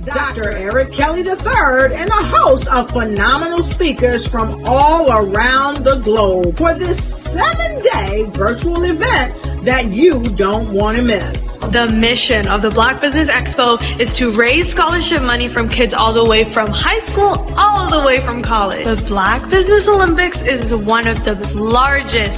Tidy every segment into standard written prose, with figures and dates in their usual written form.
Dr. Eric Kelly III and a host of phenomenal speakers from all around the globe for this 7-day virtual event that you don't want to miss. The mission of the Black Business Expo is to raise scholarship money from kids all the way from high school, all the way from college. The Black Business Olympics is one of the largest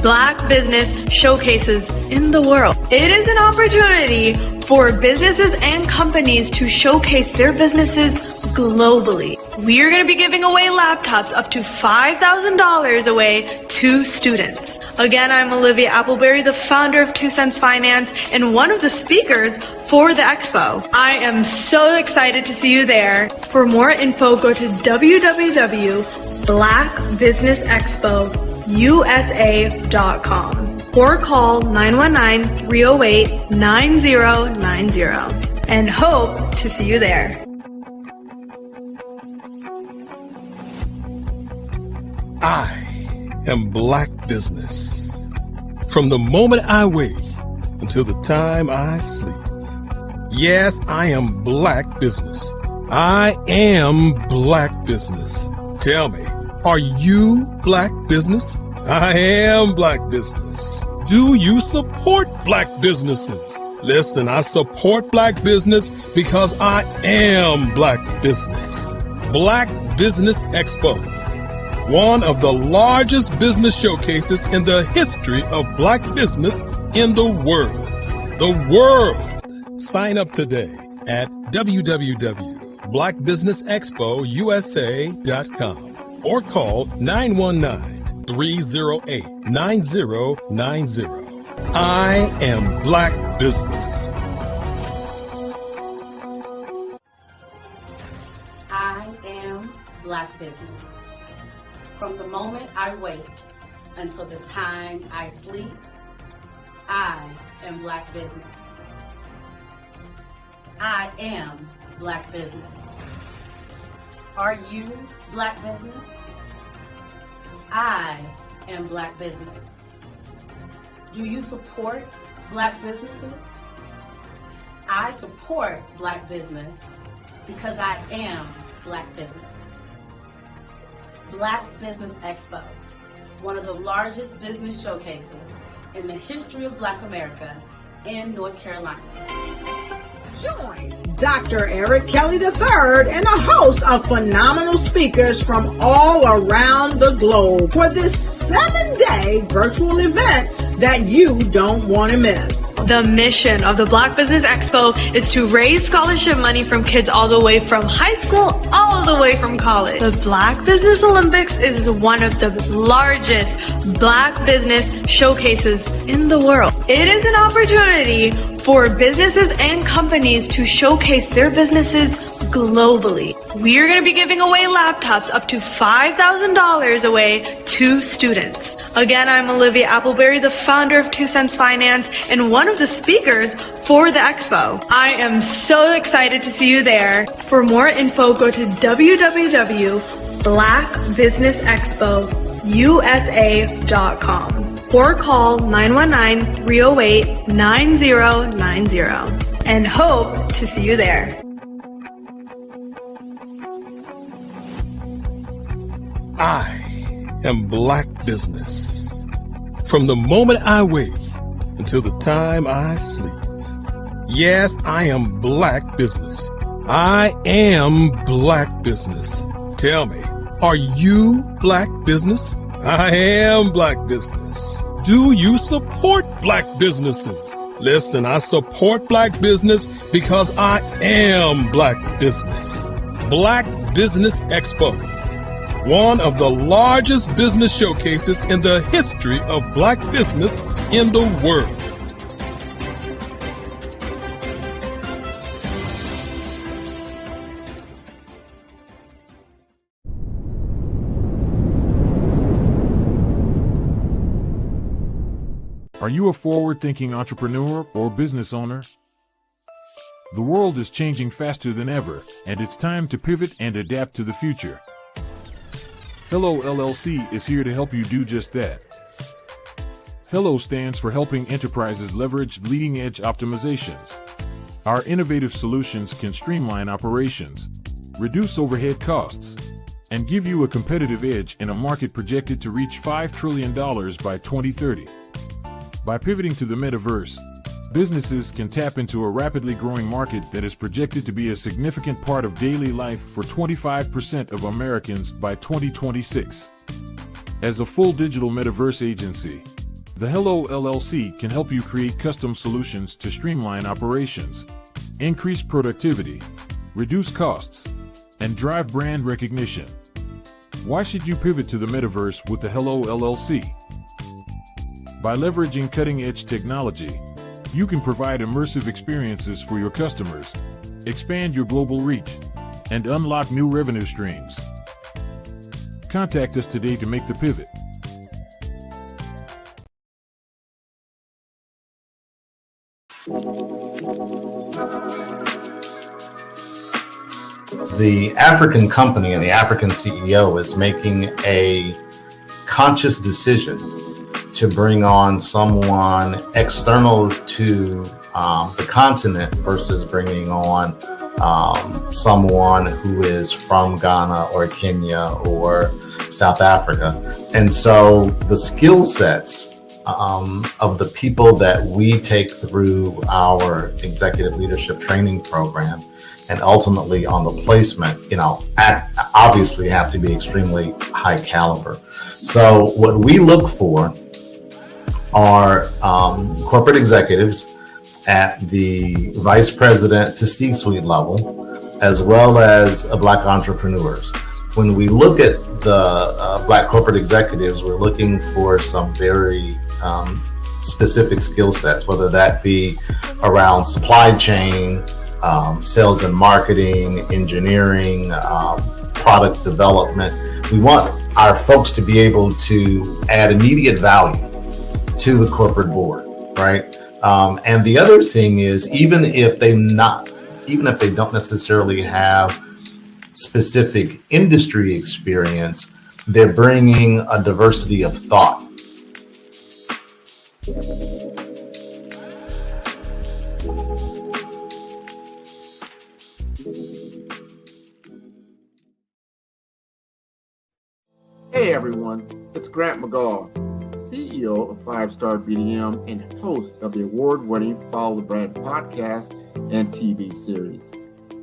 Black business showcases in the world. It is an opportunity for businesses and companies to showcase their businesses globally. We are going to be giving away laptops up to $5,000 away to students. Again, I'm Olivia Appleberry, the founder of 2 Cents Finance and one of the speakers for the expo. I am so excited to see you there. For more info, go to www.blackbusinessexpousa.com or call 919-308-9090 and hope to see you there. I am Black Business. From the moment I wake until the time I sleep. Yes, I am Black Business. I am Black Business. Tell me, are you Black Business? I am Black Business. Do you support Black businesses? Listen, I support Black business because I am Black Business. Black Business Expo, one of the largest business showcases in the history of Black business in the world. The world! Sign up today at www.blackbusinessexpousa.com or call 919-308-9090. I am Black Business. I am Black Business. From the moment I wake until the time I sleep, I am Black Business. I am Black Business. Are you Black Business? I am Black Business. Do you support Black businesses? I support Black business because I am Black Business. Black Business Expo, one of the largest business showcases in the history of Black America in North Carolina. Join Dr. Eric Kelly III and a host of phenomenal speakers from all around the globe for this 7-day virtual event that you don't want to miss. The mission of the Black Business Expo is to raise scholarship money from kids all the way from high school, all the way from college. The Black Business Olympics is one of the largest Black business showcases in the world. It is an opportunity for businesses and companies to showcase their businesses globally. We are going to be giving away laptops up to $5,000 away to students. Again, I'm Olivia Appleberry, the founder of 2 Cents Finance and one of the speakers for the expo. I am so excited to see you there. For more info, go to www.blackbusinessexpousa.com or call 919-308-9090 and hope to see you there. I am Black Business. From the moment I wake until the time I sleep. Yes, I am Black Business. I am Black Business. Tell me, are you Black Business? I am Black Business. Do you support Black businesses? Listen, I support Black business because I am Black Business. Black Business Expo, one of the largest business showcases in the history of Black business in the world. Are you a forward-thinking entrepreneur or business owner? The world is changing faster than ever, and it's time to pivot and adapt to the future. Hello LLC is here to help you do just that. Hello stands for helping enterprises leverage leading-edge optimizations. Our innovative solutions can streamline operations, reduce overhead costs, and give you a competitive edge in a market projected to reach $5 trillion by 2030. By pivoting to the metaverse, businesses can tap into a rapidly growing market that is projected to be a significant part of daily life for 25% of Americans by 2026. As a full digital metaverse agency, the Hello LLC can help you create custom solutions to streamline operations, increase productivity, reduce costs, and drive brand recognition. Why should you pivot to the metaverse with the Hello LLC? By leveraging cutting-edge technology, you can provide immersive experiences for your customers, expand your global reach, and unlock new revenue streams. Contact us today to make the pivot. The African company and the African CEO is making a conscious decision to bring on someone external to the continent versus bringing on someone who is from Ghana or Kenya or South Africa. And so the skill sets of the people that we take through our executive leadership training program and ultimately on the placement, obviously have to be extremely high caliber. So what we look for are corporate executives at the vice president to C-suite level, as well as Black entrepreneurs. When we look at the Black corporate executives, we're looking for some very specific skill sets, whether that be around supply chain, sales and marketing, engineering, product development. We want our folks to be able to add immediate value to the corporate board, right? And the other thing is, even if they don't necessarily have specific industry experience, they're bringing a diversity of thought. Hey everyone, it's Grant McGaw, CEO of 5-Star BDM and host of the award-winning Follow the Brand podcast and TV series,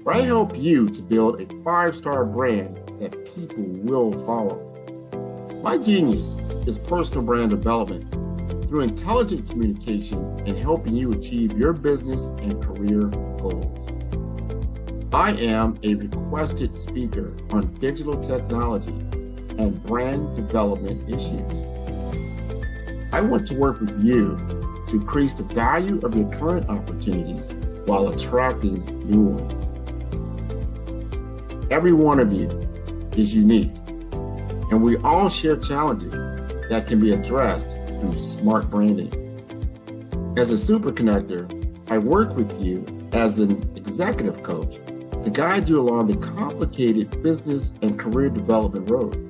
where I help you to build a 5-star brand that people will follow. My genius is personal brand development through intelligent communication and helping you achieve your business and career goals. I am a requested speaker on digital technology and brand development issues. I want to work with you to increase the value of your current opportunities while attracting new ones. Every one of you is unique, and we all share challenges that can be addressed through smart branding. As a super connector, I work with you as an executive coach to guide you along the complicated business and career development road,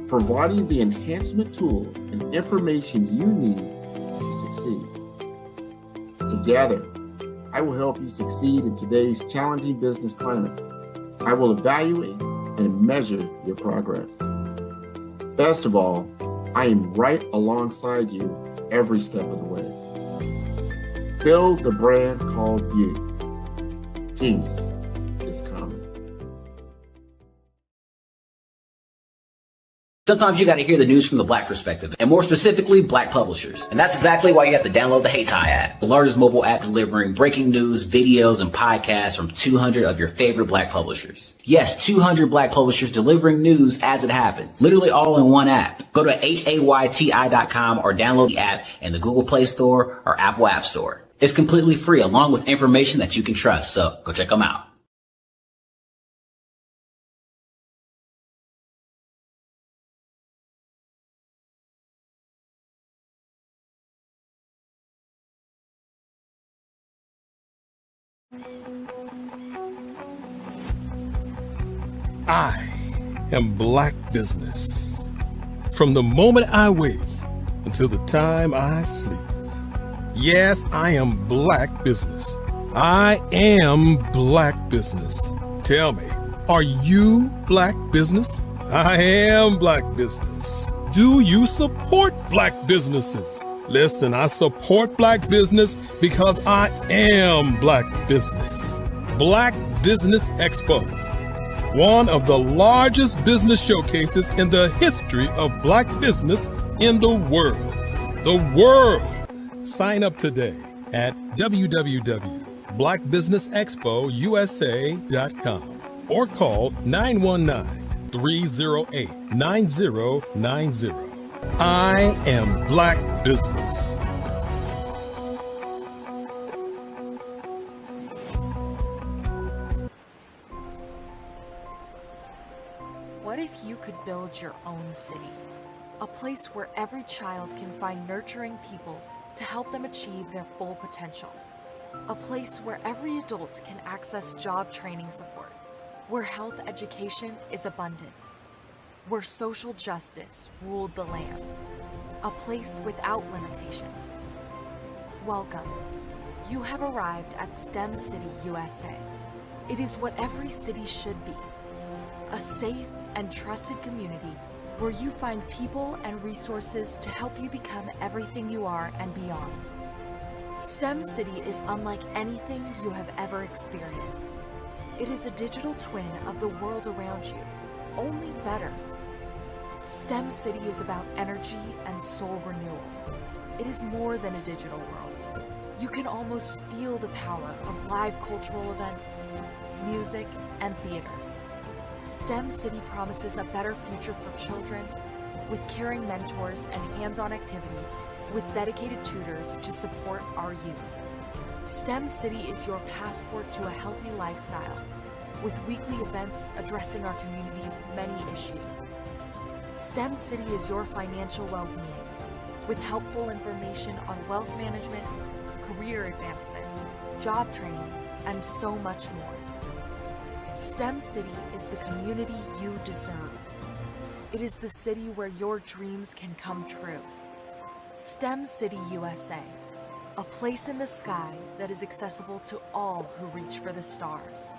providing the enhancement tools and information you need to succeed. Together, I will help you succeed in today's challenging business climate. I will evaluate and measure your progress. Best of all, I am right alongside you every step of the way. Build the brand called you. Genius is coming. Sometimes you got to hear the news from the Black perspective, and more specifically, Black publishers. And that's exactly why you have to download the Hey Ty app, the largest mobile app delivering breaking news, videos, and podcasts from 200 of your favorite Black publishers. Yes, 200 Black publishers delivering news as it happens, literally all in one app. Go to HAYTI.com or download the app in the Google Play Store or Apple App Store. It's completely free, along with information that you can trust, so go check them out. I am Black business. From the moment I wake until the time I sleep. Yes, I am Black business. I am black business. Tell me, are you black business? I am black business. Do you support black businesses? Listen, I support black business because I am black business. Black Business Expo, one of the largest business showcases in the history of black business in the world. The world! Sign up today at www.blackbusinessexpousa.com or call 919-308-9090. I am black business. What if you could build your own city? A place where every child can find nurturing people to help them achieve their full potential. A place where every adult can access job training support, where health education is abundant, where social justice ruled the land. A place without limitations. Welcome. You have arrived at STEM City, USA. It is what every city should be. A safe and trusted community where you find people and resources to help you become everything you are and beyond. STEM City is unlike anything you have ever experienced. It is a digital twin of the world around you, only better. STEM City is about energy and soul renewal. It is more than a digital world. You can almost feel the power of live cultural events, music, and theater. STEM City promises a better future for children with caring mentors and hands-on activities with dedicated tutors to support our youth. STEM City is your passport to a healthy lifestyle with weekly events addressing our community's many issues. STEM City is your financial well-being with helpful information on wealth management, career advancement, job training, and so much more. STEM City is the community you deserve. It is the city where your dreams can come true. STEM City USA, a place in the sky that is accessible to all who reach for the stars.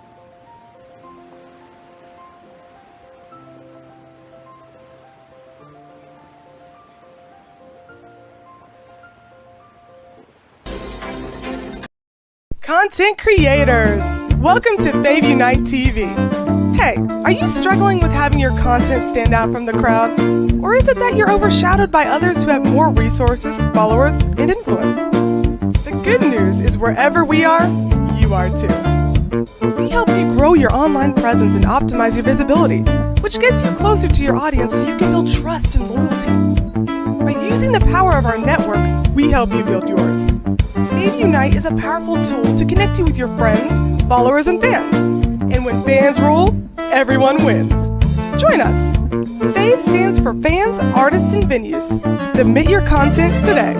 Content creators, welcome to Fave Unite TV. Hey, are you struggling with having your content stand out from the crowd? Or is it that you're overshadowed by others who have more resources, followers, and influence? The good news is wherever we are, you are too. We help you grow your online presence and optimize your visibility, which gets you closer to your audience so you can build trust and loyalty. By using the power of our network, we help you build yours. Fave Unite is a powerful tool to connect you with your friends, followers, and fans. And when fans rule, everyone wins. Join us. Fave stands for Fans, Artists, and Venues. Submit your content today.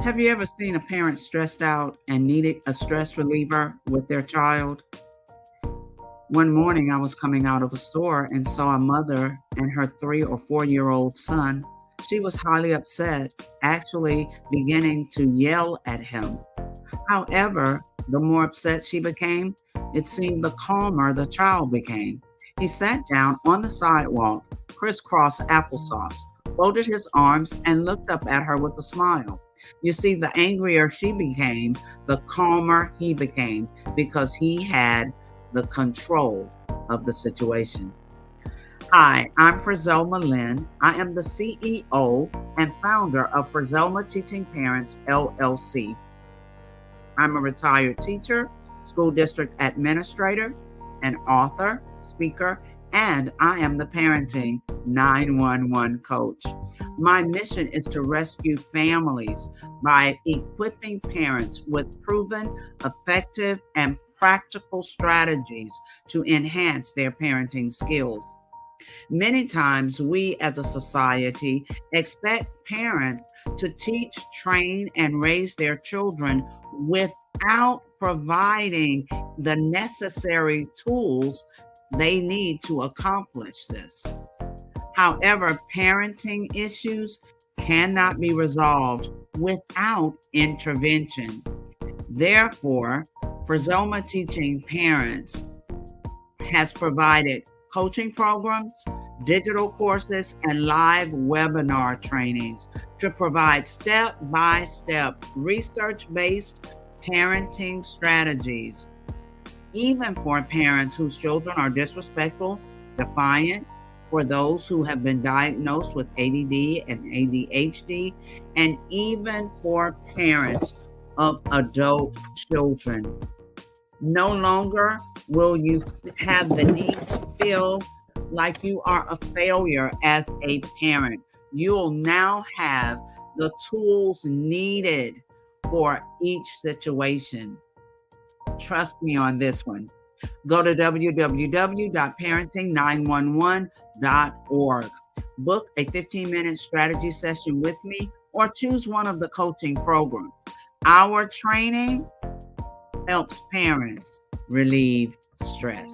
Have you ever seen a parent stressed out and needed a stress reliever with their child? One morning, I was coming out of a store and saw a mother and her 3 or 4-year-old son. She was highly upset, actually beginning to yell at him. However, the more upset she became, it seemed the calmer the child became. He sat down on the sidewalk, crisscross applesauce, folded his arms, and looked up at her with a smile. You see, the angrier she became, the calmer he became, because he had the control of the situation. Hi, I'm Frizelma Lynn. I am the CEO and founder of Frizelma Teaching Parents, LLC. I'm a retired teacher, school district administrator, an author, speaker, and I am the parenting 911 coach. My mission is to rescue families by equipping parents with proven, effective, and practical strategies to enhance their parenting skills. Many times we as a society expect parents to teach, train, and raise their children without providing the necessary tools they need to accomplish this. However, parenting issues cannot be resolved without intervention. Therefore, Frizoma Teaching Parents has provided coaching programs, digital courses, and live webinar trainings to provide step-by-step research-based parenting strategies, even for parents whose children are disrespectful, defiant, for those who have been diagnosed with ADD and ADHD, and even for parents of adult children. No longer will you have the need to feel like you are a failure as a parent. You'll now have the tools needed for each situation. Trust me on this one. Go to www.parenting911.org. Book a 15-minute strategy session with me or choose one of the coaching programs. Our training helps parents relieve stress.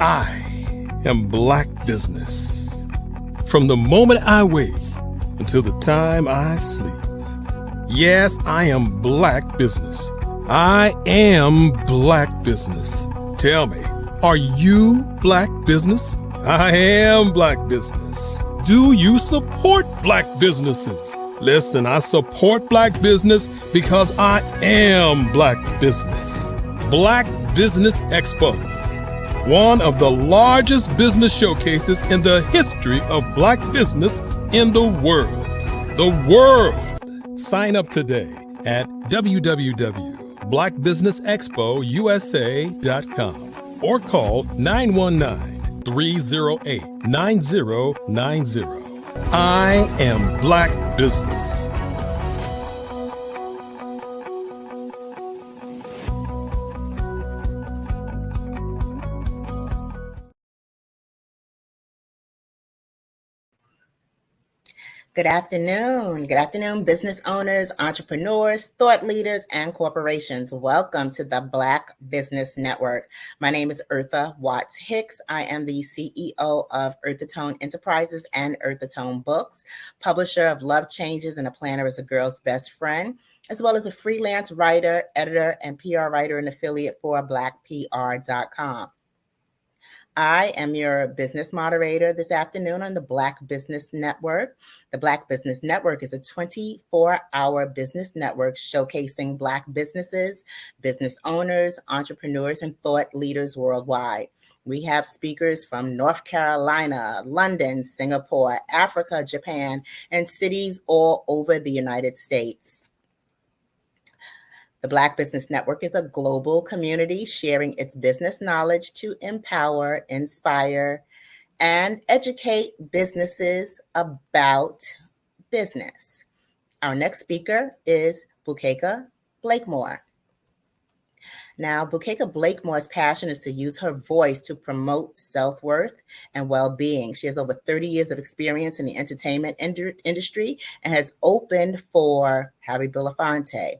I am Black business. From the moment I wake until the time I sleep. Yes, I am Black business. I am Black business. Tell me, are you Black business? I am Black business. Do you support Black businesses? Listen, I support Black business because I am Black business. Black Business Expo, one of the largest business showcases in the history of Black business in the world. The world! Sign up today at www.blackbusinessexpousa.com or call 919-308-9090. I am Black business. Good afternoon. Good afternoon, business owners, entrepreneurs, thought leaders, and corporations. Welcome to the Black Business Network. My name is Eartha Watts Hicks. I am the CEO of Earthatone Enterprises and Earthatone Books, publisher of Love Changes and A Planner is a Girl's Best Friend, as well as a freelance writer, editor, and PR writer and affiliate for blackpr.com. I am your business moderator this afternoon on the Black Business Network. The Black Business Network is a 24-hour business network showcasing Black businesses, business owners, entrepreneurs, and thought leaders worldwide. We have speakers from North Carolina, London, Singapore, Africa, Japan, and cities all over the United States. The Black Business Network is a global community sharing its business knowledge to empower, inspire, and educate businesses about business. Our next speaker is Bukeka Blakemore. Now, Bukeka Blakemore's passion is to use her voice to promote self-worth and well-being. She has over 30 years of experience in the entertainment industry and has opened for Harry Belafonte,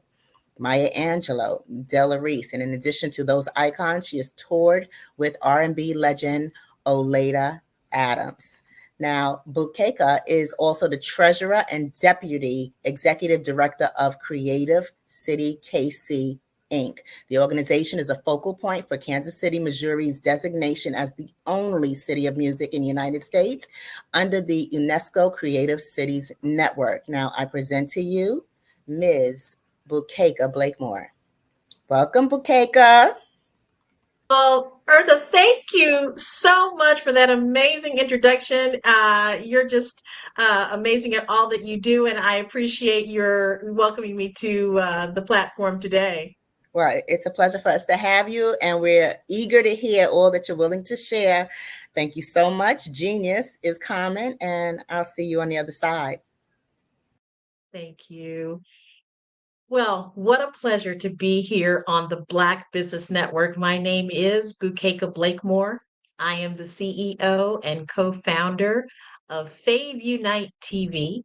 Maya Angelou, Della Reese, and in addition to those icons, she has toured with R&B legend Oleta Adams. Now, Bukeka is also the treasurer and deputy executive director of Creative City KC Inc. The organization is a focal point for Kansas City, Missouri's designation as the only city of music in the United States under the UNESCO Creative Cities Network. Now, I present to you Ms. Bukeka Blakemore. Welcome, Bukeka. Well, Eartha, thank you so much for that amazing introduction. You're just amazing at all that you do, and I appreciate your welcoming me to the platform today. Well, it's a pleasure for us to have you, and we're eager to hear all that you're willing to share. Thank you so much. Genius is common, and I'll see you on the other side. Thank you. Well, what a pleasure to be here on the Black Business Network. My name is Bukeka Blakemore. I am the CEO and co-founder of Fave Unite TV.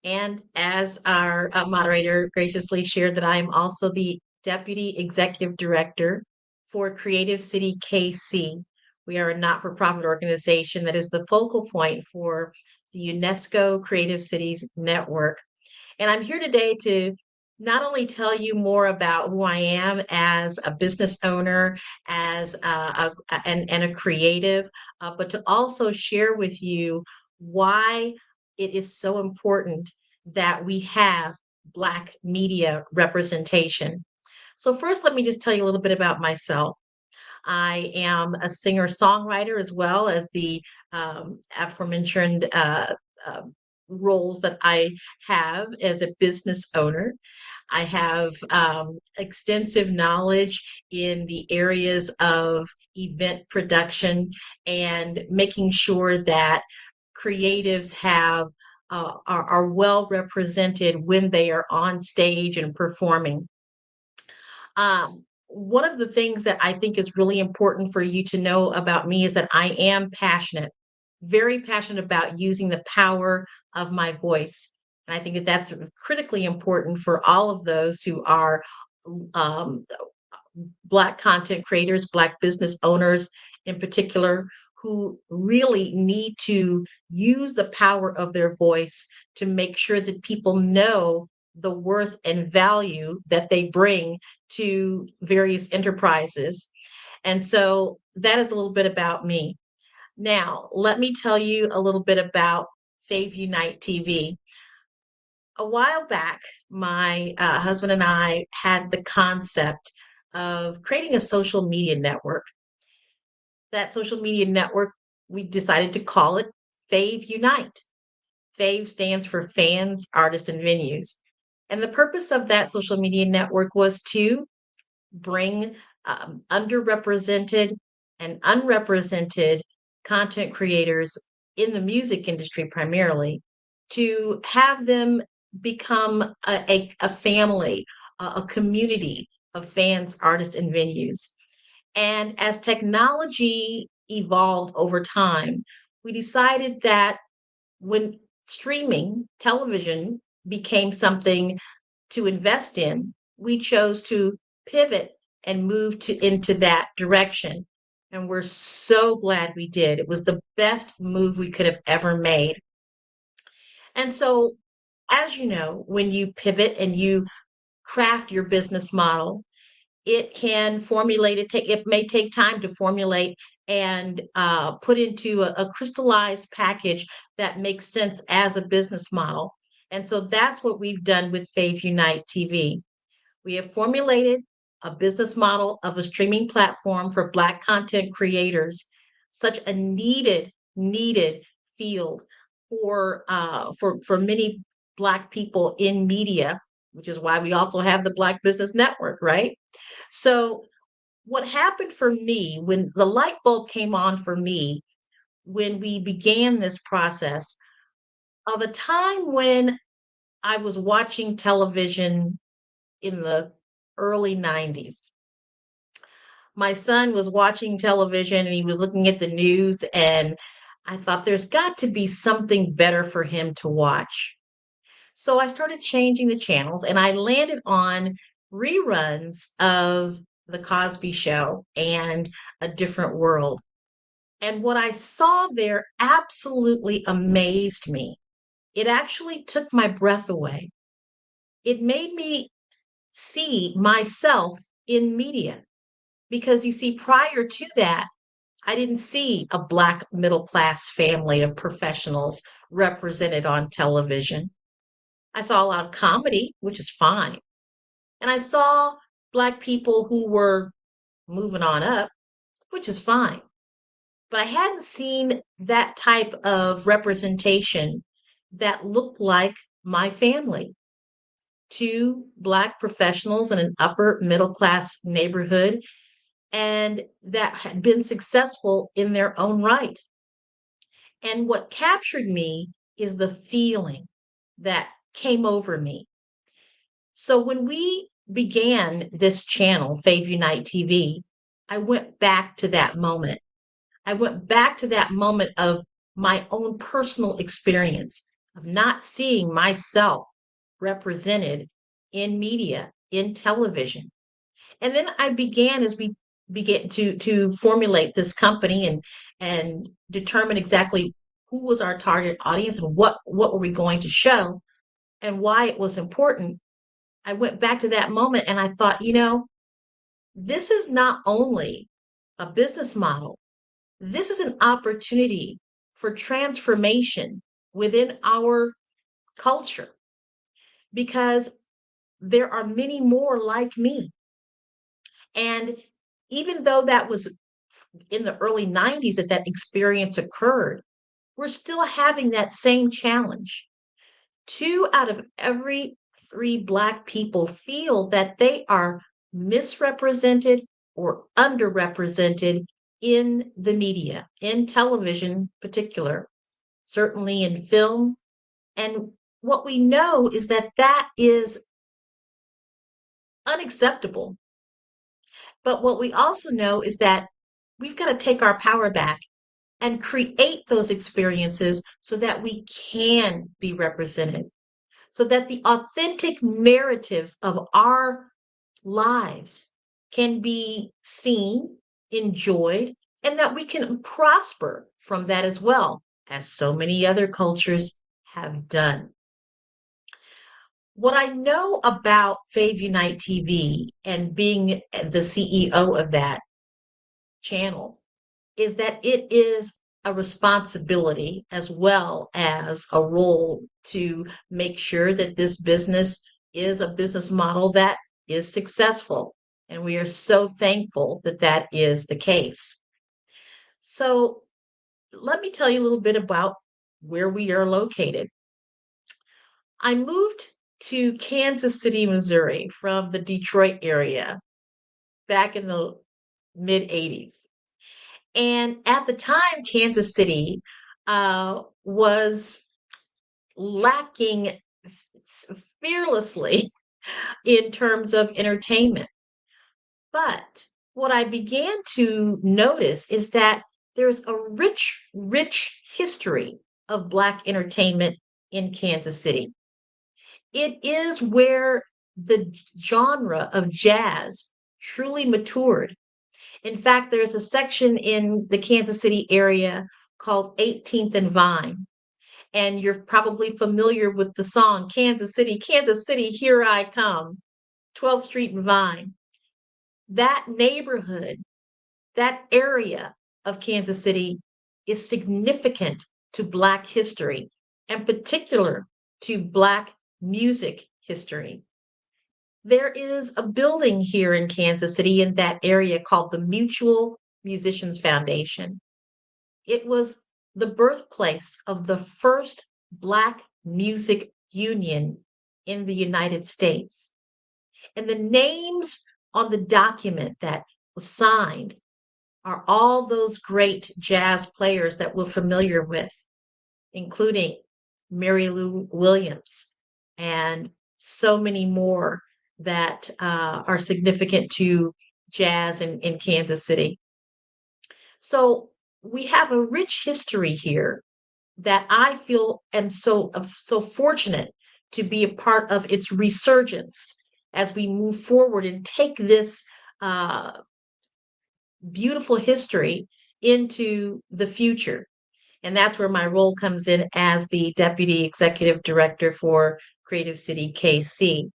And as our moderator graciously shared, that I am also the Deputy Executive Director for Creative City KC. We are a not-for-profit organization that is the focal point for the UNESCO Creative Cities Network. And I'm here today to not only tell you more about who I am as a business owner, as and a creative, but to also share with you why it is so important that we have Black media representation. So first, let me just tell you a little bit about myself. I am a singer-songwriter as well as the aforementioned uh, roles that I have as a business owner. I have extensive knowledge in the areas of event production and making sure that creatives are well represented when they are on stage and performing. One of the things that I think is really important for you to know about me is that I am passionate, very passionate about using the power of my voice. And I think that that's critically important for all of those who are um, Black content creators, Black business owners in particular, who really need to use the power of their voice to make sure that people know the worth and value that they bring to various enterprises. And so that is a little bit about me. Now, let me tell you a little bit about Fave Unite TV. A while back, my husband and I had the concept of creating a social media network. That social media network, we decided to call it Fave Unite. Fave stands for fans, artists, and venues. And the purpose of that social media network was to bring underrepresented and unrepresented content creators in the music industry primarily to have them become a family, a community of fans, artists, and venues. And as technology evolved over time, we decided that when streaming television became something to invest in, we chose to pivot and move into that direction. And we're so glad we did. It was the best move we could have ever made. And so, as you know, when you pivot and you craft your business model, it can formulate it may take time to formulate and put into a crystallized package that makes sense as a business model. And so that's what we've done with Fave Unite TV. We have formulated a business model of a streaming platform for Black content creators, such a needed field for many Black people in media, which is why we also have the Black Business Network, right? So what happened for me when the light bulb came on for me when we began this process of a time when I was watching television in the early 90s. My son was watching television and he was looking at the news, and I thought there's got to be something better for him to watch. So I started changing the channels and I landed on reruns of The Cosby Show and A Different World. And what I saw there absolutely amazed me. It actually took my breath away. It made me see myself in media because you see, prior to that, I didn't see a Black middle class family of professionals represented on television. I saw a lot of comedy, which is fine. And I saw Black people who were moving on up, which is fine. But I hadn't seen that type of representation that looked like my family. Two Black professionals in an upper middle class neighborhood, and that had been successful in their own right. And what captured me is the feeling that came over me. So when we began this channel, Fave Unite TV, I went back to that moment. I went back to that moment of my own personal experience of not seeing myself represented in media, in television. And then I began, as we began to formulate this company and determine exactly who was our target audience and what were we going to show and why it was important. I went back to that moment and I thought, this is not only a business model, this is an opportunity for transformation within our culture because there are many more like me. And even though that was in the early 90s that experience occurred, we're still having that same challenge. 2 out of every 3 Black people feel that they are misrepresented or underrepresented in the media, in television particular, certainly in film. And what we know is that is unacceptable. But what we also know is that we've got to take our power back and create those experiences so that we can be represented, so that the authentic narratives of our lives can be seen, enjoyed, and that we can prosper from that as well, as so many other cultures have done. What I know about Fave Unite TV and being the CEO of that channel is that it is a responsibility as well as a role to make sure that this business is a business model that is successful. And we are so thankful that that is the case. So let me tell you a little bit about where we are located. I moved to Kansas City, Missouri from the Detroit area back in the mid 80s. And at the time, Kansas City was lacking fearlessly in terms of entertainment. But what I began to notice is that there's a rich, rich history of Black entertainment in Kansas City. It is where the genre of jazz truly matured. In fact, there's a section in the Kansas City area called 18th and Vine. And you're probably familiar with the song, Kansas City, here I come, 12th Street and Vine. That neighborhood, that area of Kansas City is significant to Black history, and particular to Black music history. There is a building here in Kansas City in that area called the Mutual Musicians Foundation. It was the birthplace of the first Black music union in the United States. And the names on the document that was signed are all those great jazz players that we're familiar with, including Mary Lou Williams and so many more that are significant to jazz in Kansas City. So we have a rich history here that I feel am so fortunate to be a part of its resurgence as we move forward and take this beautiful history into the future. And that's where my role comes in as the Deputy Executive Director for Creative City KC.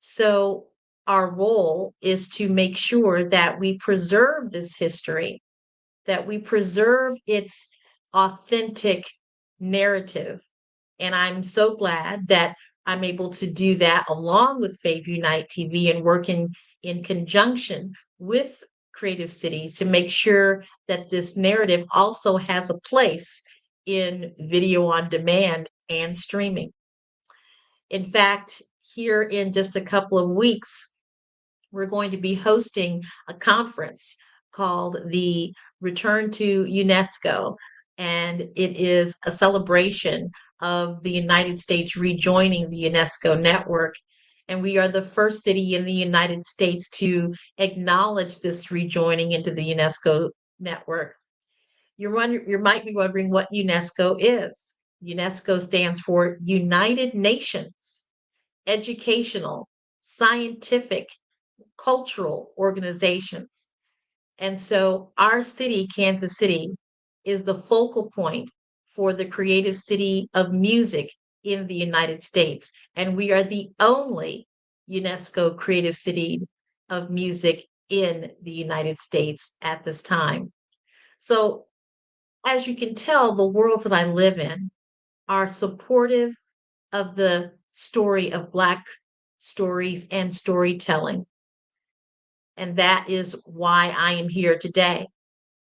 So our role is to make sure that we preserve this history, that we preserve its authentic narrative. And I'm so glad that I'm able to do that along with Fave Unite TV and working in conjunction with Creative City to make sure that this narrative also has a place in video on demand and streaming. In fact, here in just a couple of weeks, we're going to be hosting a conference called the Return to UNESCO. And it is a celebration of the United States rejoining the UNESCO network. And we are the first city in the United States to acknowledge this rejoining into the UNESCO network. You might be wondering what UNESCO is. UNESCO stands for United Nations Educational, Scientific, Cultural Organizations. And so our city, Kansas City, is the focal point for the creative city of music in the United States. And we are the only UNESCO creative city of music in the United States at this time. So, as you can tell, the worlds that I live in are supportive of the story of Black stories and storytelling. And that is why I am here today,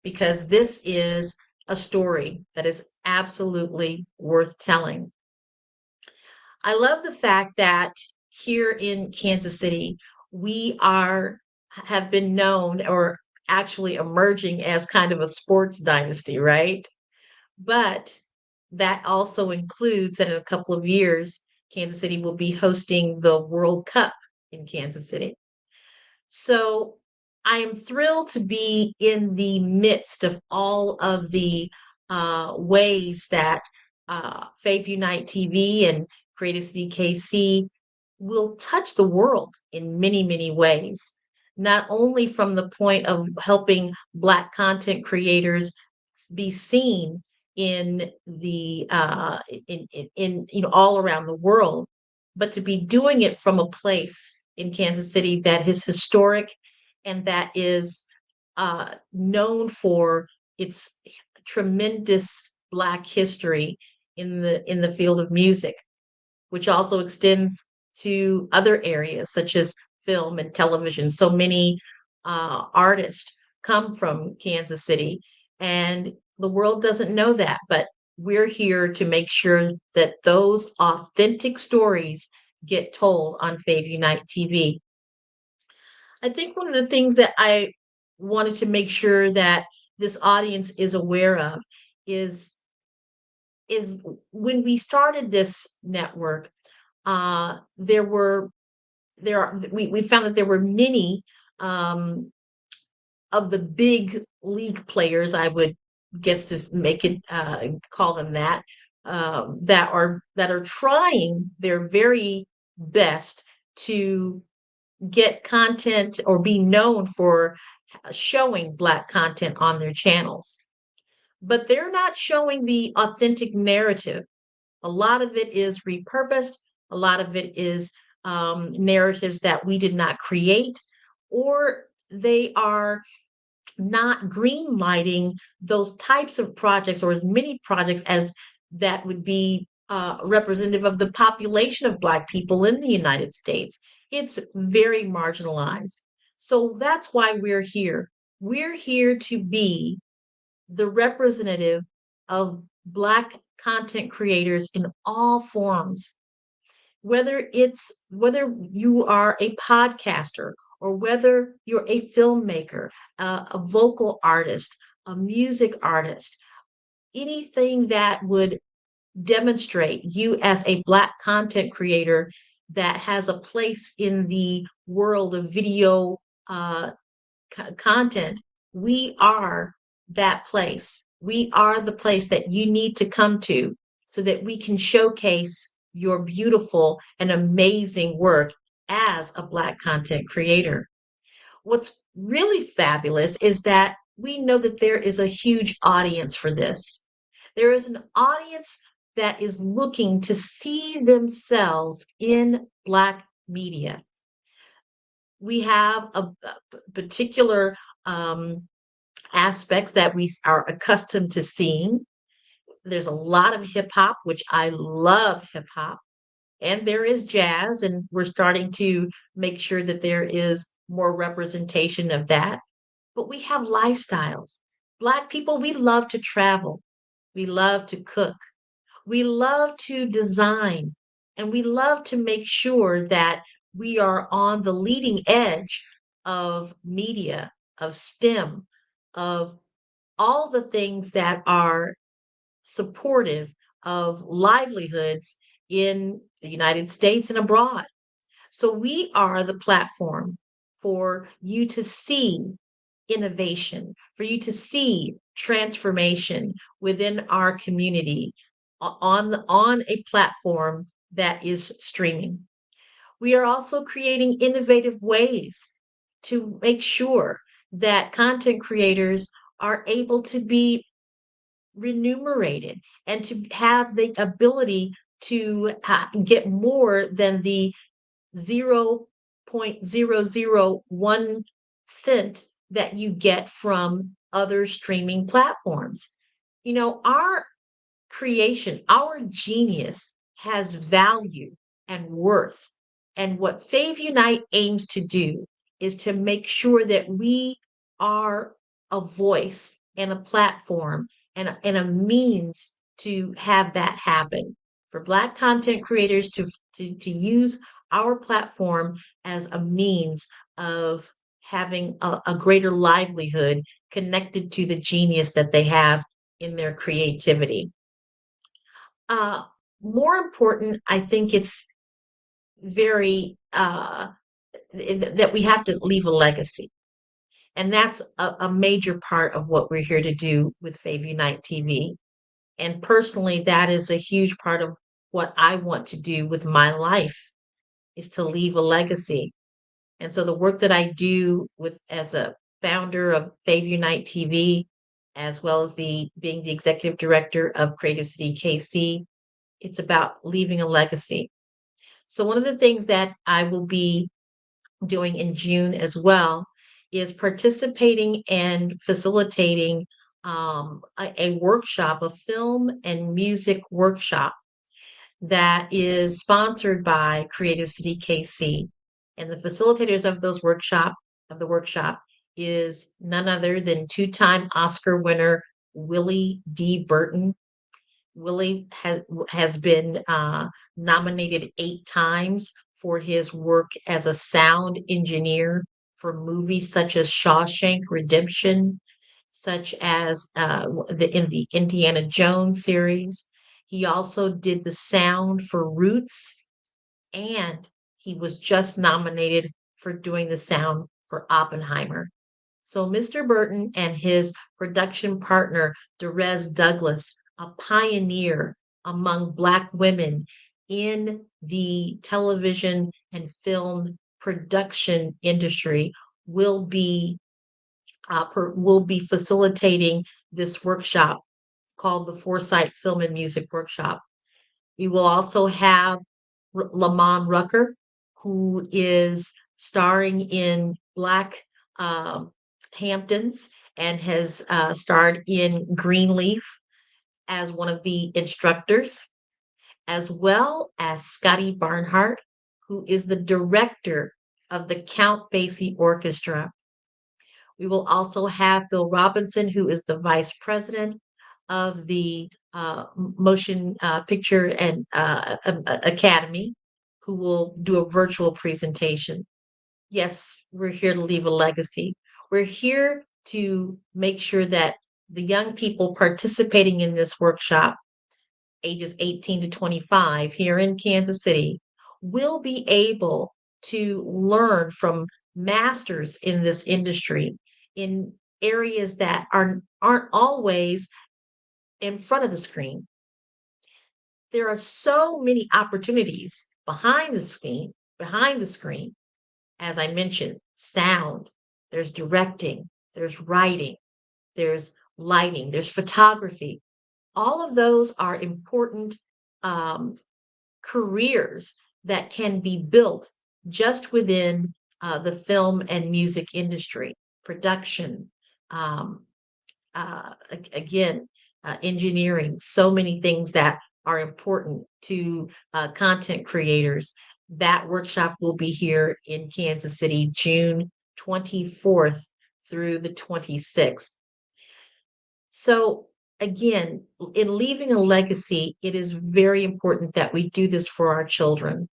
because this is a story that is absolutely worth telling. I love the fact that here in Kansas City, we have been known or actually emerging as kind of a sports dynasty, right? But that also includes that in a couple of years, Kansas City will be hosting the World Cup in Kansas City. So I am thrilled to be in the midst of all of the ways that Faith Unite TV and Creative City KC will touch the world in many, many ways. Not only from the point of helping Black content creators be seen in the in all around the world, but to be doing it from a place in Kansas City that is historic and that is known for its tremendous Black history in the field of music, which also extends to other areas such as film and television. So many artists come from Kansas City, and the world doesn't know that, but we're here to make sure that those authentic stories get told on Fave Unite TV. I think one of the things that I wanted to make sure that this audience is aware of is is when we started this network, there were there are we found that there were many of the big league players, I would guess to make it call them that, that are trying their very best to get content or be known for showing Black content on their channels. But they're not showing the authentic narrative. A lot of it is repurposed, a lot of it is narratives that we did not create, or they are not green lighting those types of projects or as many projects as that would be representative of the population of Black people in the United States. It's very marginalized. So that's why we're here. We're here to be the representative of Black content creators in all forms, whether you are a podcaster or whether you're a filmmaker, a vocal artist, a music artist, anything that would demonstrate you as a Black content creator that has a place in the world of video content. We are that place. We are the place that you need to come to so that we can showcase your beautiful and amazing work as a Black content creator. What's really fabulous is that we know that there is a huge audience for this. There is an audience that is looking to see themselves in Black media. We have a particular aspects that we are accustomed to seeing. There's a lot of hip hop, which I love hip hop, and there is jazz, and we're starting to make sure that there is more representation of that. But we have lifestyles. Black people, we love to travel. We love to cook. We love to design, and we love to make sure that we are on the leading edge of media, of STEM, of all the things that are supportive of livelihoods in the United States and abroad. So we are the platform for you to see innovation, for you to see transformation within our community on a platform that is streaming. We are also creating innovative ways to make sure that content creators are able to be remunerated and to have the ability to get more than the 0.001 cent that you get from other streaming platforms. You know, our creation, our genius has value and worth. And what Fave Unite aims to do is to make sure that we are a voice and a platform and a means to have that happen. For Black content creators to use our platform as a means of having a greater livelihood connected to the genius that they have in their creativity. Uh, More important, I think it's very that we have to leave a legacy. And that's a major part of what we're here to do with Fave Unite TV. And personally, that is a huge part of what I want to do with my life is to leave a legacy. And so the work that I do with as a founder of Fave Unite TV, as well as being the executive director of Creative City KC, it's about leaving a legacy. So one of the things that I will be doing in June as well is participating and facilitating a workshop, a film and music workshop that is sponsored by Creative City KC. And the facilitators of the workshop is none other than two-time Oscar winner Willie D. Burton. Willie has been nominated 8 times for his work as a sound engineer for movies such as Shawshank Redemption, such as in the Indiana Jones series. He also did the sound for Roots, and he was just nominated for doing the sound for Oppenheimer. So Mr. Burton and his production partner, Derez Douglas, a pioneer among Black women in the television and film production industry, will be facilitating this workshop called the Foresight Film and Music Workshop. We will also have Lamon Rucker, who is starring in Black Hamptons and has starred in Greenleaf as one of the instructors, as well as Scotty Barnhart, who is the director of the Count Basie Orchestra. We will also have Phil Robinson, who is the vice president of the Motion Picture and Academy, who will do a virtual presentation. Yes, we're here to leave a legacy. We're here to make sure that the young people participating in this workshop, ages 18 to 25 here in Kansas City, will be able to learn from masters in this industry in areas that aren't always in front of the screen. There are so many opportunities behind the screen. As I mentioned, sound, there's directing, there's writing, there's lighting, there's photography. All of those are important careers that can be built just within the film and music industry, production, um, again, engineering, so many things that are important to content creators. That workshop will be here in Kansas City, June 24th through the 26th. So again, in leaving a legacy, it is very important that we do this for our children,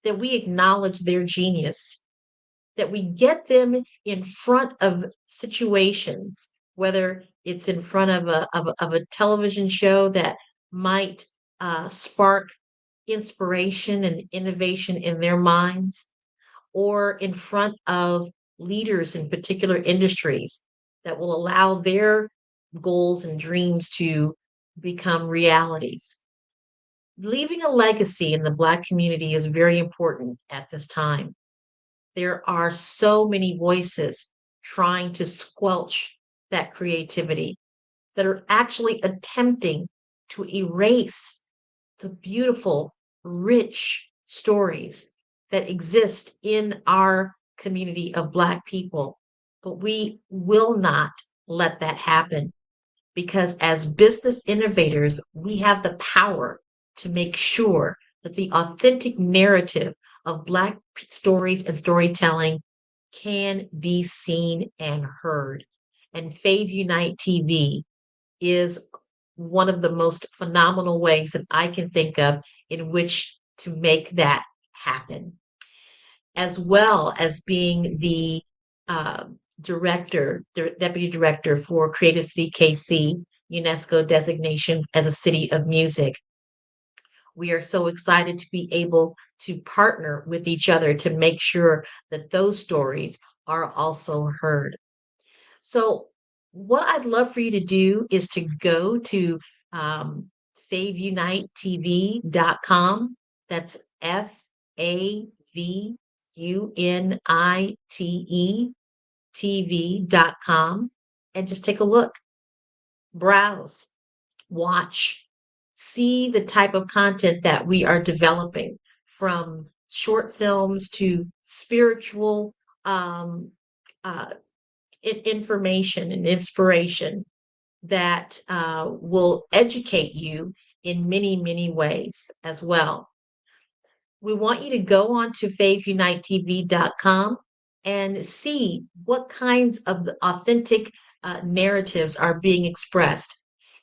that we acknowledge their genius, that we get them in front of situations, whether it's in front of a television show that might spark inspiration and innovation in their minds, or in front of leaders in particular industries that will allow their goals and dreams to become realities. Leaving a legacy in the Black community is very important at this time. There are so many voices trying to squelch that creativity that are actually attempting to erase the beautiful, rich stories that exist in our community of Black people. But we will not let that happen, because as business innovators, we have the power to make sure that the authentic narrative of Black stories and storytelling can be seen and heard. And Fave Unite TV is one of the most phenomenal ways that I can think of in which to make that happen, as well as being the uh, deputy director for Creative City KC, UNESCO designation as a city of music. We are so excited to be able to partner with each other to make sure that those stories are also heard. So, what I'd love for you to do is to go to favunitetv.com. That's FAVUNITE TV.com, and just take a look, browse, watch, see the type of content that we are developing, from short films to spiritual um, uh, information and inspiration that will educate you in many, many ways as well. We want you to go on to favunitetv.com and see what kinds of the authentic narratives are being expressed.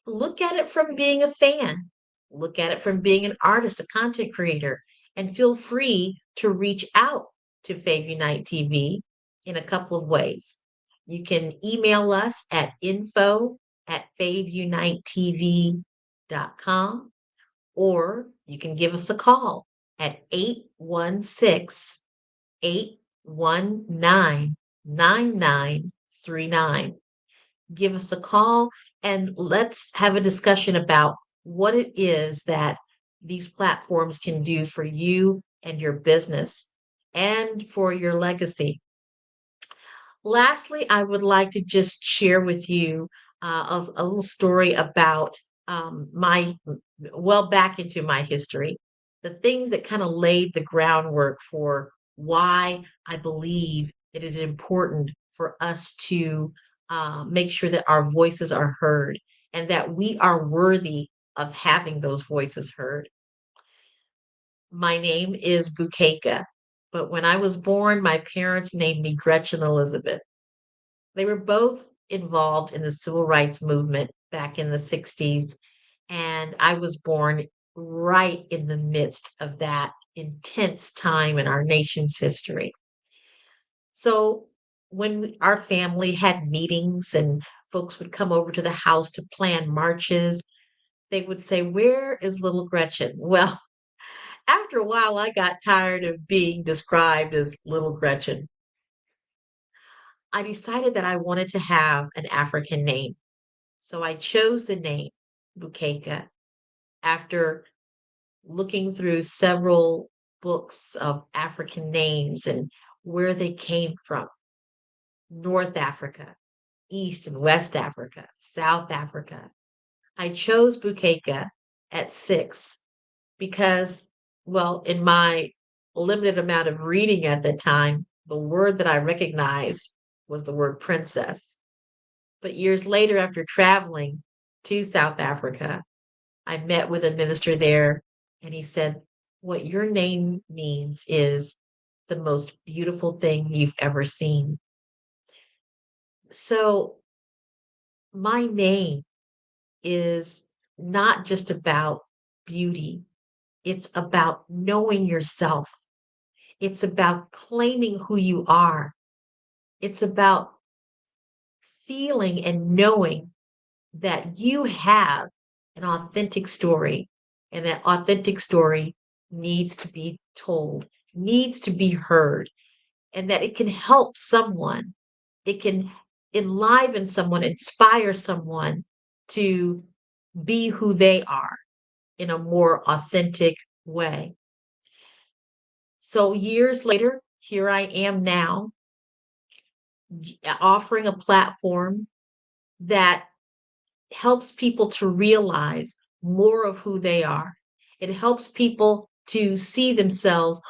Look at it from being a fan. Look at it from being an artist, a content creator, and feel free to reach out to Fave Unite TV in a couple of ways. You can email us at info@favunitetv.com, or you can give us a call at 816-819-9939. Give us a call and let's have a discussion about what it is that these platforms can do for you and your business and for your legacy. Lastly, I would like to just share with you a little story about back into my history, the things that kind of laid the groundwork for why I believe it is important for us to make sure that our voices are heard and that we are worthy of having those voices heard. My name is Bukeka, but when I was born, my parents named me Gretchen Elizabeth. They were both involved in the civil rights movement back in the 60s, and I was born right in the midst of that intense time in our nation's history. So when our family had meetings and folks would come over to the house to plan marches, they would say, "Where is little Gretchen?" Well, after a while, I got tired of being described as little Gretchen. I decided that I wanted to have an African name. So I chose the name Bukeka after looking through several books of African names and where they came from: North Africa, East and West Africa, South Africa. I chose Bukeka at 6 because, well, in my limited amount of reading at the time, the word that I recognized was the word princess. But years later, after traveling to South Africa, I met with a minister there, and he said, "What your name means is the most beautiful thing you've ever seen." So my name is not just about beauty, it's about knowing yourself. It's about claiming who you are. It's about feeling and knowing that you have an authentic story, and that authentic story needs to be told, needs to be heard, and that it can help someone. It can enliven someone, inspire someone to be who they are in a more authentic way. So years later, here I am now offering a platform that helps people to realize more of who they are. It helps people to see themselves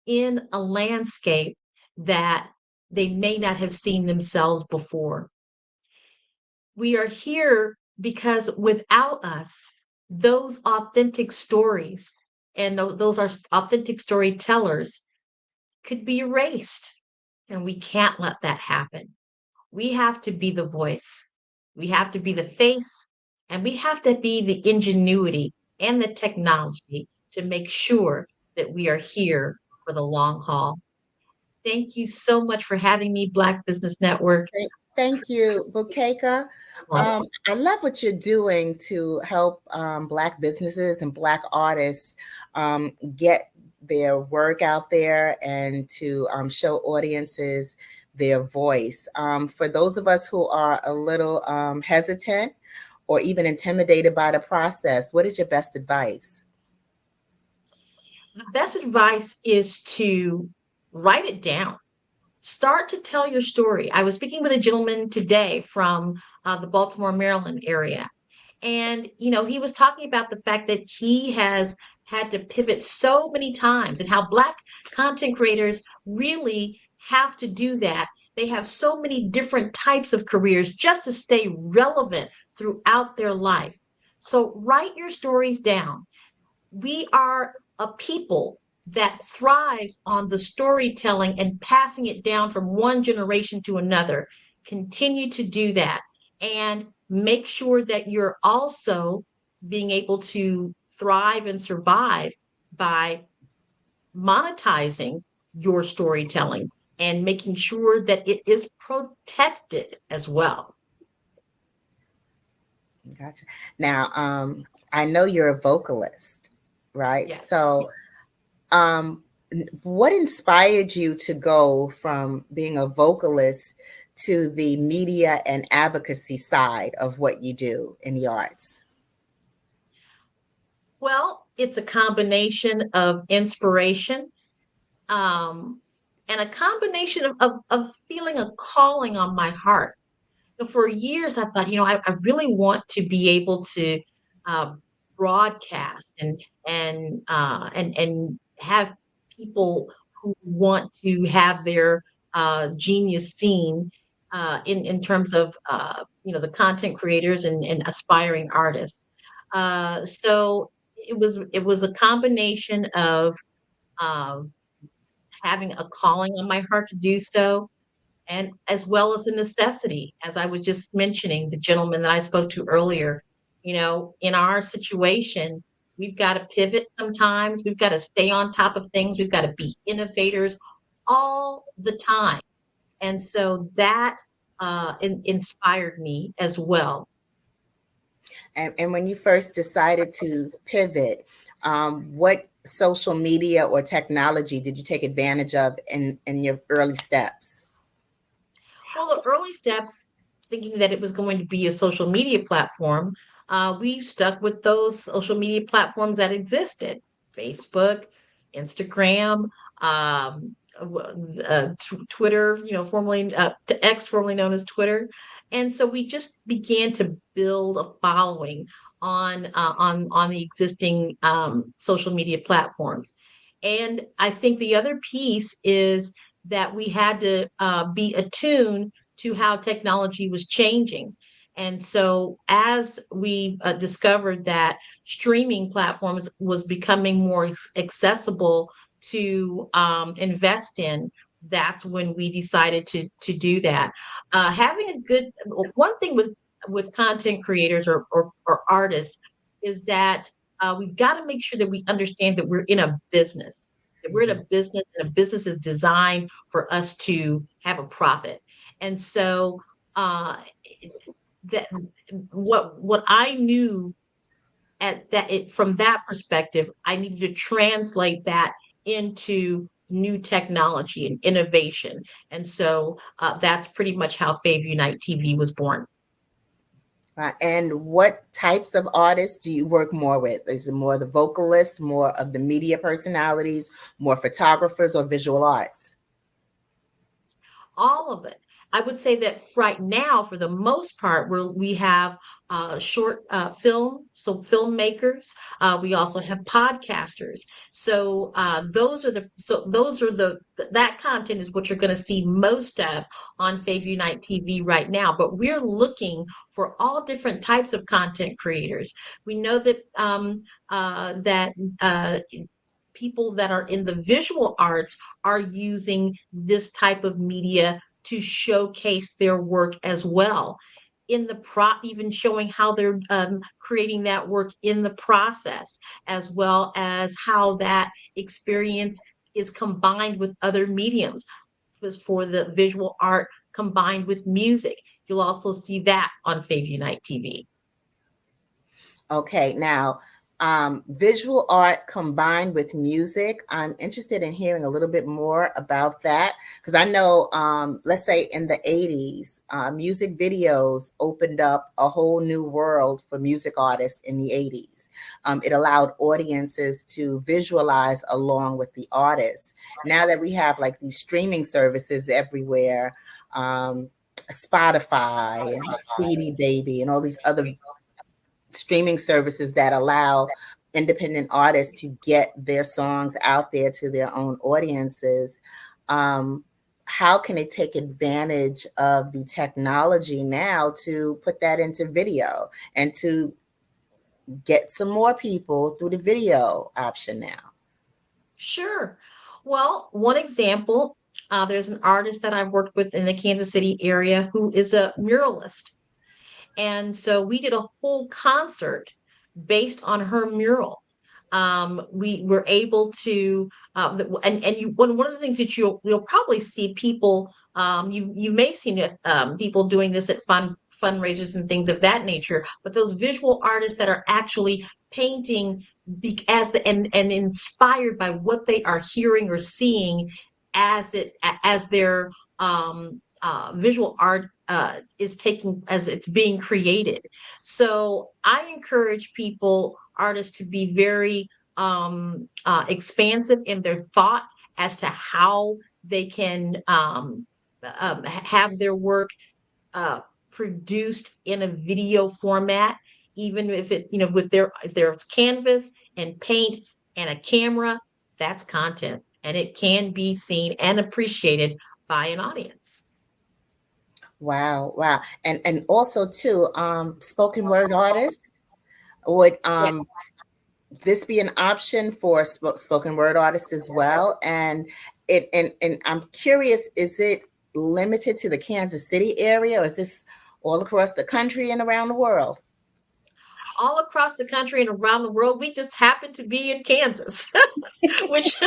in a landscape that they may not have seen themselves before. We are here because without us, those authentic stories and those are authentic storytellers could be erased. And we can't let that happen. We have to be the voice. We have to be the face, and we have to be the ingenuity and the technology to make sure that we are here for the long haul. Thank you so much for having me, Black Business Network. Thank you, Bukeka. I love what you're doing to help Black businesses and Black artists get their work out there and to show audiences their voice. For those of us who are a little hesitant or even intimidated by the process, what is your best advice? The best advice is to write it down. Start to tell your story. I was speaking with a gentleman today from the Baltimore, Maryland area. And, he was talking about the fact that he has had to pivot so many times and how Black content creators really have to do that. They have so many different types of careers just to stay relevant throughout their life. So write your stories down. We are a people that thrives on the storytelling and passing it down from one generation to another. Continue to do that and make sure that you're also being able to thrive and survive by monetizing your storytelling and making sure that it is protected as well. Gotcha. Now, I know you're a vocalist, right? Yes. So, what inspired you to go from being a vocalist to the media and advocacy side of what you do in the arts? Well, it's a combination of inspiration, and a combination of feeling a calling on my heart. For years, I thought, I really want to be able to uh, broadcast and have people who want to have their genius seen in terms of the content creators and aspiring artists. So it was a combination of um, having a calling on my heart to do so, and as well as a necessity, as I was just mentioning, the gentleman that I spoke to earlier. In our situation, we've got to pivot sometimes. We've got to stay on top of things. We've got to be innovators all the time. And so that inspired me as well. And when you first decided to pivot, what social media or technology did you take advantage of in your early steps? Well, the early steps, thinking that it was going to be a social media platform, we stuck with those social media platforms that existed: Facebook, Instagram, Twitter, formerly X, formerly known as Twitter. And so we just began to build a following on the existing social media platforms. And I think the other piece is that we had to be attuned to how technology was changing. And so as we discovered that streaming platforms was becoming more accessible to invest in, that's when we decided to do that. Having a good one thing with content creators or artists is that we've got to make sure that we understand that we're in a business. That we're in a business, and a business is designed for us to have a profit. And so that what I knew from that perspective, I needed to translate that into new technology and innovation. And so that's pretty much how Fave Unite TV was born. And what types of artists do you work more with? Is it more the vocalists, more of the media personalities, more photographers, or visual arts? All of it. I would say that right now, for the most part, we have short film, so filmmakers. We also have podcasters. So that content is what you're going to see most of on Fave Unite TV right now. But we're looking for all different types of content creators. We know that people that are in the visual arts are using this type of media to showcase their work as well, even showing how they're creating that work in the process, as well as how that experience is combined with other mediums. For the visual art combined with music, you'll also see that on Fave Unite TV. Okay, now visual art combined with music. I'm interested in hearing a little bit more about that, because I know, let's say in the 80s, music videos opened up a whole new world for music artists in the 80s. It allowed audiences to visualize along with the artists. Now that we have like these streaming services everywhere, Spotify and CD Baby and all these other streaming services that allow independent artists to get their songs out there to their own audiences, how can they take advantage of the technology now to put that into video and to get some more people through the video option now? Sure. Well, one example, there's an artist that I've worked with in the Kansas City area who is a muralist. And so we did a whole concert based on her mural. We were able to, one of the things that you'll probably see people, you may see people doing this at fundraisers and things of that nature, but those visual artists that are actually painting and inspired by what they are hearing or seeing as their visual art as it's being created. So I encourage artists to be very expansive in their thought as to how they can have their work produced in a video format, even if if there's canvas and paint and a camera, that's content, and it can be seen and appreciated by an audience. Wow. And also too, spoken word artists, would this be an option for spoken word artists as well? And I'm curious, is it limited to the Kansas City area, or is this all across the country and around the world? All across the country and around the world. We just happen to be in Kansas, which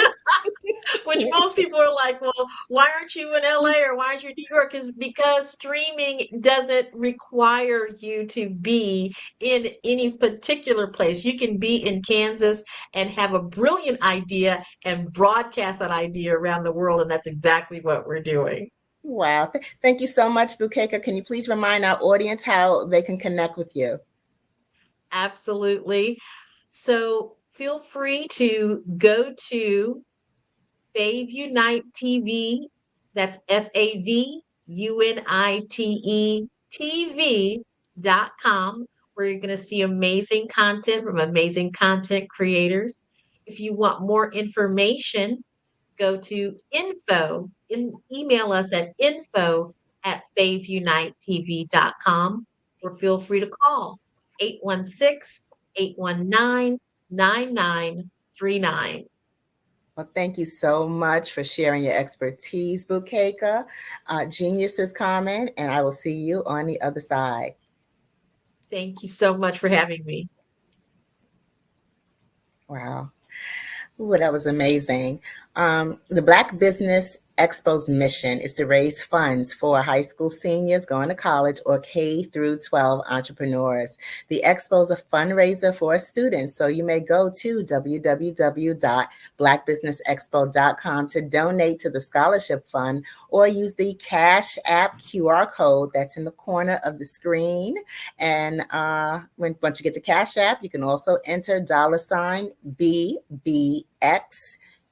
most people are like, well, why aren't you in LA or why aren't you in New York? Is because streaming doesn't require you to be in any particular place. You can be in Kansas and have a brilliant idea and broadcast that idea around the world. And that's exactly what we're doing. Wow. Thank you so much, Bukeka. Can you please remind our audience how they can connect with you? Absolutely. So feel free to go to Fave Unite TV. That's FAVUNITE TV.com, where you're going to see amazing content from amazing content creators. If you want more information, go to email us at info@FaveUniteTV.com, or feel free to call 816-819-9939. Well, thank you so much for sharing your expertise, Bukeka. Genius is coming, and I will see you on the other side. Thank you so much for having me. Wow. Ooh, that was amazing. The Black Business Expo's mission is to raise funds for high school seniors going to college or K through 12 entrepreneurs. The Expo is a fundraiser for students, so you may go to www.blackbusinessexpo.com to donate to the scholarship fund or use the Cash App QR code that's in the corner of the screen. And once you get to Cash App, you can also enter $BBX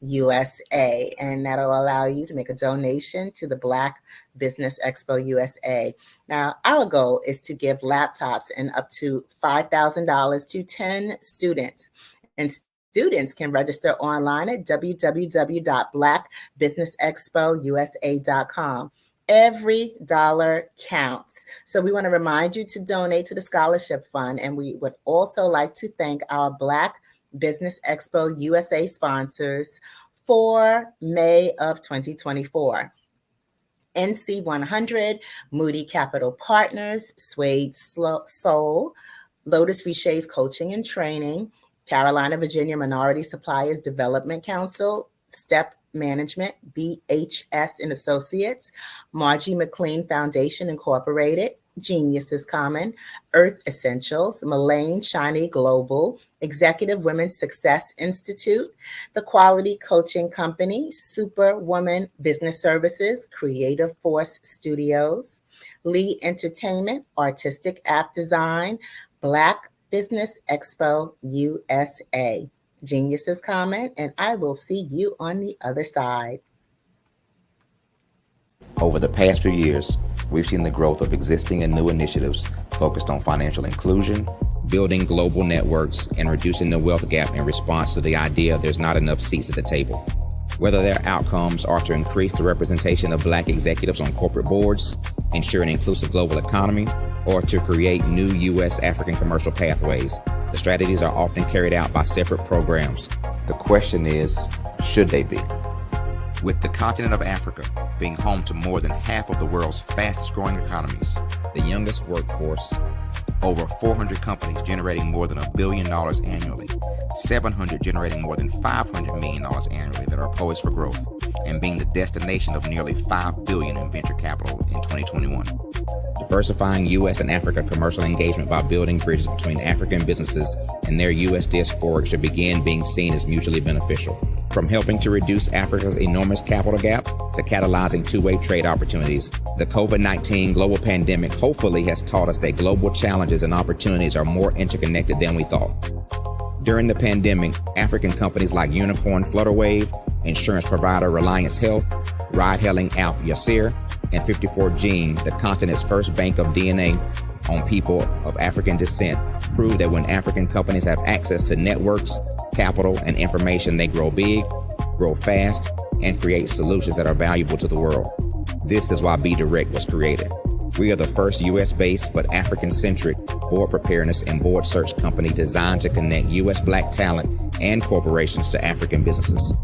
USA, and that'll allow you to make a donation to the Black Business Expo USA. Now, our goal is to give laptops and up to $5,000 to 10 students. And students can register online at www.blackbusinessexpousa.com. Every dollar counts. So we want to remind you to donate to the scholarship fund. And we would also like to thank our Black Business Expo USA sponsors for May of 2024. NC 100, Moody Capital Partners, Suede Soul, Lotus Richet's Coaching and Training, Carolina, Virginia Minority Suppliers Development Council, Step Management, BHS and Associates, Margie McLean Foundation Incorporated, Geniuses Common, Earth Essentials, Mullane Shiny Global, Executive Women's Success Institute, The Quality Coaching Company, Superwoman Business Services, Creative Force Studios, Lee Entertainment, Artistic App Design, Black Business Expo USA. Geniuses Common, and I will see you on the other side. Over the past few years, we've seen the growth of existing and new initiatives focused on financial inclusion, building global networks, and reducing the wealth gap in response to the idea there's not enough seats at the table. Whether their outcomes are to increase the representation of Black executives on corporate boards, ensure an inclusive global economy, or to create new U.S. African commercial pathways, the strategies are often carried out by separate programs. The question is, should they be? With the continent of Africa being home to more than half of the world's fastest growing economies, the youngest workforce, over 400 companies generating more than $1 billion annually, 700 generating more than $500 million annually that are poised for growth, and being the destination of nearly $5 billion in venture capital in 2021. Diversifying U.S. and Africa commercial engagement by building bridges between African businesses and their U.S. diaspora should begin being seen as mutually beneficial. From helping to reduce Africa's enormous capital gap to catalyzing two-way trade opportunities, the COVID-19 global pandemic hopefully has taught us that global challenges and opportunities are more interconnected than we thought. During the pandemic, African companies like Unicorn Flutterwave, insurance provider Reliance Health, ride-hailing app Yasir, and 54Gene, the continent's first bank of DNA on people of African descent, proved that when African companies have access to networks, capital, and information, they grow big, grow fast, and create solutions that are valuable to the world. This is why BDirect was created. We are the first U.S.-based but African-centric board preparedness and board search company designed to connect U.S. Black talent and corporations to African businesses.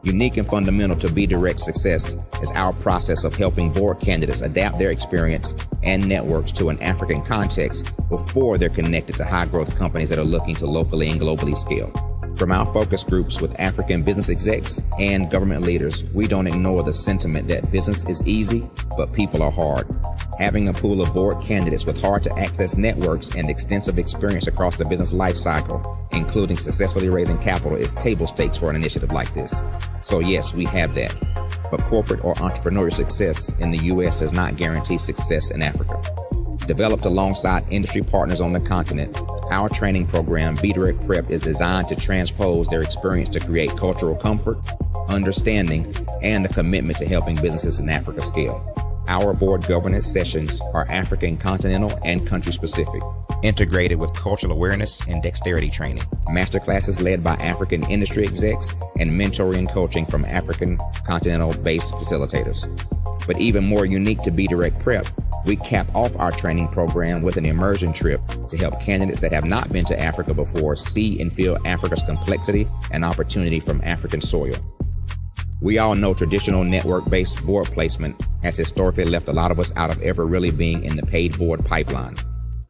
Unique and fundamental to BDirect's success is our process of helping board candidates adapt their experience and networks to an African context before they're connected to high-growth companies that are looking to locally and globally scale. From our focus groups with African business execs and government leaders, we don't ignore the sentiment that business is easy, but people are hard. Having a pool of board candidates with hard-to-access networks and extensive experience across the business life cycle, including successfully raising capital, is table stakes for an initiative like this. So yes, we have that. But corporate or entrepreneurial success in the U.S. does not guarantee success in Africa. Developed alongside industry partners on the continent, our training program, BDirect Prep, is designed to transpose their experience to create cultural comfort, understanding, and a commitment to helping businesses in Africa scale. Our board governance sessions are African continental and country specific, integrated with cultural awareness and dexterity training, masterclasses led by African industry execs, and mentoring and coaching from African continental-based facilitators. But even more unique to BDirect Prep, we cap off our training program with an immersion trip to help candidates that have not been to Africa before see and feel Africa's complexity and opportunity from African soil. We all know traditional network-based board placement has historically left a lot of us out of ever really being in the paid board pipeline.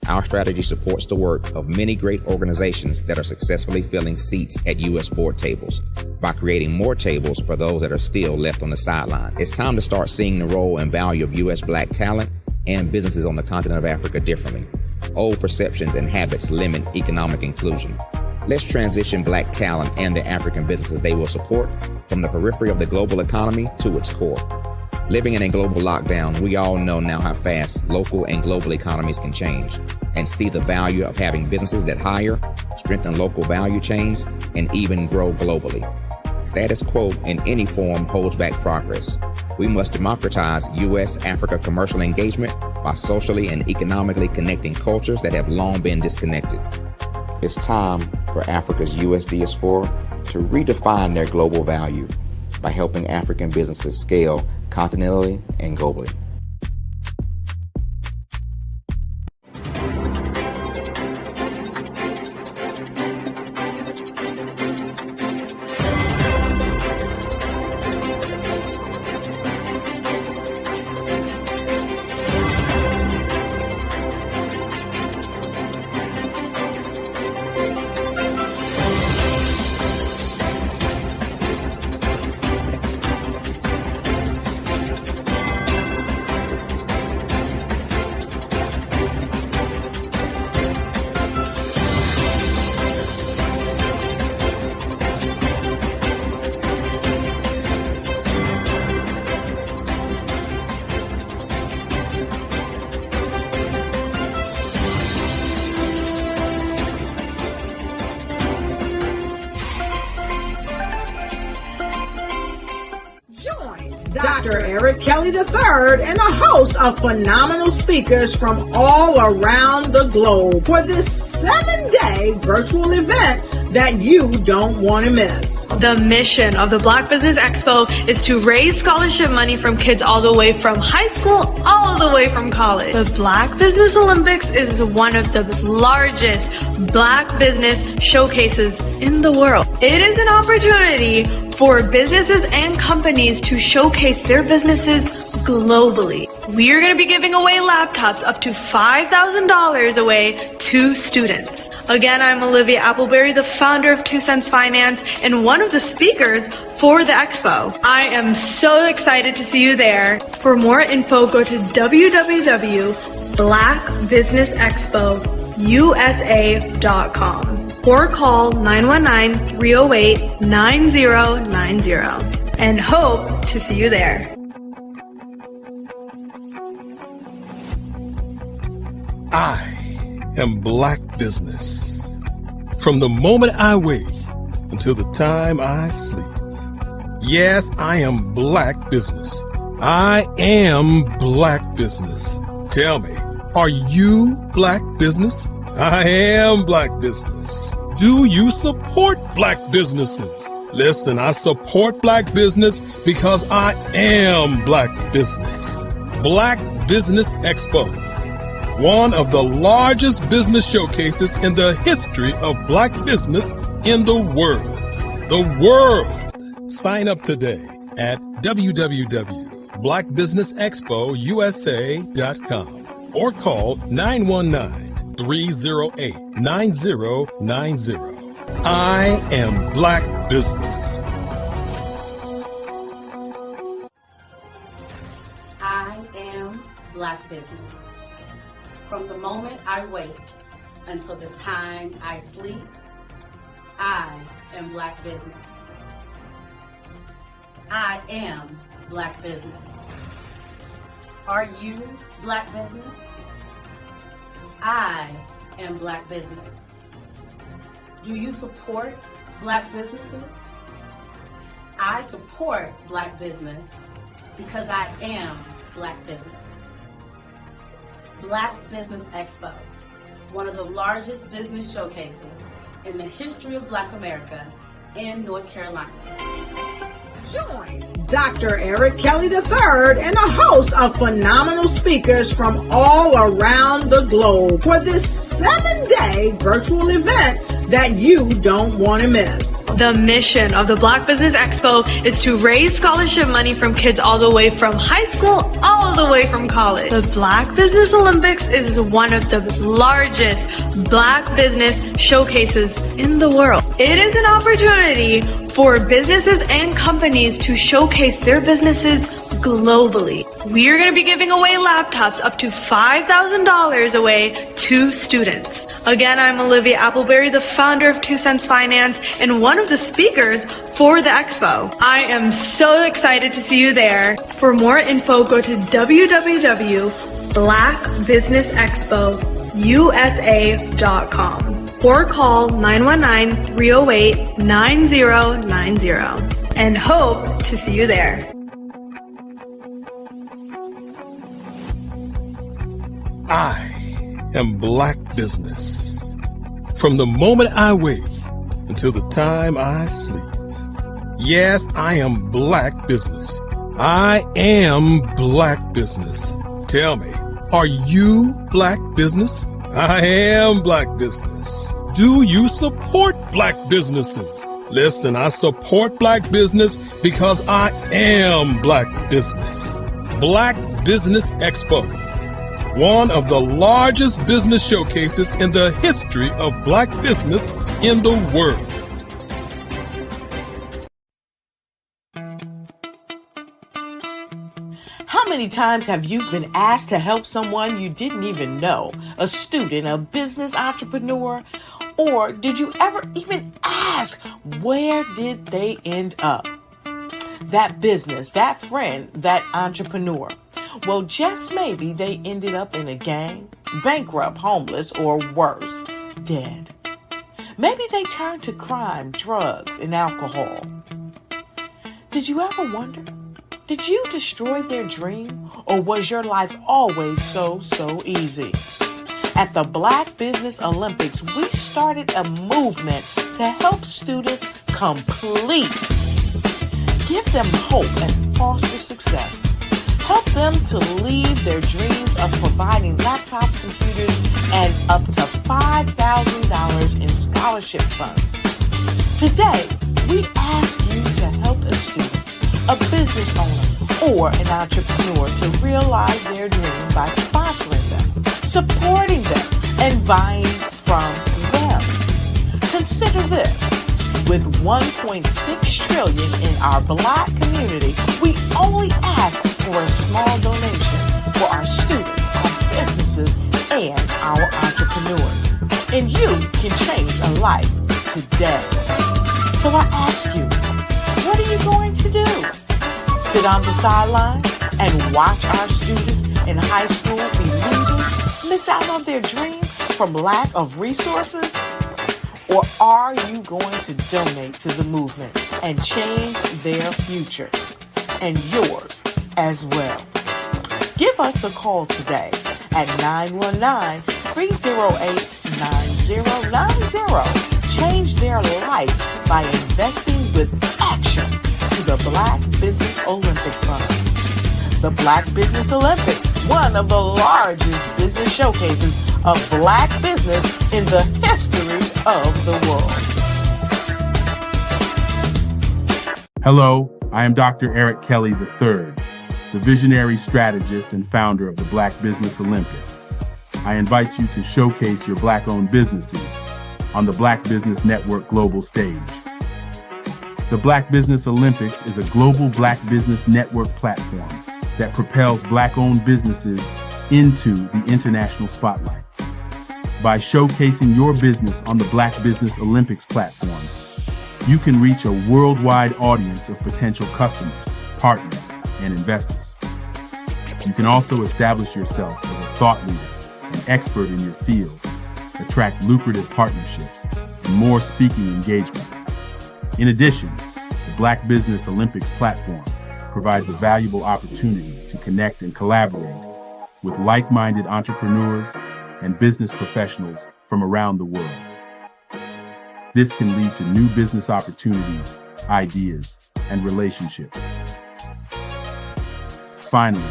Our strategy supports the work of many great organizations that are successfully filling seats at U.S. board tables by creating more tables for those that are still left on the sideline. It's time to start seeing the role and value of U.S. black talent and businesses on the continent of Africa differently. Old perceptions and habits limit economic inclusion. Let's transition black talent and the African businesses they will support from the periphery of the global economy to its core. Living in a global lockdown, we all know now how fast local and global economies can change and see the value of having businesses that hire, strengthen local value chains, and even grow globally. Status quo in any form holds back progress. We must democratize U.S.-Africa commercial engagement by socially and economically connecting cultures that have long been disconnected. It's time for Africa's U.S. diaspora to redefine their global value by helping African businesses scale continentally and globally. Dr. Eric Kelly III and a host of phenomenal speakers from all around the globe for this 7-day virtual event that you don't want to miss. The mission of the Black Business Expo is to raise scholarship money from kids all the way from high school, all the way from college. The Black Business Olympics is one of the largest black business showcases in the world. It is an opportunity for businesses and companies to showcase their businesses globally. We are going to be giving away laptops up to $5,000 away to students. Again, I'm Olivia Appleberry, the founder of 2 Cents Finance and one of the speakers for the expo. I am so excited to see you there. For more info, go to www.blackbusinessexpousa.com or call 919-308-9090 and hope to see you there. I am black business. From the moment I wake until the time I sleep. Yes, I am black business. I am black business. Tell me, are you black business? I am black business. Do you support black businesses? Listen, I support black business because I am black business. Black Business Expo, one of the largest business showcases in the history of black business in the world. The world! Sign up today at www.blackbusinessexpousa.com or call 919-308-9090. I am black business. I am black business. From the moment I wake until the time I sleep, I am black business. I am black business. Are you black business? I am black business. Do you support black businesses? I support black business because I am black business. Black Business Expo, one of the largest business showcases in the history of Black America in North Carolina. Join Dr. Eric Kelly III and a host of phenomenal speakers from all around the globe for this 7-day virtual event that you don't want to miss. The mission of the Black Business Expo is to raise scholarship money from kids all the way from high school, all the way from college. The Black Business Olympics is one of the largest Black business showcases in the world. It is an opportunity for businesses and companies to showcase their businesses globally. We are going to be giving away laptops up to $5,000 away to students. Again, I'm Olivia Appleberry, the founder of 2 Cents Finance and one of the speakers for the expo. I am so excited to see you there. For more info, go to www.blackbusinessexpousa.com or call 919-308-9090 and hope to see you there. I am Black business. From the moment I wake until the time I sleep. Yes, I am Black business. I am Black business. Tell me, are you Black business? I am Black business. Do you support Black businesses? Listen, I support Black business because I am Black business. Black Business Expo, one of the largest business showcases in the history of Black business in the world. How many times have you been asked to help someone you didn't even know, a student, a business entrepreneur, or did you ever even ask, where did they end up? That business, that friend, that entrepreneur. Well, just maybe they ended up in a gang, bankrupt, homeless, or worse, dead. Maybe they turned to crime, drugs, and alcohol. Did you ever wonder? Did you destroy their dream, or was your life always so easy? At the Black Business Olympics, we started a movement to help students complete. Give them hope and foster success. Help them to leave their dreams of providing laptops, computers, and up to $5,000 in scholarship funds. Today, we ask you to help a student, a business owner, or an entrepreneur to realize their dreams by sponsoring them, supporting them, and buying from them. Consider this. With $1.6 trillion in our Black community, we only ask for a small donation for our students, our businesses, and our entrepreneurs. And you can change a life today. So I ask you, what are you going to do? Sit on the sideline and watch our students in high school be losers, miss out on their dream from lack of resources? Or are you going to donate to the movement and change their future and yours as well? Give us a call today at 919-308-9090. Change their life by investing with action to the Black Business Olympic Fund. The Black Business Olympics, one of the largest business showcases of Black business in the history of the world. Hello, I am Dr. Eric Kelly III, the visionary strategist and founder of the Black Business Olympics. I invite you to showcase your Black-owned businesses on the Black Business Network global stage. The Black Business Olympics is a global Black Business Network platform that propels Black-owned businesses into the international spotlight. By showcasing your business on the Black Business Olympics platform, you can reach a worldwide audience of potential customers, partners, and investors. You can also establish yourself as a thought leader, an expert in your field, attract lucrative partnerships, and more speaking engagements. In addition, the Black Business Olympics platform provides a valuable opportunity to connect and collaborate with like-minded entrepreneurs and business professionals from around the world. This can lead to new business opportunities, ideas, and relationships. Finally,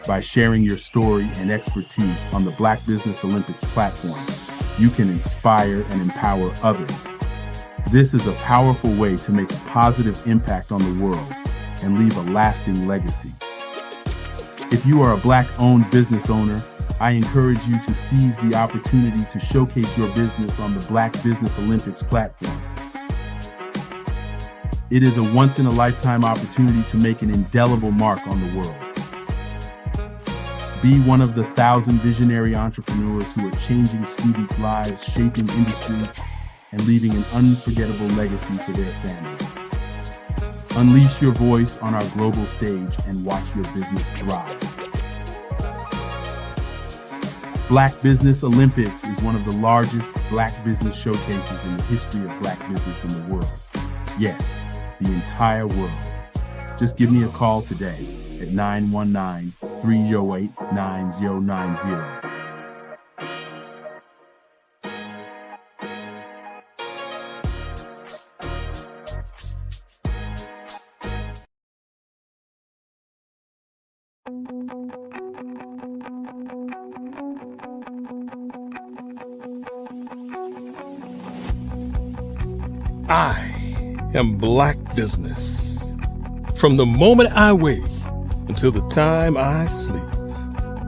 by sharing your story and expertise on the Black Business Olympics platform, you can inspire and empower others. This is a powerful way to make a positive impact on the world and leave a lasting legacy. If you are a Black-owned business owner, I encourage you to seize the opportunity to showcase your business on the Black Business Olympics platform. It is a once-in-a-lifetime opportunity to make an indelible mark on the world. Be one of the 1,000 visionary entrepreneurs who are changing students' lives, shaping industries, and leaving an unforgettable legacy for their families. Unleash your voice on our global stage and watch your business thrive. Black Business Olympics is one of the largest Black business showcases in the history of Black business in the world. Yes, the entire world. Just give me a call today at 919-308-9090. I am Black business. From the moment I wake until the time I sleep.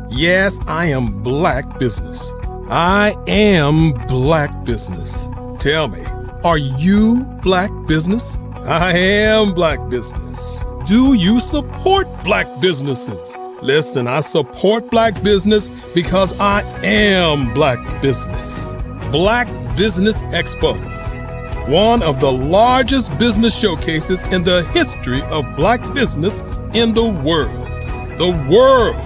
Yes, I am Black business. I am Black business. Tell me, are you Black business? I am Black business. Do you support Black businesses? Listen, I support Black business because I am Black business. Black Business Expo, one of the largest business showcases in the history of Black business in the world. The world!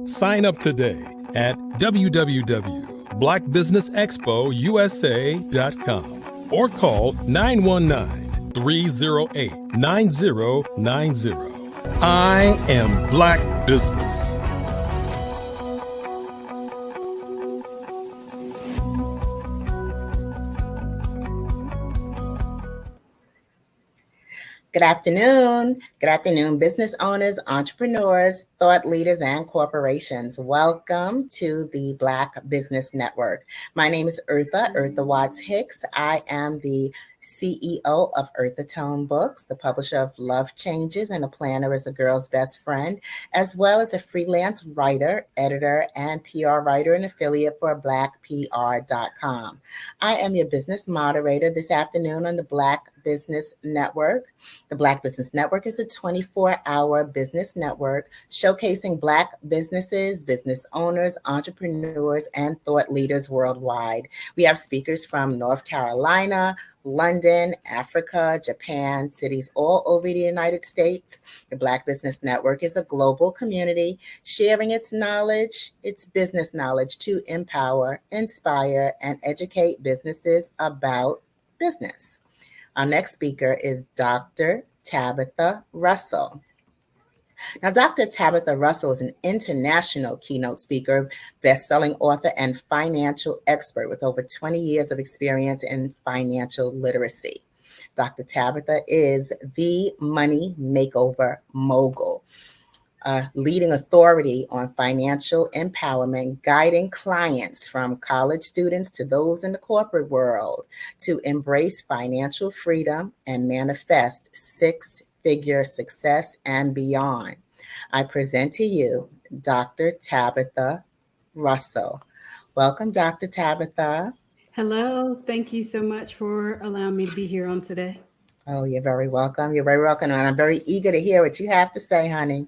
Sign up today at www.blackbusinessexpousa.com or call 919-308-9090. I am Black business. Good afternoon. Good afternoon, business owners, entrepreneurs, thought leaders, and corporations. Welcome to the Black Business Network. My name is Eartha Watts Hicks. I am the CEO of Eartha Tone Books, the publisher of Love Changes and a Planner is a Girl's Best Friend, as well as a freelance writer, editor, and PR writer and affiliate for blackpr.com. I am your business moderator this afternoon on the Black Business Network. The Black Business Network is a 24-hour business network showcasing Black businesses, business owners, entrepreneurs, and thought leaders worldwide. We have speakers from North Carolina, London, Africa, Japan, cities all over the United States. The Black Business Network is a global community sharing its knowledge, its business knowledge to empower, inspire, and educate businesses about business. Our next speaker is Dr. Tabitha Russell. Now, Dr. Tabitha Russell is an international keynote speaker, best-selling author, and financial expert with over 20 years of experience in financial literacy. Dr. Tabitha is the money makeover mogul, a leading authority on financial empowerment, guiding clients from college students to those in the corporate world to embrace financial freedom and manifest six-figure success and beyond. I present to you Dr. Tabitha Russell. Welcome, Dr. Tabitha. Hello. Thank you so much for allowing me to be here on today. Oh, you're very welcome. You're very welcome. And I'm very eager to hear what you have to say, honey.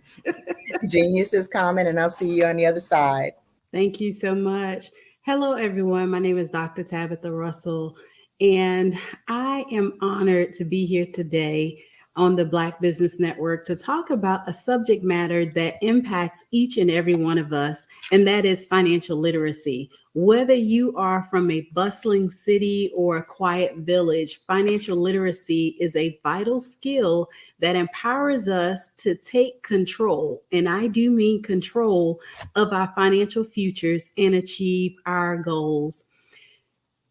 Genius is coming, and I'll see you on the other side. Thank you so much. Hello, everyone. My name is Dr. Tabitha Russell, and I am honored to be here today on the Black Business Network to talk about a subject matter that impacts each and every one of us, and that is financial literacy. Whether you are from a bustling city or a quiet village, financial literacy is a vital skill that empowers us to take control, and I do mean control, of our financial futures and achieve our goals.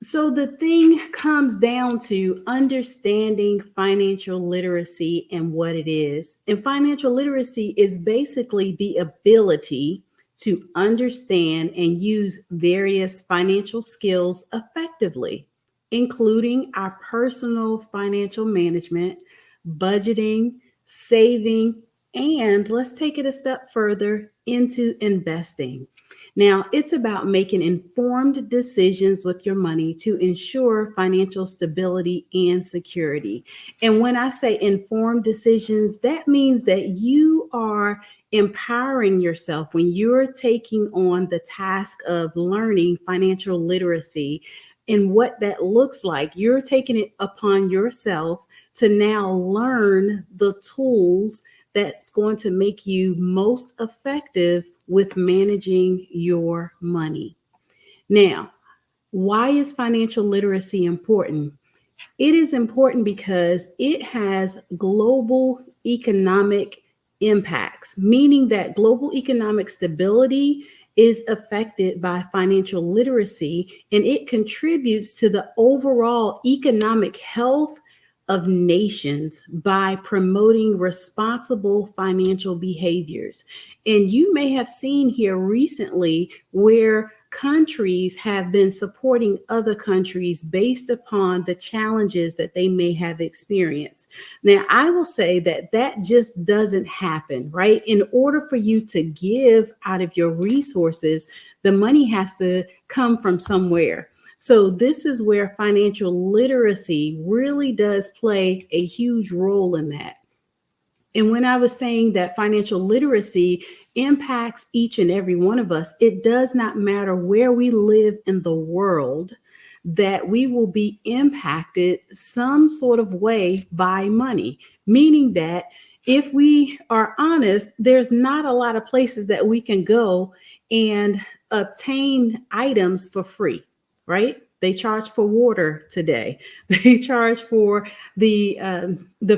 So the thing comes down to understanding financial literacy and what it is. And financial literacy is basically the ability to understand and use various financial skills effectively. including our personal financial management, budgeting, saving, and let's take it a step further into investing. Now, it's about making informed decisions with your money to ensure financial stability and security. And when I say informed decisions, that means that you are empowering yourself when you're taking on the task of learning financial literacy and what that looks like. You're taking it upon yourself to now learn the tools that's going to make you most effective with managing your money. Now, why is financial literacy important? It is important because it has global economic impacts, meaning that global economic stability is affected by financial literacy, and it contributes to the overall economic health of nations by promoting responsible financial behaviors. And you may have seen here recently where countries have been supporting other countries based upon the challenges that they may have experienced. Now, I will say that that just doesn't happen, right? In order for you to give out of your resources, the money has to come from somewhere. So this is where financial literacy really does play a huge role in that. And when I was saying that financial literacy impacts each and every one of us, it does not matter where we live in the world, that we will be impacted some sort of way by money, meaning that if we are honest, there's not a lot of places that we can go and obtain items for free, right? They charge for water today. They charge for the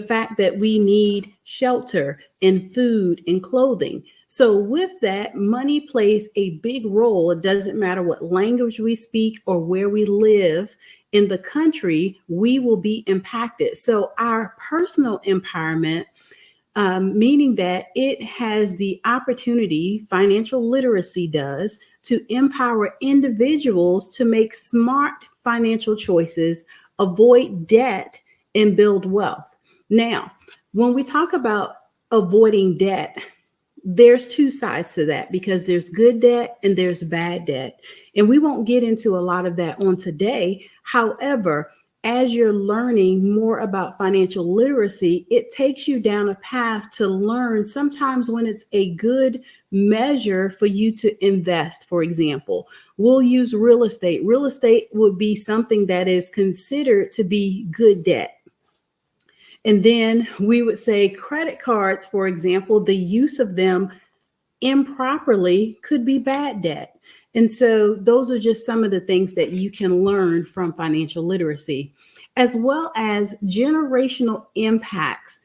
fact that we need shelter and food and clothing. So with that, money plays a big role. It doesn't matter what language we speak or where we live in the country, we will be impacted. So our personal empowerment, meaning that it has the opportunity, financial literacy does, to empower individuals to make smart financial choices, avoid debt, and build wealth. Now, when we talk about avoiding debt, there's two sides to that because there's good debt and there's bad debt. And we won't get into a lot of that on today. However, as you're learning more about financial literacy, it takes you down a path to learn sometimes when it's a good measure for you to invest. For example, we'll use real estate. Real estate would be something that is considered to be good debt. And then we would say credit cards, for example, the use of them improperly could be bad debt. And so those are just some of the things that you can learn from financial literacy, as well as generational impacts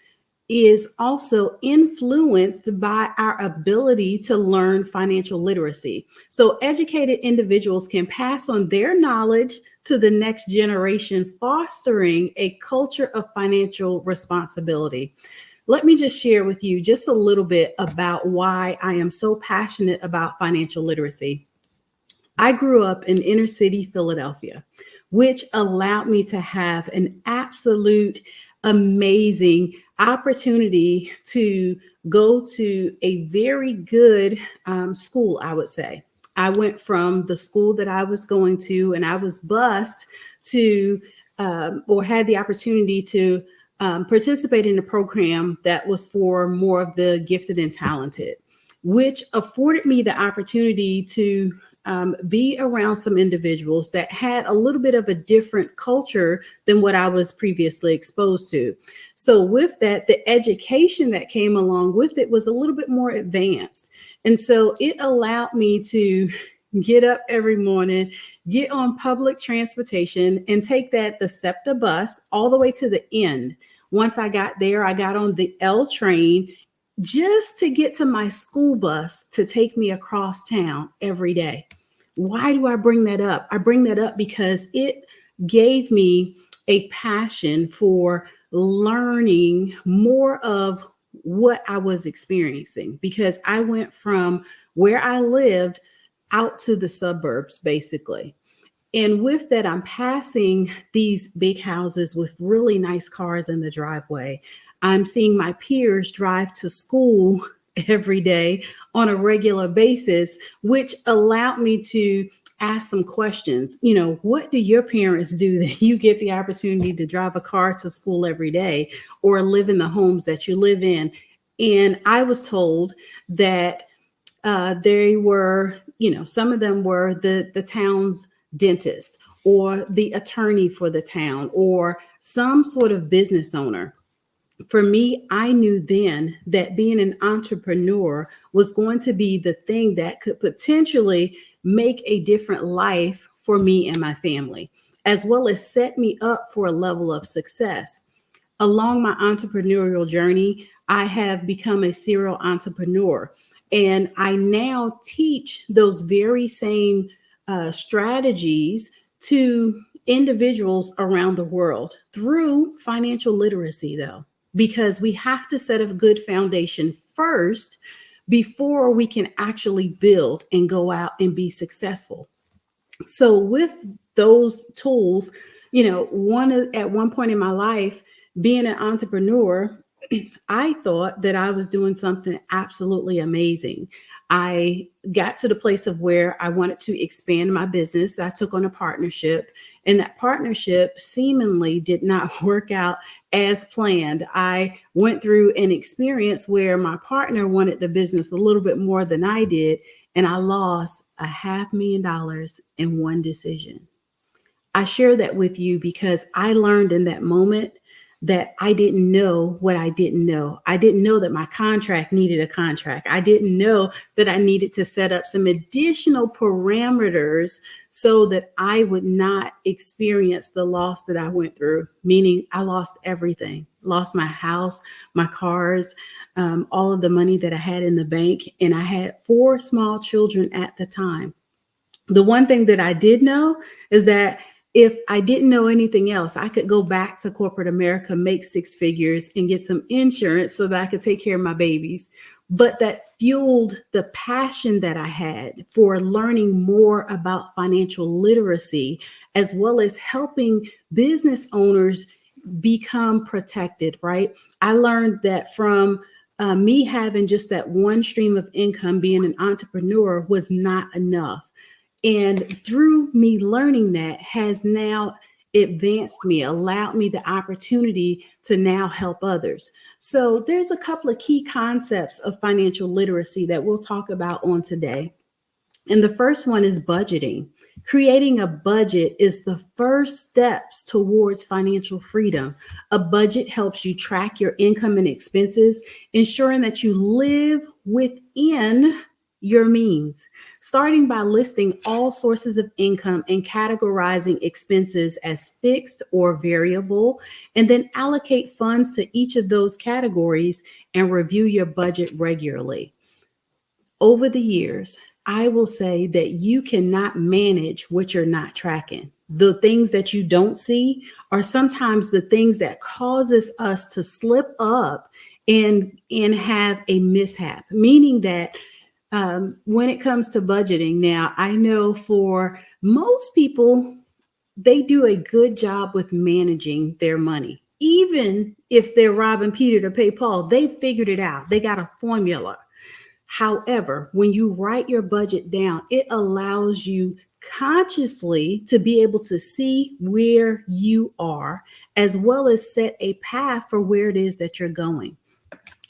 is also influenced by our ability to learn financial literacy. So educated individuals can pass on their knowledge to the next generation, fostering a culture of financial responsibility. Let me just share with you just a little bit about why I am so passionate about financial literacy. I grew up in inner city Philadelphia, which allowed me to have an absolute amazing opportunity to go to a very good school, I would say. I went from the school that I was going to, and I was bused to, or had the opportunity to participate in a program that was for more of the gifted and talented, which afforded me the opportunity to be around some individuals that had a little bit of a different culture than what I was previously exposed to. So with that, the education that came along with it was a little bit more advanced. And so it allowed me to get up every morning, get on public transportation, and take the SEPTA bus all the way to the end. Once I got there, I got on the L train just to get to my school bus to take me across town every day. Why do I bring that up? I bring that up because it gave me a passion for learning more of what I was experiencing, because I went from where I lived out to the suburbs, basically. And with that, I'm passing these big houses with really nice cars in the driveway. I'm seeing my peers drive to school every day on a regular basis, which allowed me to ask some questions. You know, what do your parents do that you get the opportunity to drive a car to school every day or live in the homes that you live in? And I was told that they were, you know, some of them were the town's dentist or the attorney for the town or some sort of business owner. For me, I knew then that being an entrepreneur was going to be the thing that could potentially make a different life for me and my family, as well as set me up for a level of success. Along my entrepreneurial journey, I have become a serial entrepreneur, and I now teach those very same strategies to individuals around the world through financial literacy, though, because we have to set a good foundation first before we can actually build and go out and be successful. So with those tools, you know, at one point in my life, being an entrepreneur, I thought that I was doing something absolutely amazing. I got to the place of where I wanted to expand my business. I took on a partnership, and that partnership seemingly did not work out as planned. I went through an experience where my partner wanted the business a little bit more than I did, and I lost $500,000 in one decision. I share that with you because I learned in that moment that I didn't know what I didn't know. I didn't know that my contract needed a contract. I didn't know that I needed to set up some additional parameters so that I would not experience the loss that I went through, meaning I lost everything, lost my house, my cars, all of the money that I had in the bank. And I had 4 small children at the time. The one thing that I did know is that if I didn't know anything else, I could go back to corporate America, make 6 figures and get some insurance so that I could take care of my babies. But that fueled the passion that I had for learning more about financial literacy, as well as helping business owners become protected, right? I learned that from me having just that one stream of income, being an entrepreneur was not enough. And through me learning that has now advanced me, allowed me the opportunity to now help others. So there's a couple of key concepts of financial literacy that we'll talk about on today. And the first one is budgeting. Creating a budget is the first steps towards financial freedom. A budget helps you track your income and expenses, ensuring that you live within your means, starting by listing all sources of income and categorizing expenses as fixed or variable, and then allocate funds to each of those categories and review your budget regularly. Over the years, I will say that you cannot manage what you're not tracking. The things that you don't see are sometimes the things that causes us to slip up and have a mishap, meaning that when it comes to budgeting, now I know for most people, they do a good job with managing their money. Even if they're robbing Peter to pay Paul, they figured it out. They got a formula. However, when you write your budget down, it allows you consciously to be able to see where you are, as well as set a path for where it is that you're going.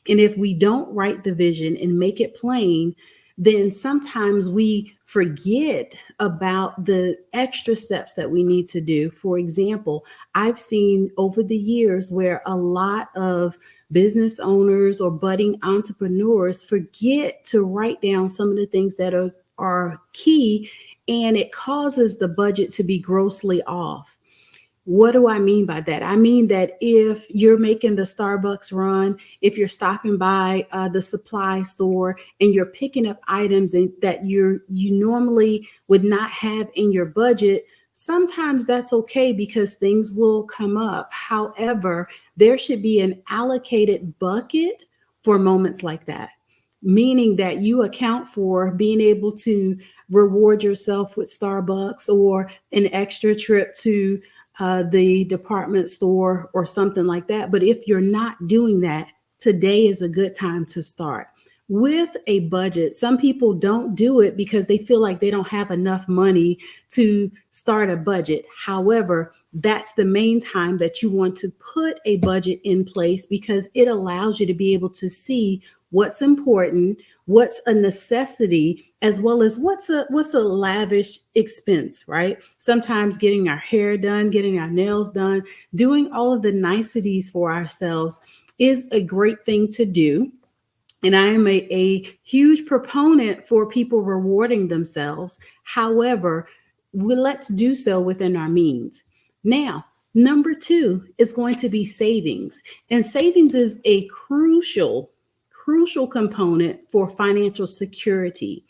And if we don't write the vision and make it plain, then sometimes we forget about the extra steps that we need to do. For example, I've seen over the years where a lot of business owners or budding entrepreneurs forget to write down some of the things that are key, and it causes the budget to be grossly off. What do I mean by that? I mean that if you're making the Starbucks run, if you're stopping by the supply store and you're picking up items that you normally would not have in your budget, sometimes that's okay because things will come up. However, there should be an allocated bucket for moments like that. meaning that you account for being able to reward yourself with Starbucks or an extra trip to the department store or something like that. But if you're not doing that, today is a good time to start. With a budget, some people don't do it because they feel like they don't have enough money to start a budget. However, that's the main time that you want to put a budget in place, because it allows you to be able to see what's important, what's a necessity, as well as what's a lavish expense, right? Sometimes getting our hair done, getting our nails done, doing all of the niceties for ourselves is a great thing to do. And I am a huge proponent for people rewarding themselves. However, let's do so within our means. Now, number 2 is going to be savings. And savings is a crucial component for financial security,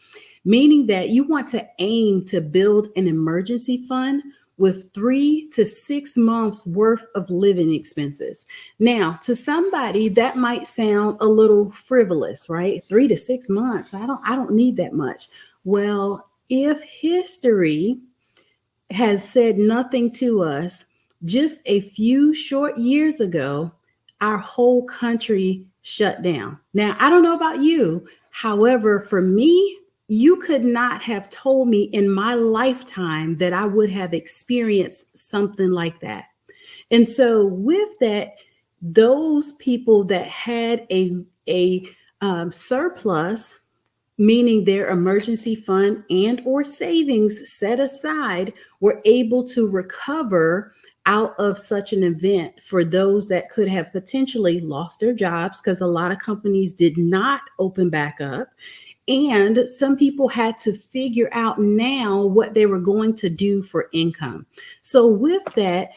meaning that you want to aim to build an emergency fund with 3 to 6 months worth of living expenses. Now, to somebody that might sound a little frivolous, right? 3 to 6 months. I don't need that much. Well, if history has said nothing to us, just a few short years ago, our whole country shut down. Now, I don't know about you. However, for me, you could not have told me in my lifetime that I would have experienced something like that. And so with that, those people that had a surplus, meaning their emergency fund and or savings set aside, were able to recover out of such an event. For those that could have potentially lost their jobs, because a lot of companies did not open back up. And some people had to figure out now what they were going to do for income. So with that,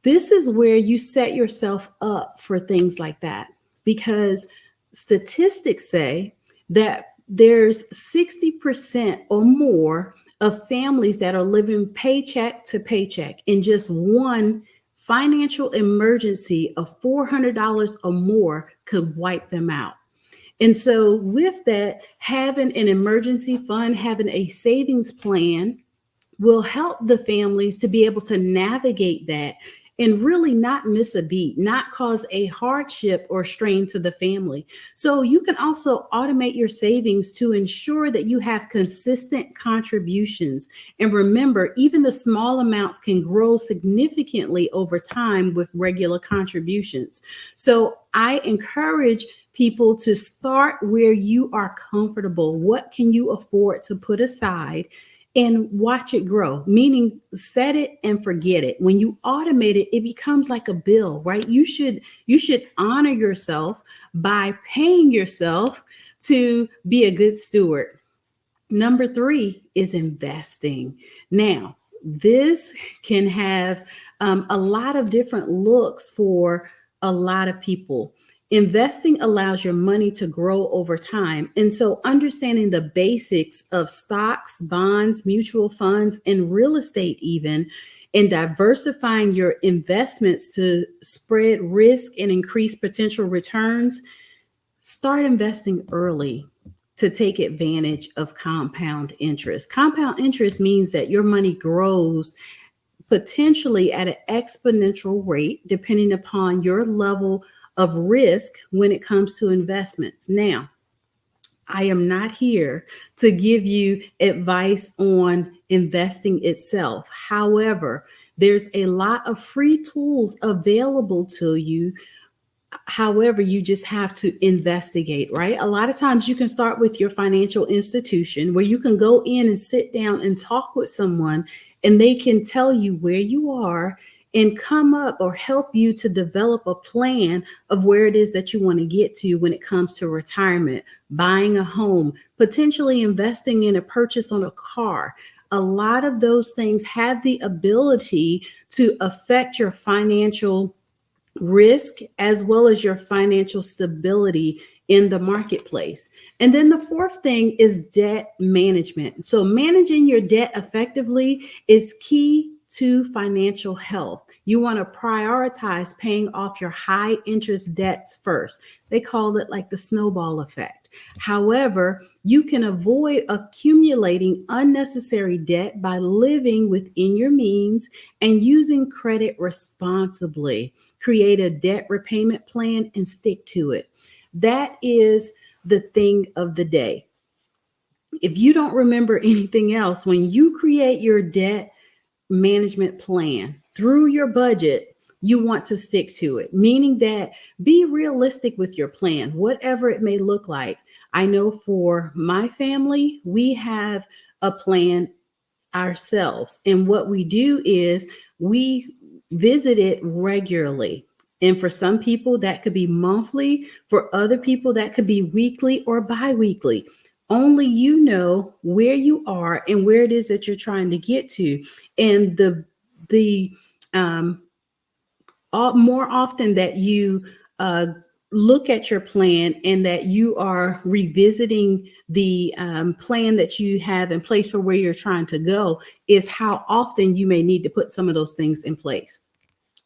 this is where you set yourself up for things like that, because statistics say that there's 60% or more of families that are living paycheck to paycheck, and just one financial emergency of $400 or more could wipe them out. And so with that, having an emergency fund, having a savings plan will help the families to be able to navigate that and really not miss a beat, not cause a hardship or strain to the family. So you can also automate your savings to ensure that you have consistent contributions. And remember, even the small amounts can grow significantly over time with regular contributions. So I encourage people to start where you are comfortable. What can you afford to put aside? And watch it grow, meaning set it and forget it. When you automate it, it becomes like a bill, right? You should honor yourself by paying yourself to be a good steward. Number 3 is investing. Now, this can have a lot of different looks for a lot of people. Investing allows your money to grow over time. And so understanding the basics of stocks, bonds, mutual funds, and real estate even, and diversifying your investments to spread risk and increase potential returns, start investing early to take advantage of compound interest. Compound interest means that your money grows potentially at an exponential rate, depending upon your level of risk when it comes to investments. Now, I am not here to give you advice on investing itself. However, there's a lot of free tools available to you. However, you just have to investigate, right? A lot of times you can start with your financial institution, where you can go in and sit down and talk with someone, and they can tell you where you are and come up or help you to develop a plan of where it is that you want to get to when it comes to retirement, buying a home, potentially investing in a purchase on a car. A lot of those things have the ability to affect your financial risk as well as your financial stability in the marketplace. And then the 4th thing is debt management. So managing your debt effectively is key to financial health. You want to prioritize paying off your high interest debts first. They call it like the snowball effect. However, you can avoid accumulating unnecessary debt by living within your means and using credit responsibly. Create a debt repayment plan and stick to it. That is the thing of the day. If you don't remember anything else, when you create your debt management plan through your budget, you want to stick to it, meaning that be realistic with your plan, whatever it may look like. I know for my family, we have a plan ourselves. And what we do is we visit it regularly. And for some people, that could be monthly. For other people, that could be weekly or bi-weekly. Only you know where you are and where it is that you're trying to get to. And more often that you look at your plan and that you are revisiting the plan that you have in place for where you're trying to go is how often you may need to put some of those things in place.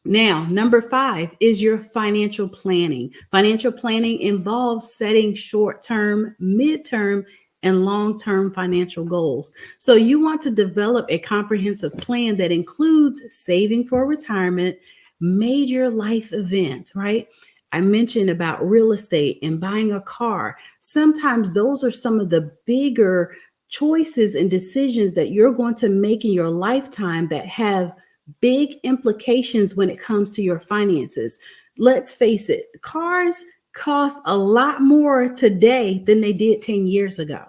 Now, number 5 is your financial planning. Financial planning involves setting short-term, mid-term, and long-term financial goals. So you want to develop a comprehensive plan that includes saving for retirement, major life events, right? I mentioned about real estate and buying a car. Sometimes those are some of the bigger choices and decisions that you're going to make in your lifetime that have big implications when it comes to your finances. Let's face it, cars cost a lot more today than they did 10 years ago.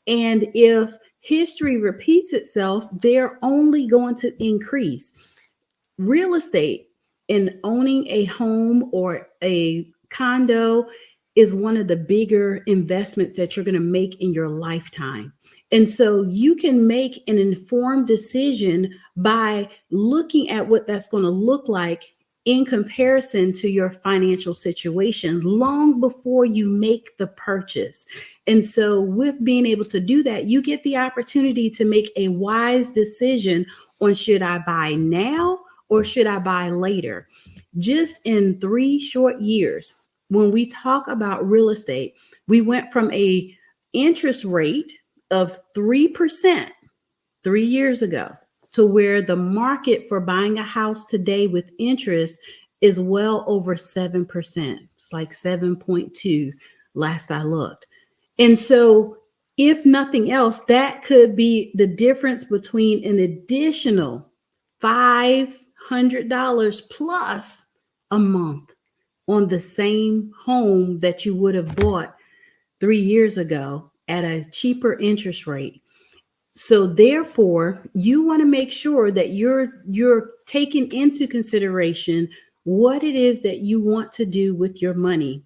And if history repeats itself, they're only going to increase. Real estate and owning a home or a condo is one of the bigger investments that you're going to make in your lifetime. And so you can make an informed decision by looking at what that's going to look like in comparison to your financial situation long before you make the purchase. And so with being able to do that, you get the opportunity to make a wise decision on should I buy now or should I buy later? Just in 3 short years, when we talk about real estate, we went from a interest rate of 3% 3 years ago to where the market for buying a house today with interest is well over 7%. It's like 7.2 last I looked. And so if nothing else, that could be the difference between an additional $500 plus a month on the same home that you would have bought 3 years ago at a cheaper interest rate. So therefore, you want to make sure that you're taking into consideration what it is that you want to do with your money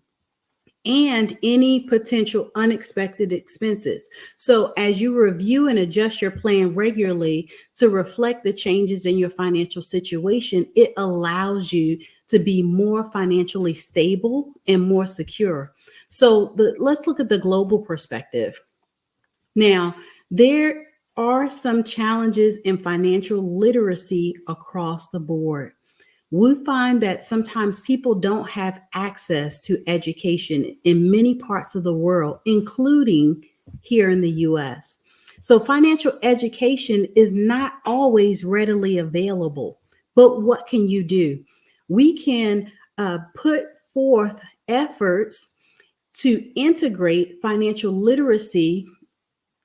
and any potential unexpected expenses. So as you review and adjust your plan regularly to reflect the changes in your financial situation, it allows you to be more financially stable and more secure. So let's look at the global perspective. Now, there are some challenges in financial literacy across the board. We find that sometimes people don't have access to education in many parts of the world, including here in the US. So financial education is not always readily available. But what can you do? We can put forth efforts to integrate financial literacy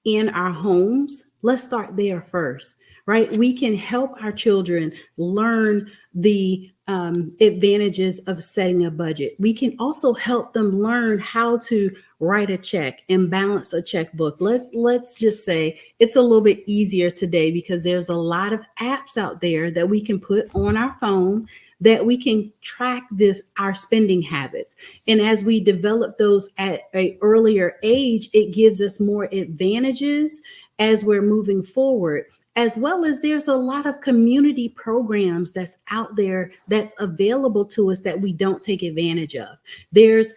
in our homes. Let's start there first, right? We can help our children learn the advantages of setting a budget. We can also help them learn how to write a check and balance a checkbook. Let's just say it's a little bit easier today because there's a lot of apps out there that we can put on our phone that we can track our spending habits. And as we develop those at an earlier age, it gives us more advantages as we're moving forward, as well as there's a lot of community programs that's out there that's available to us that we don't take advantage of. There's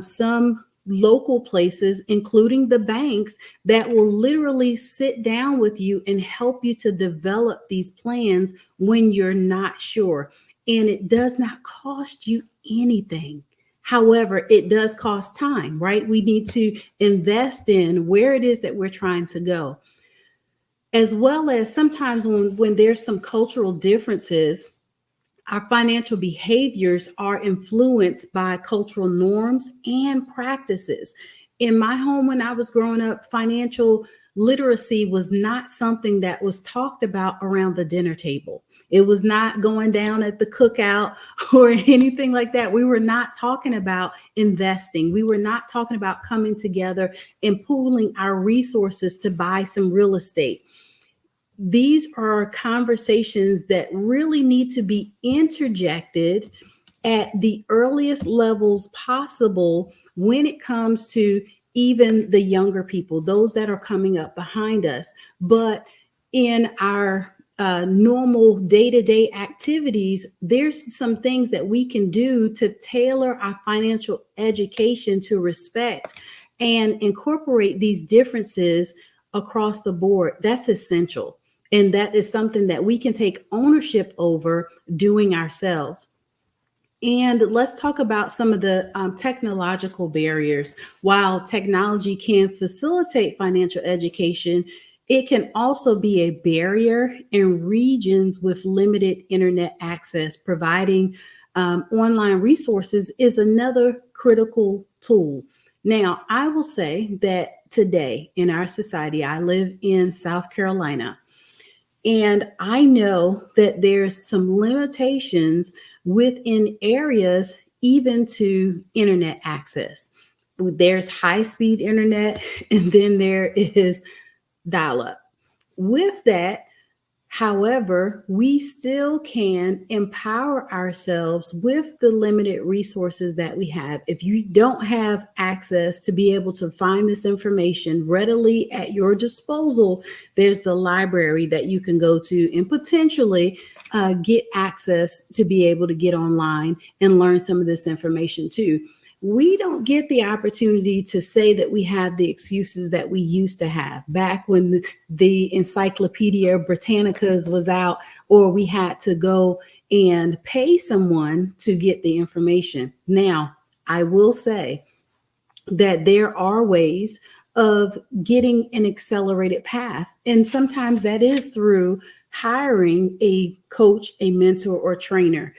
some local places, including the banks, that will literally sit down with you and help you to develop these plans when you're not sure. And it does not cost you anything. However, it does cost time, right? We need to invest in where it is that we're trying to go. As well as sometimes when there's some cultural differences, our financial behaviors are influenced by cultural norms and practices. In my home, when I was growing up, financial literacy was not something that was talked about around the dinner table. It was not going down at the cookout or anything like that. We were not talking about investing. We were not talking about coming together and pooling our resources to buy some real estate. These are conversations that really need to be interjected at the earliest levels possible when it comes to even the younger people, those that are coming up behind us. But in our normal day-to-day activities, there's some things that we can do to tailor our financial education to respect and incorporate these differences across the board. That's essential. And that is something that we can take ownership over doing ourselves. And let's talk about some of the technological barriers. While technology can facilitate financial education, it can also be a barrier in regions with limited internet access. Providing online resources is another critical tool. Now, I will say that today in our society, I live in South Carolina, and I know that there's some limitations within areas, even to internet access. There's high-speed internet, and then there is dial-up. With that, however, we still can empower ourselves with the limited resources that we have. If you don't have access to be able to find this information readily at your disposal, there's the library that you can go to and potentially get access to be able to get online and learn some of this information too. We don't get the opportunity to say that we have the excuses that we used to have back when the Encyclopedia Britannicas was out, or we had to go and pay someone to get the information. Now, I will say that there are ways of getting an accelerated path. And sometimes that is through hiring a coach, a mentor, or trainer.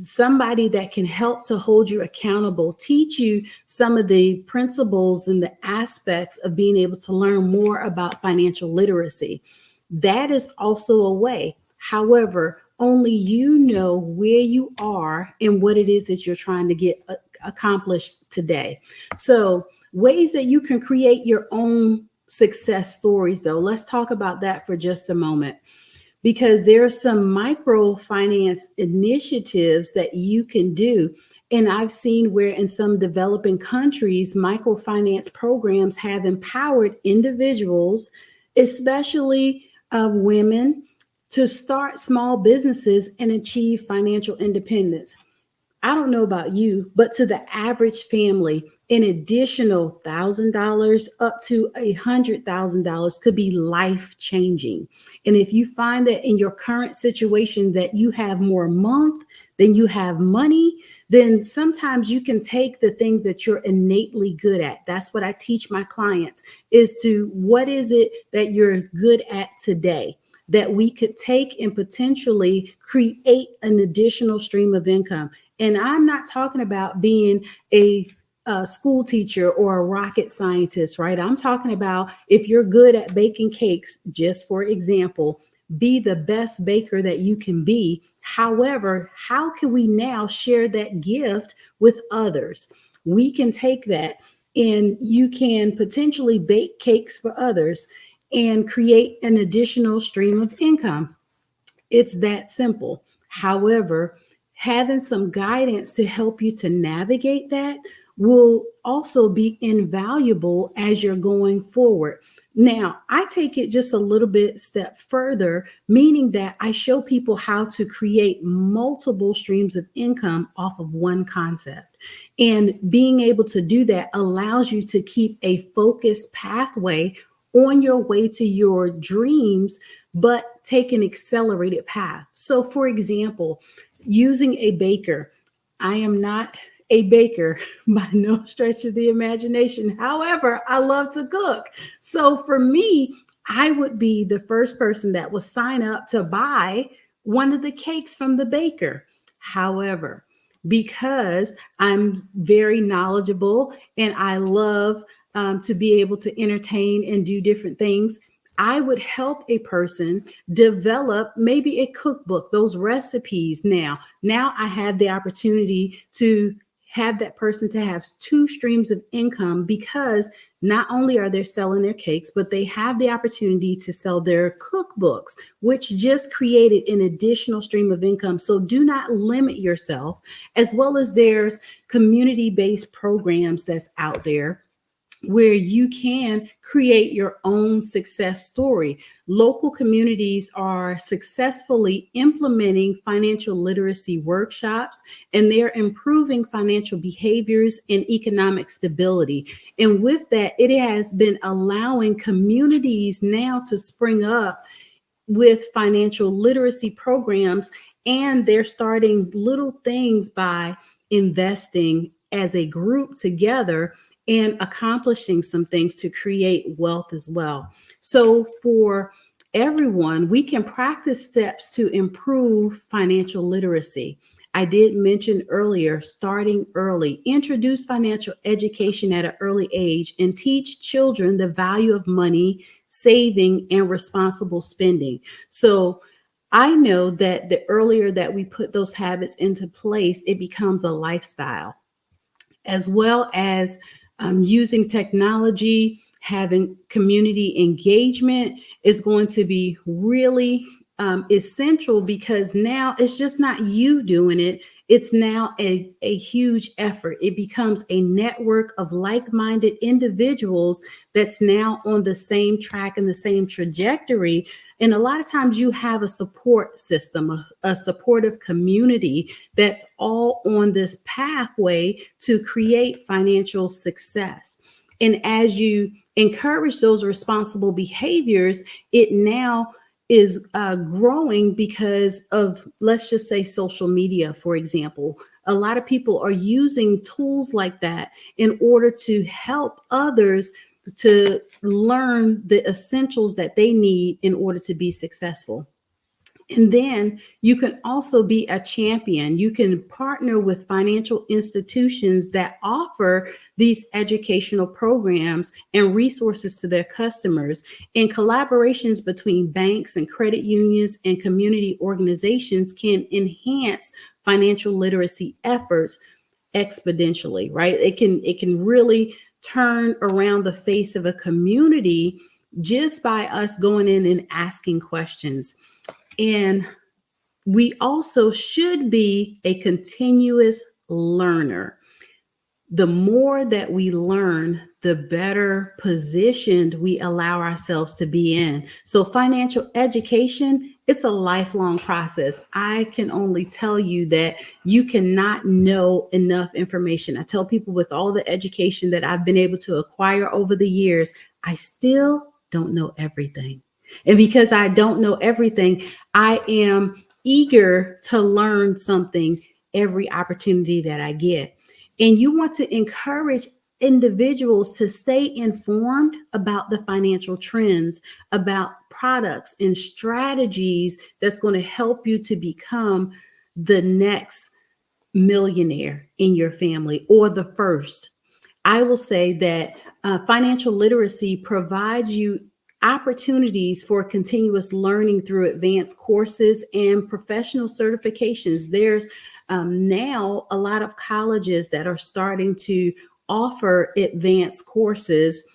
Somebody that can help to hold you accountable, teach you some of the principles and the aspects of being able to learn more about financial literacy. That is also a way. However, only you know where you are and what it is that you're trying to get accomplished today. So ways that you can create your own success stories, though, let's talk about that for just a moment. Because there are some microfinance initiatives that you can do. And I've seen where in some developing countries, microfinance programs have empowered individuals, especially women, to start small businesses and achieve financial independence. I don't know about you, but to the average family, an additional $1,000 up to $100,000 could be life-changing. And if you find that in your current situation that you have more month than you have money, then sometimes you can take the things that you're innately good at. That's what I teach my clients, is to what is it that you're good at today that we could take and potentially create an additional stream of income. And I'm not talking about being a school teacher or a rocket scientist, right? I'm talking about if you're good at baking cakes, just for example, be the best baker that you can be. However, how can we now share that gift with others? We can take that and you can potentially bake cakes for others and create an additional stream of income. It's that simple. However, having some guidance to help you to navigate that will also be invaluable as you're going forward. Now, I take it just a little bit step further, meaning that I show people how to create multiple streams of income off of one concept. And being able to do that allows you to keep a focused pathway on your way to your dreams, but take an accelerated path. So for example, using a baker, I am not a baker by no stretch of the imagination. However, I love to cook. So for me, I would be the first person that would sign up to buy one of the cakes from the baker. However, because I'm very knowledgeable and I love to be able to entertain and do different things, I would help a person develop maybe a cookbook, those recipes. Now I have the opportunity to have that person to have two streams of income, because not only are they selling their cakes, but they have the opportunity to sell their cookbooks, which just created an additional stream of income. So do not limit yourself, as well as there's community-based programs that's out there where you can create your own success story. Local communities are successfully implementing financial literacy workshops, and they're improving financial behaviors and economic stability. And with that, it has been allowing communities now to spring up with financial literacy programs, and they're starting little things by investing as a group together and accomplishing some things to create wealth as well. So for everyone, we can practice steps to improve financial literacy. I did mention earlier, starting early, introduce financial education at an early age, and teach children the value of money, saving, and responsible spending. So I know that the earlier that we put those habits into place, it becomes a lifestyle, as well as using technology, having community engagement is going to be really essential, because now it's just not you doing it. It's now a huge effort. It becomes a network of like-minded individuals that's now on the same track and the same trajectory. And a lot of times you have a support system, a supportive community that's all on this pathway to create financial success. And as you encourage those responsible behaviors, it now is growing because of, let's just say, social media, for example. A lot of people are using tools like that in order to help others to learn the essentials that they need in order to be successful. And then you can also be a champion. You can partner with financial institutions that offer these educational programs and resources to their customers. And collaborations between banks and credit unions and community organizations can enhance financial literacy efforts exponentially, right? It can really turn around the face of a community just by us going in and asking questions. And we also should be a continuous learner. The more that we learn, the better positioned we allow ourselves to be in. So financial education, it's a lifelong process. I can only tell you that you cannot know enough information. I tell people, with all the education that I've been able to acquire over the years, I still don't know everything. And because I don't know everything, I am eager to learn something every opportunity that I get. And you want to encourage individuals to stay informed about the financial trends, about products and strategies that's going to help you to become the next millionaire in your family, or the first. I will say that financial literacy provides you opportunities for continuous learning through advanced courses and professional certifications. There's now a lot of colleges that are starting to offer advanced courses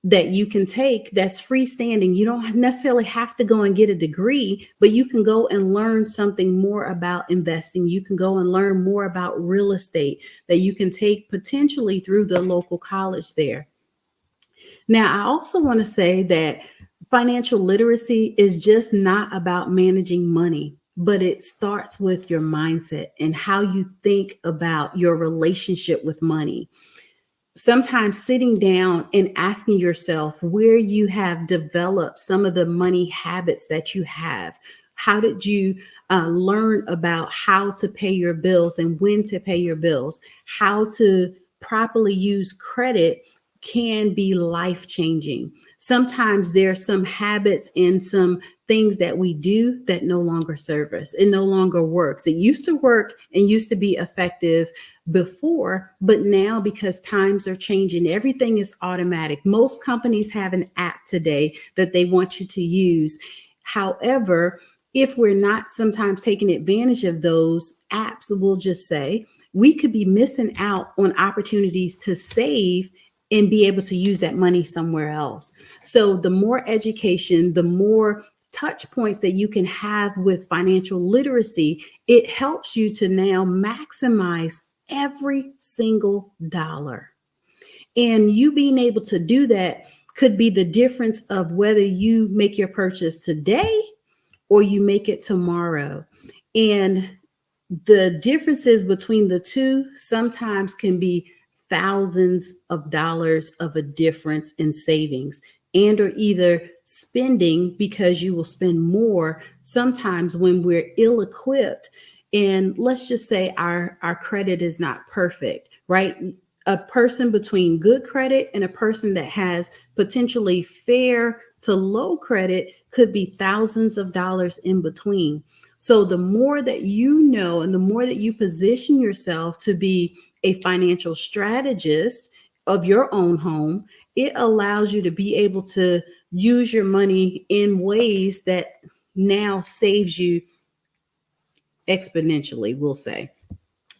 that you can take that's freestanding. You don't necessarily have to go and get a degree, but you can go and learn something more about investing. You can go and learn more about real estate that you can take potentially through the local college there. Now, I also want to say that financial literacy is just not about managing money, but it starts with your mindset and how you think about your relationship with money. Sometimes sitting down and asking yourself where you have developed some of the money habits that you have. How did you learn about how to pay your bills and when to pay your bills, how to properly use credit can be life-changing. Sometimes there's some habits and some things that we do that no longer serve us. It no longer works. It used to work and used to be effective before, but now because times are changing, everything is automatic. Most companies have an app today that they want you to use. However, if we're not sometimes taking advantage of those apps, we'll just say we could be missing out on opportunities to save and be able to use that money somewhere else. So the more education, the more touch points that you can have with financial literacy, it helps you to now maximize every single dollar. And you being able to do that could be the difference of whether you make your purchase today or you make it tomorrow. And the differences between the two sometimes can be thousands of dollars of a difference in savings, and or either spending because you will spend more sometimes when we're ill-equipped. And let's just say our credit is not perfect, right? A person between good credit and a person that has potentially fair to low credit could be thousands of dollars in between. So the more that you know and the more that you position yourself to be a financial strategist of your own home, it allows you to be able to use your money in ways that now saves you exponentially, we'll say.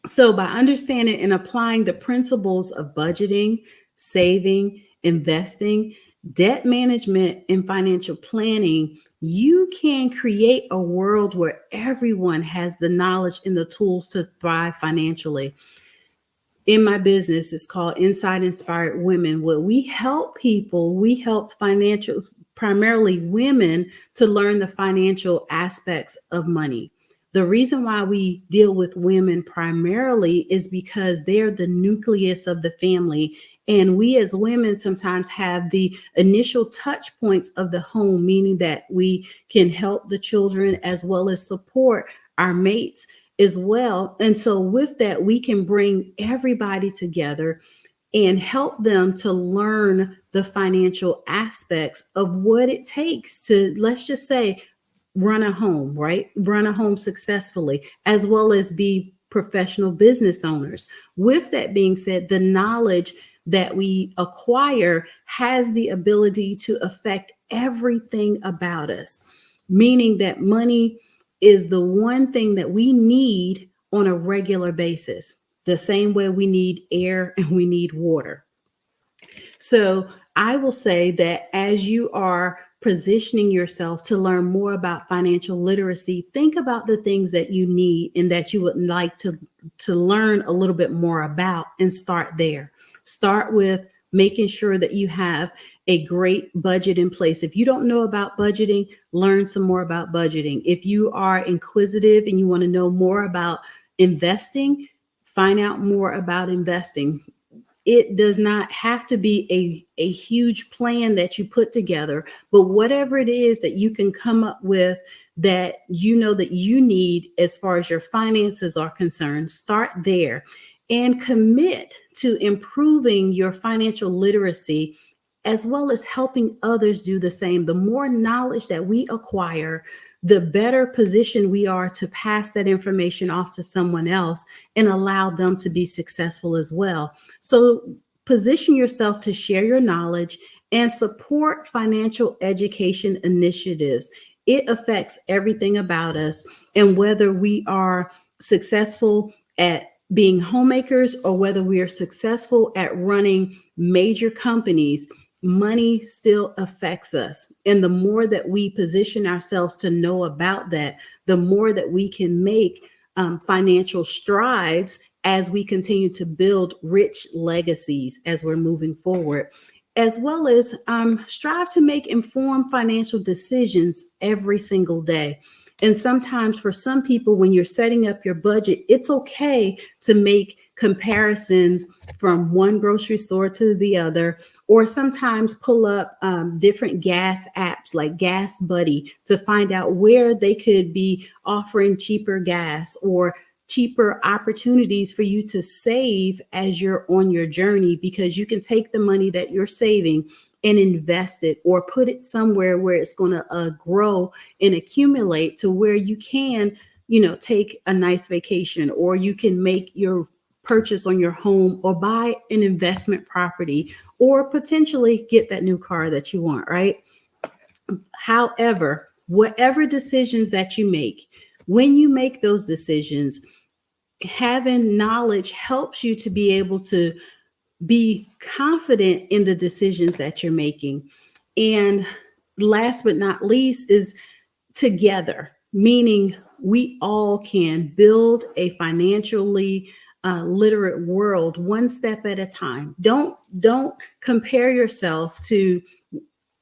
So by understanding and applying the principles of budgeting, saving, investing, debt management, and financial planning, you can create a world where everyone has the knowledge and the tools to thrive financially. In my business, it's called Inside Inspired Women, where we help people, we help primarily women to learn the financial aspects of money. The reason why we deal with women primarily is because they're the nucleus of the family. And we as women sometimes have the initial touch points of the home, meaning that we can help the children as well as support our mates as well. And so with that, we can bring everybody together and help them to learn the financial aspects of what it takes to, let's just say, run a home, right? Run a home successfully, as well as be professional business owners. With that being said, the knowledge that we acquire has the ability to affect everything about us, meaning that money is the one thing that we need on a regular basis, the same way we need air and we need water. So I will say that as you are positioning yourself to learn more about financial literacy, think about the things that you need and that you would like to learn a little bit more about, and start there. Start with making sure that you have a great budget in place. If you don't know about budgeting, learn some more about budgeting. If you are inquisitive and you want to know more about investing, find out more about investing. It does not have to be a huge plan that you put together, but whatever it is that you can come up with that you know that you need as far as your finances are concerned, start there and commit to improving your financial literacy as well as helping others do the same. The more knowledge that we acquire, the better position we are to pass that information off to someone else and allow them to be successful as well. So position yourself to share your knowledge and support financial education initiatives. It affects everything about us. And whether we are successful at being homemakers or whether we are successful at running major companies, money still affects us. And the more that we position ourselves to know about that, the more that we can make financial strides as we continue to build rich legacies as we're moving forward, as well as strive to make informed financial decisions every single day. And sometimes for some people, when you're setting up your budget, it's okay to make comparisons from one grocery store to the other, or sometimes pull up different gas apps like Gas Buddy to find out where they could be offering cheaper gas or cheaper opportunities for you to save as you're on your journey, because you can take the money that you're saving and invest it or put it somewhere where it's going to grow and accumulate to where you can, take a nice vacation, or you can make your purchase on your home or buy an investment property or potentially get that new car that you want, right? However, whatever decisions that you make, when you make those decisions, having knowledge helps you to be able to be confident in the decisions that you're making. And last but not least is together, meaning we all can build a financially literate world one step at a time. Don't compare yourself to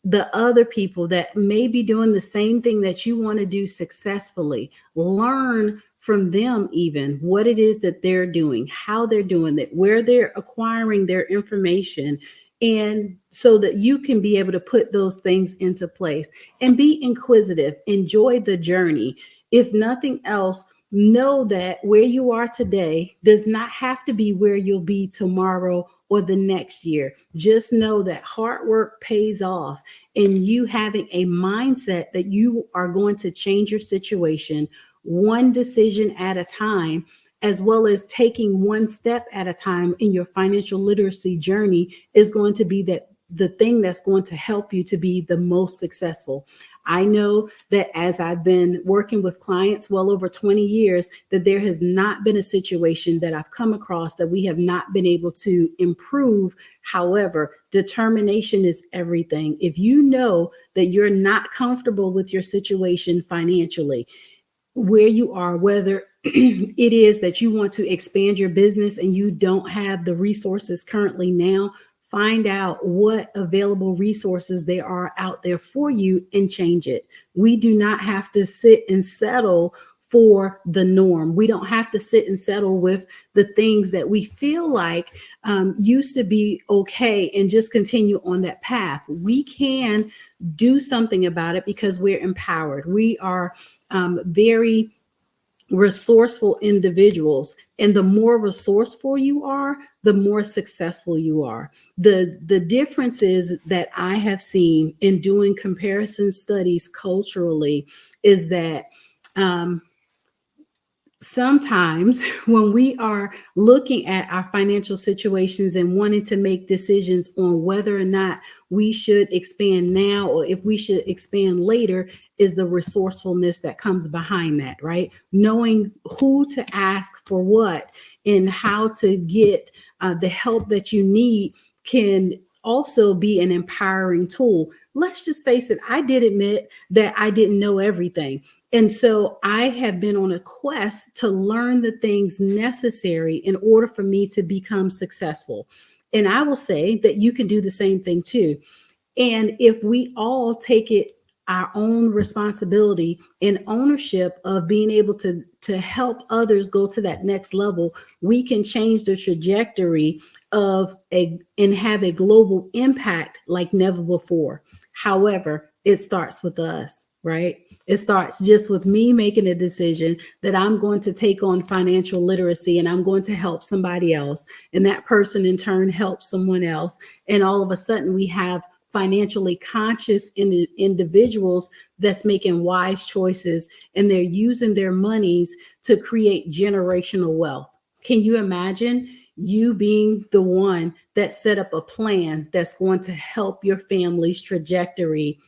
the other people that may be doing the same thing that you want to do successfully. Learn from them, even what it is that they're doing, how they're doing it, where they're acquiring their information, and so that you can be able to put those things into place and be inquisitive. Enjoy the journey. If nothing else, know that where you are today does not have to be where you'll be tomorrow or the next year. Just know that hard work pays off, and you having a mindset that you are going to change your situation one decision at a time, as well as taking one step at a time in your financial literacy journey, is going to be the thing that's going to help you to be the most successful. I know that as I've been working with clients well over 20 years, that there has not been a situation that I've come across that we have not been able to improve. However, determination is everything. If you know that you're not comfortable with your situation financially, where you are, whether it is that you want to expand your business and you don't have the resources currently now, find out what available resources there are out there for you and change it. We do not have to sit and settle for the norm. We don't have to sit and settle with the things that we feel like used to be okay and just continue on that path. We can do something about it because we're empowered. We are very resourceful individuals, and the more resourceful you are, the more successful you are. The difference is that I have seen in doing comparison studies culturally is that sometimes when we are looking at our financial situations and wanting to make decisions on whether or not we should expand now or if we should expand later, is the resourcefulness that comes behind that, right? Knowing who to ask for what and how to get the help that you need can also be an empowering tool. Let's just face it, I did admit that I didn't know everything. And so I have been on a quest to learn the things necessary in order for me to become successful. And I will say that you can do the same thing too. And if we all take it our own responsibility and ownership of being able to help others go to that next level, we can change the trajectory of and have a global impact like never before. However, it starts with us, right? It starts just with me making a decision that I'm going to take on financial literacy and I'm going to help somebody else. And that person in turn helps someone else. And all of a sudden we have financially conscious individuals that's making wise choices, and they're using their monies to create generational wealth. Can you imagine you being the one that set up a plan that's going to help your family's trajectory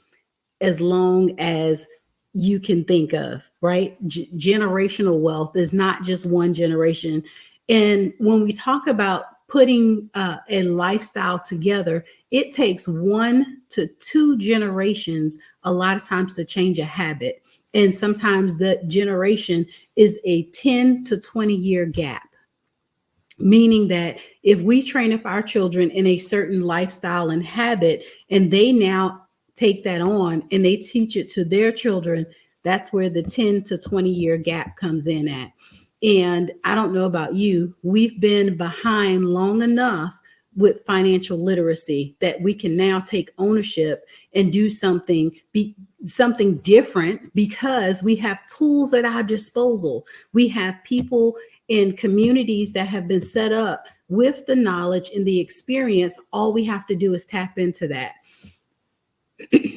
as long as you can think of, right? Generational wealth is not just one generation. And when we talk about putting a lifestyle together, it takes 1 to 2 generations a lot of times to change a habit. And sometimes the generation is a 10 to 20 year gap. Meaning that if we train up our children in a certain lifestyle and habit, and they now take that on and they teach it to their children, That's where the 10 to 20 year gap comes in at. And I don't know about you, we've been behind long enough with financial literacy that we can now take ownership and do something different because we have tools at our disposal. We have people in communities that have been set up with the knowledge and the experience. All we have to do is tap into that.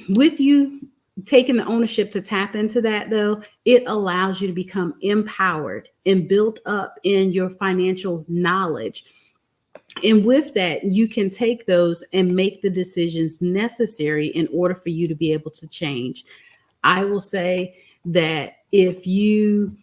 With you taking the ownership to tap into that, though, it allows you to become empowered and built up in your financial knowledge. And with that, you can take those and make the decisions necessary in order for you to be able to change. I will say that if you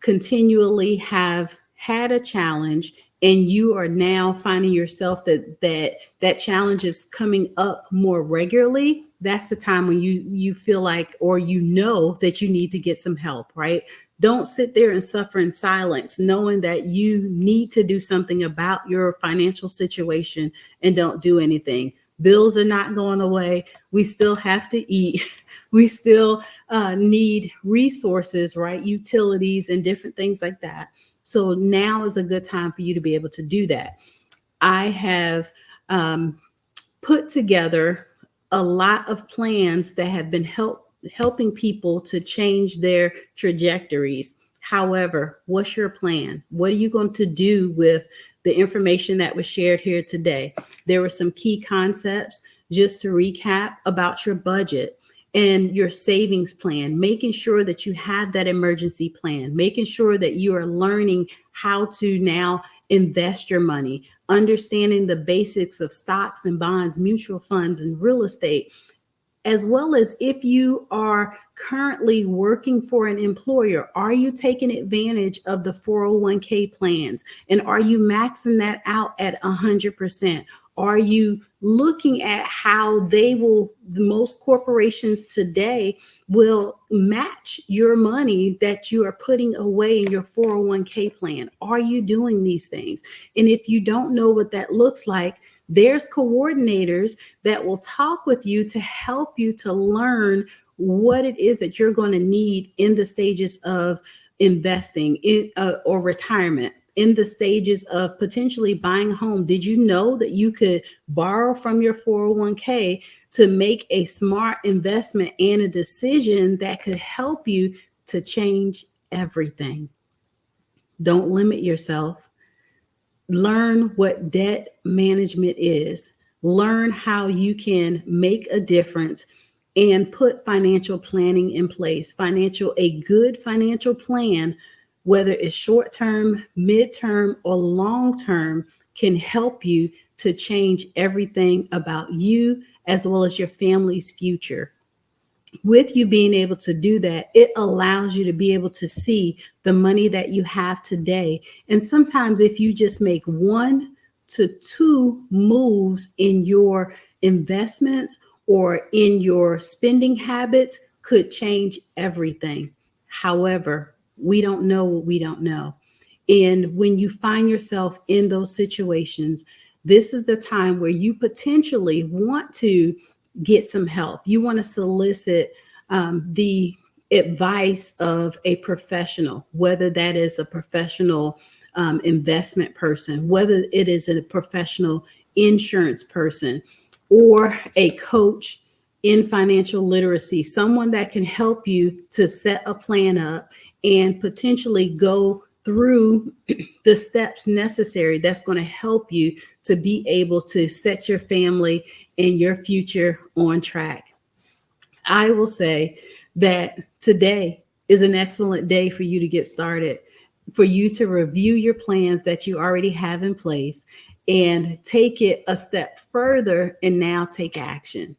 continually have had a challenge and you are now finding yourself that challenge is coming up more regularly, that's the time when you feel like, or you know that you need to get some help, right? Don't sit there and suffer in silence, knowing that you need to do something about your financial situation and don't do anything. Bills are not going away. We still have to eat. We still need resources, right? Utilities and different things like that. So now is a good time for you to be able to do that. I have put together a lot of plans that have been helping people to change their trajectories. However, what's your plan? What are you going to do with the information that was shared here today? There were some key concepts, just to recap, about your budget and your savings plan, making sure that you have that emergency plan, making sure that you are learning how to now invest your money, understanding the basics of stocks and bonds, mutual funds, and real estate, as well as if you are currently working for an employer, are you taking advantage of the 401k plans? And are you maxing that out at 100%? Are you looking at how most corporations today will match your money that you are putting away in your 401k plan? Are you doing these things? And if you don't know what that looks like, there's coordinators that will talk with you to help you to learn what it is that you're going to need in the stages of investing in or retirement, in the stages of potentially buying a home. Did you know that you could borrow from your 401k to make a smart investment and a decision that could help you to change everything? Don't limit yourself. Learn what debt management is. Learn how you can make a difference and put financial planning in place. A good financial plan, whether it's short-term, mid-term, or long-term, can help you to change everything about you as well as your family's future. With you being able to do that, it allows you to be able to see the money that you have today. And sometimes if you just make 1 to 2 moves in your investments or in your spending habits, could change everything. However, we don't know what we don't know. And when you find yourself in those situations, this is the time where you potentially want to get some help. You want to solicit the advice of a professional, whether that is a professional investment person, whether it is a professional insurance person, or a coach in financial literacy, someone that can help you to set a plan up and potentially go through the steps necessary that's going to help you to be able to set your family and your future on track. I will say that today is an excellent day for you to get started, for you to review your plans that you already have in place and take it a step further and now take action.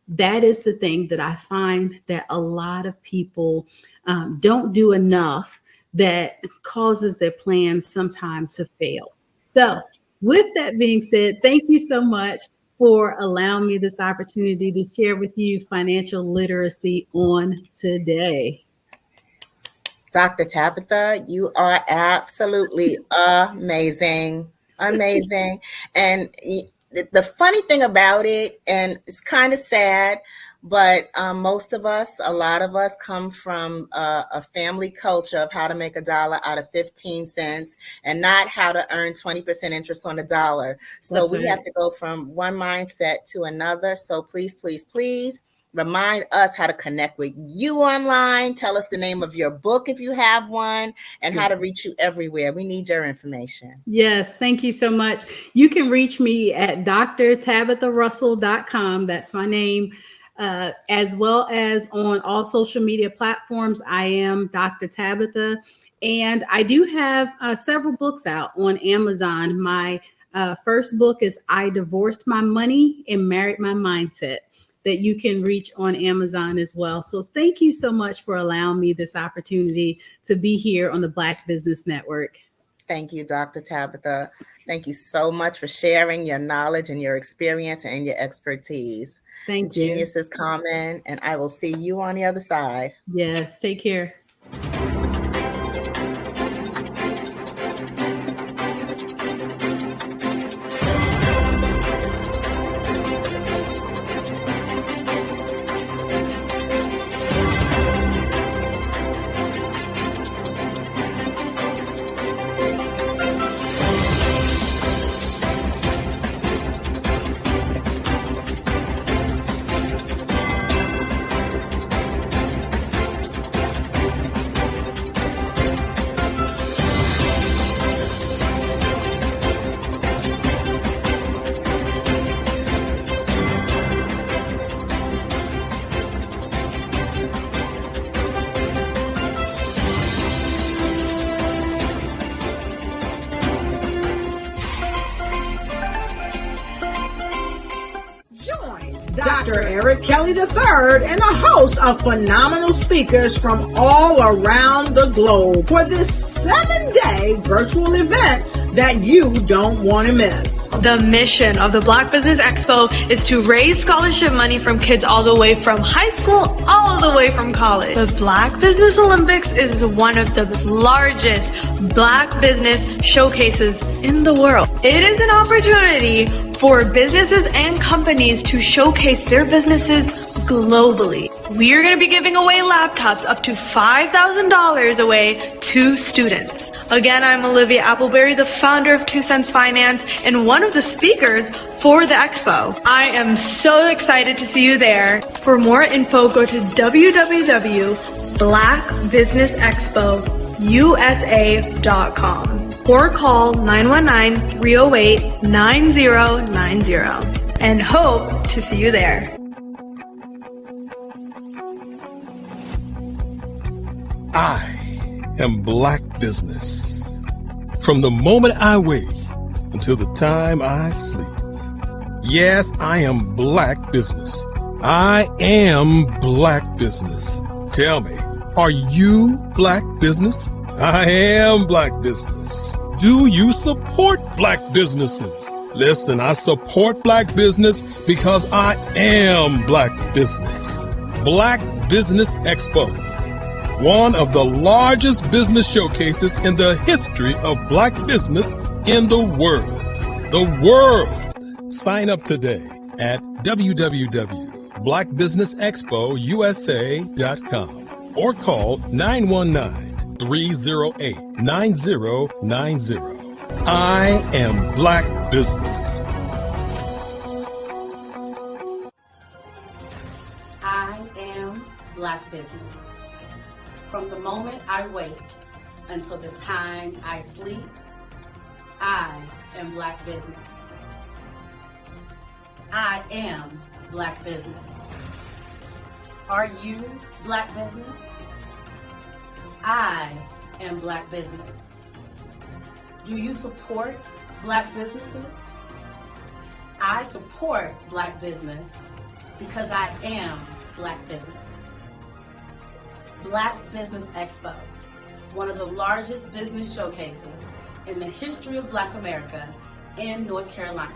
That is the thing that I find that a lot of people don't do enough, that causes their plans sometimes to fail. So with that being said, thank you so much for allowing me this opportunity to share with you financial literacy on today. Dr. Tabitha, you are absolutely amazing. Amazing. And the funny thing about it, and it's kind of sad, But most of us, a lot of us come from a family culture of how to make $1 out of 15 cents and not how to earn 20% interest on $1. So That's we right. have to go from one mindset to another. So please, please, please remind us how to connect with you online. Tell us the name of your book if you have one, and how to reach you everywhere. We need your information. Yes, thank you so much. You can reach me at drtabitharussell.com. That's my name. As well as on all social media platforms. I am Dr. Tabitha, and I do have several books out on Amazon. My first book is I Divorced My Money and Married My Mindset, that you can reach on Amazon as well. So thank you so much for allowing me this opportunity to be here on the Black Business Network. Thank you, Dr. Tabitha. Thank you so much for sharing your knowledge and your experience and your expertise. Thank you. Genius is coming, and I will see you on the other side. Yes, take care. Dr. Eric Kelly III and a host of phenomenal speakers from all around the globe for this 7-day virtual event that you don't want to miss. The mission of the Black Business Expo is to raise scholarship money from kids all the way from high school, all the way from college. The Black Business Olympics is one of the largest Black business showcases in the world. It is an opportunity for businesses and companies to showcase their businesses globally. We are going to be giving away laptops up to $5,000 away to students. Again, I'm Olivia Appleberry, the founder of 2 Cents Finance and one of the speakers for the expo. I am so excited to see you there. For more info, go to www.blackbusinessexpousa.com or call 919-308-9090 and hope to see you there. I am Black business. From the moment I wake until the time I sleep. Yes, I am Black business. I am Black business. Tell me, are you Black business? I am Black business. Do you support Black businesses? Listen, I support Black business because I am Black business. Black Business Expo, one of the largest business showcases in the history of Black business in the world. The world! Sign up today at www.blackbusinessexpousa.com or call 919-308-9090. I am Black business. I am Black business. From the moment I wake until the time I sleep, I am Black business. I am Black business. Are you Black business? I am Black business. Do you support Black businesses? I support Black business because I am Black business. Black Business Expo, one of the largest business showcases in the history of Black America in North Carolina.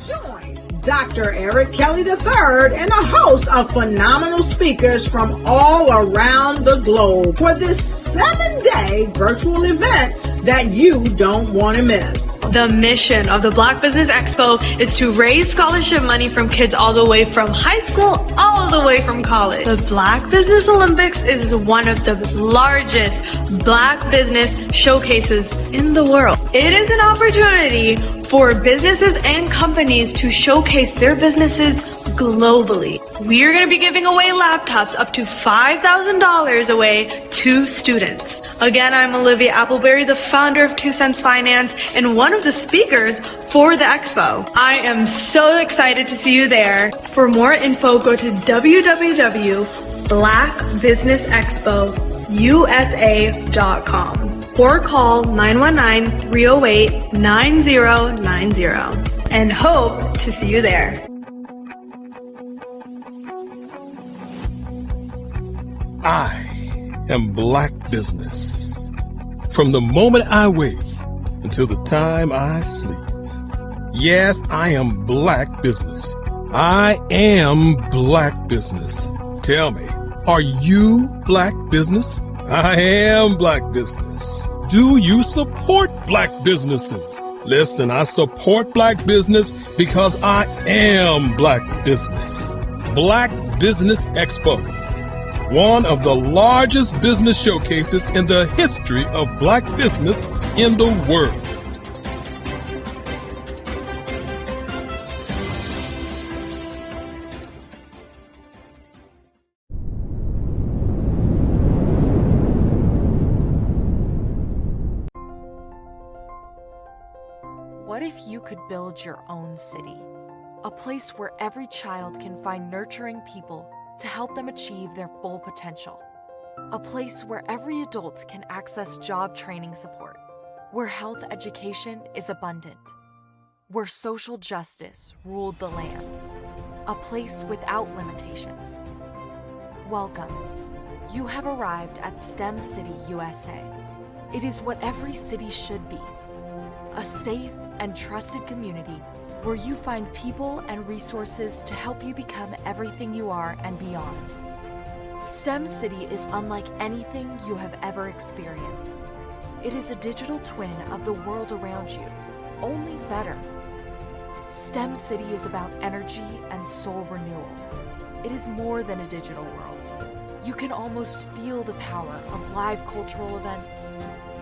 Join Dr. Eric Kelly III and a host of phenomenal speakers from all around the globe for this 7-day virtual event that you don't want to miss. The mission of the Black Business Expo is to raise scholarship money from kids all the way from high school, all the way from college. The Black Business Olympics is one of the largest Black business showcases in the world. It is an opportunity for businesses and companies to showcase their businesses globally. We are going to be giving away laptops up to $5,000 away to students. Again, I'm Olivia Appleberry, the founder of 2 Cents Finance and one of the speakers for the expo. I am so excited to see you there. For more info, go to www.blackbusinessexpousa.com or call 919-308-9090 and hope to see you there. I am Black business. From the moment I wake until the time I sleep. Yes, I am Black business. I am Black business. Tell me, are you Black business? I am Black business. Do you support Black businesses? Listen, I support Black business because I am Black business. Black Business Expo, one of the largest business showcases in the history of Black business in the world. What if you could build your own city? A place where every child can find nurturing people to help them achieve their full potential. A place where every adult can access job training support. Where health education is abundant. Where social justice ruled the land. A place without limitations. Welcome. You have arrived at STEM City, USA. It is what every city should be. A safe and trusted community where you find people and resources to help you become everything you are and beyond. STEM City is unlike anything you have ever experienced. It is a digital twin of the world around you, only better. STEM City is about energy and soul renewal. It is more than a digital world. You can almost feel the power of live cultural events,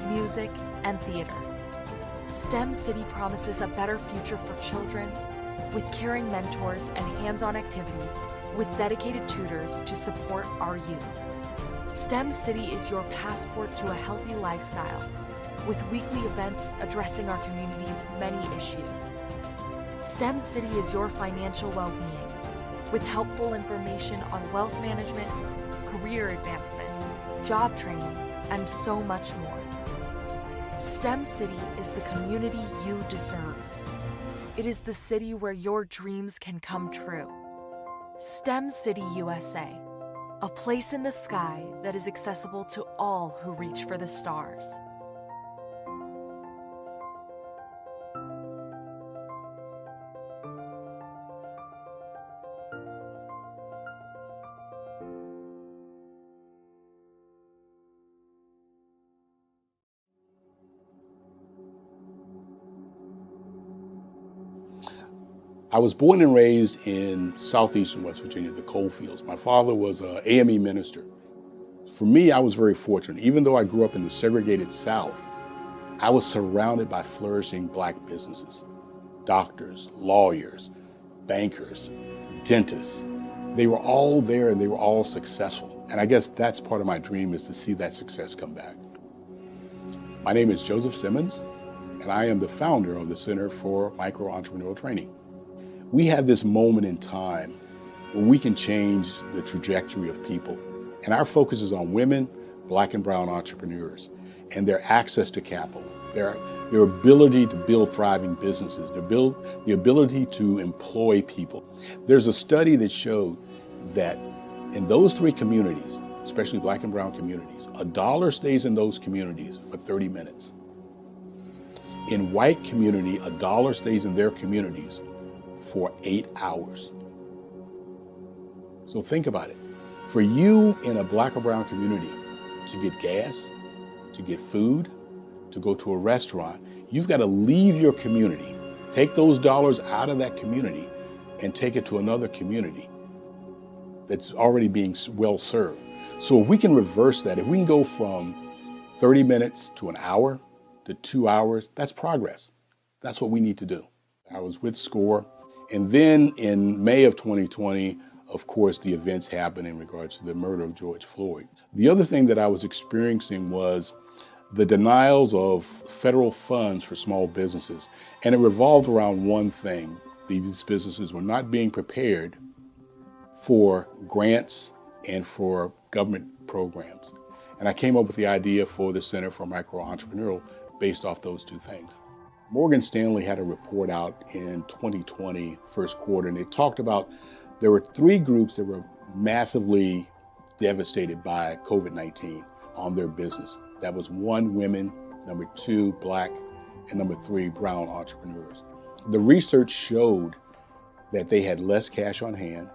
music, and theater. STEM City promises a better future for children with caring mentors and hands-on activities with dedicated tutors to support our youth. STEM City is your passport to a healthy lifestyle with weekly events addressing our community's many issues. STEM City is your financial well-being with helpful information on wealth management, career advancement, job training, and so much more. STEM City is the community you deserve. It is the city where your dreams can come true. STEM City USA, a place in the sky that is accessible to all who reach for the stars. I was born and raised in southeastern West Virginia, the coal fields. My father was an AME minister. For me, I was very fortunate. Even though I grew up in the segregated South, I was surrounded by flourishing Black businesses. Doctors, lawyers, bankers, dentists. They were all there and they were all successful. And I guess that's part of my dream, is to see that success come back. My name is Joseph Simmons, and I am the founder of the Center for Micro-Entrepreneurial Training. We have this moment in time where we can change the trajectory of people. And our focus is on women, Black and brown entrepreneurs, and their access to capital, their ability to build thriving businesses, the ability to employ people. There's a study that showed that in those three communities, especially Black and brown communities, $1 stays in those communities for 30 minutes. In white community, $1 stays in their communities for 8 hours. So think about it. For you in a Black or brown community to get gas, to get food, to go to a restaurant, You've got to leave your community, take those dollars out of that community and take it to another community that's already being well served. So if we can reverse that, if we can go from 30 minutes to an hour to 2 hours, that's progress. That's what we need to do. I was with SCORE. And then in May of 2020, of course, the events happened in regards to the murder of George Floyd. The other thing that I was experiencing was the denials of federal funds for small businesses. And it revolved around one thing. These businesses were not being prepared for grants and for government programs. And I came up with the idea for the Center for Micro-Entrepreneurial based off those two things. Morgan Stanley had a report out in 2020, first quarter, and they talked about there were 3 groups that were massively devastated by COVID-19 on their business. That was 1, women, number 2, Black, and number 3, brown entrepreneurs. The research showed that they had less cash on hand,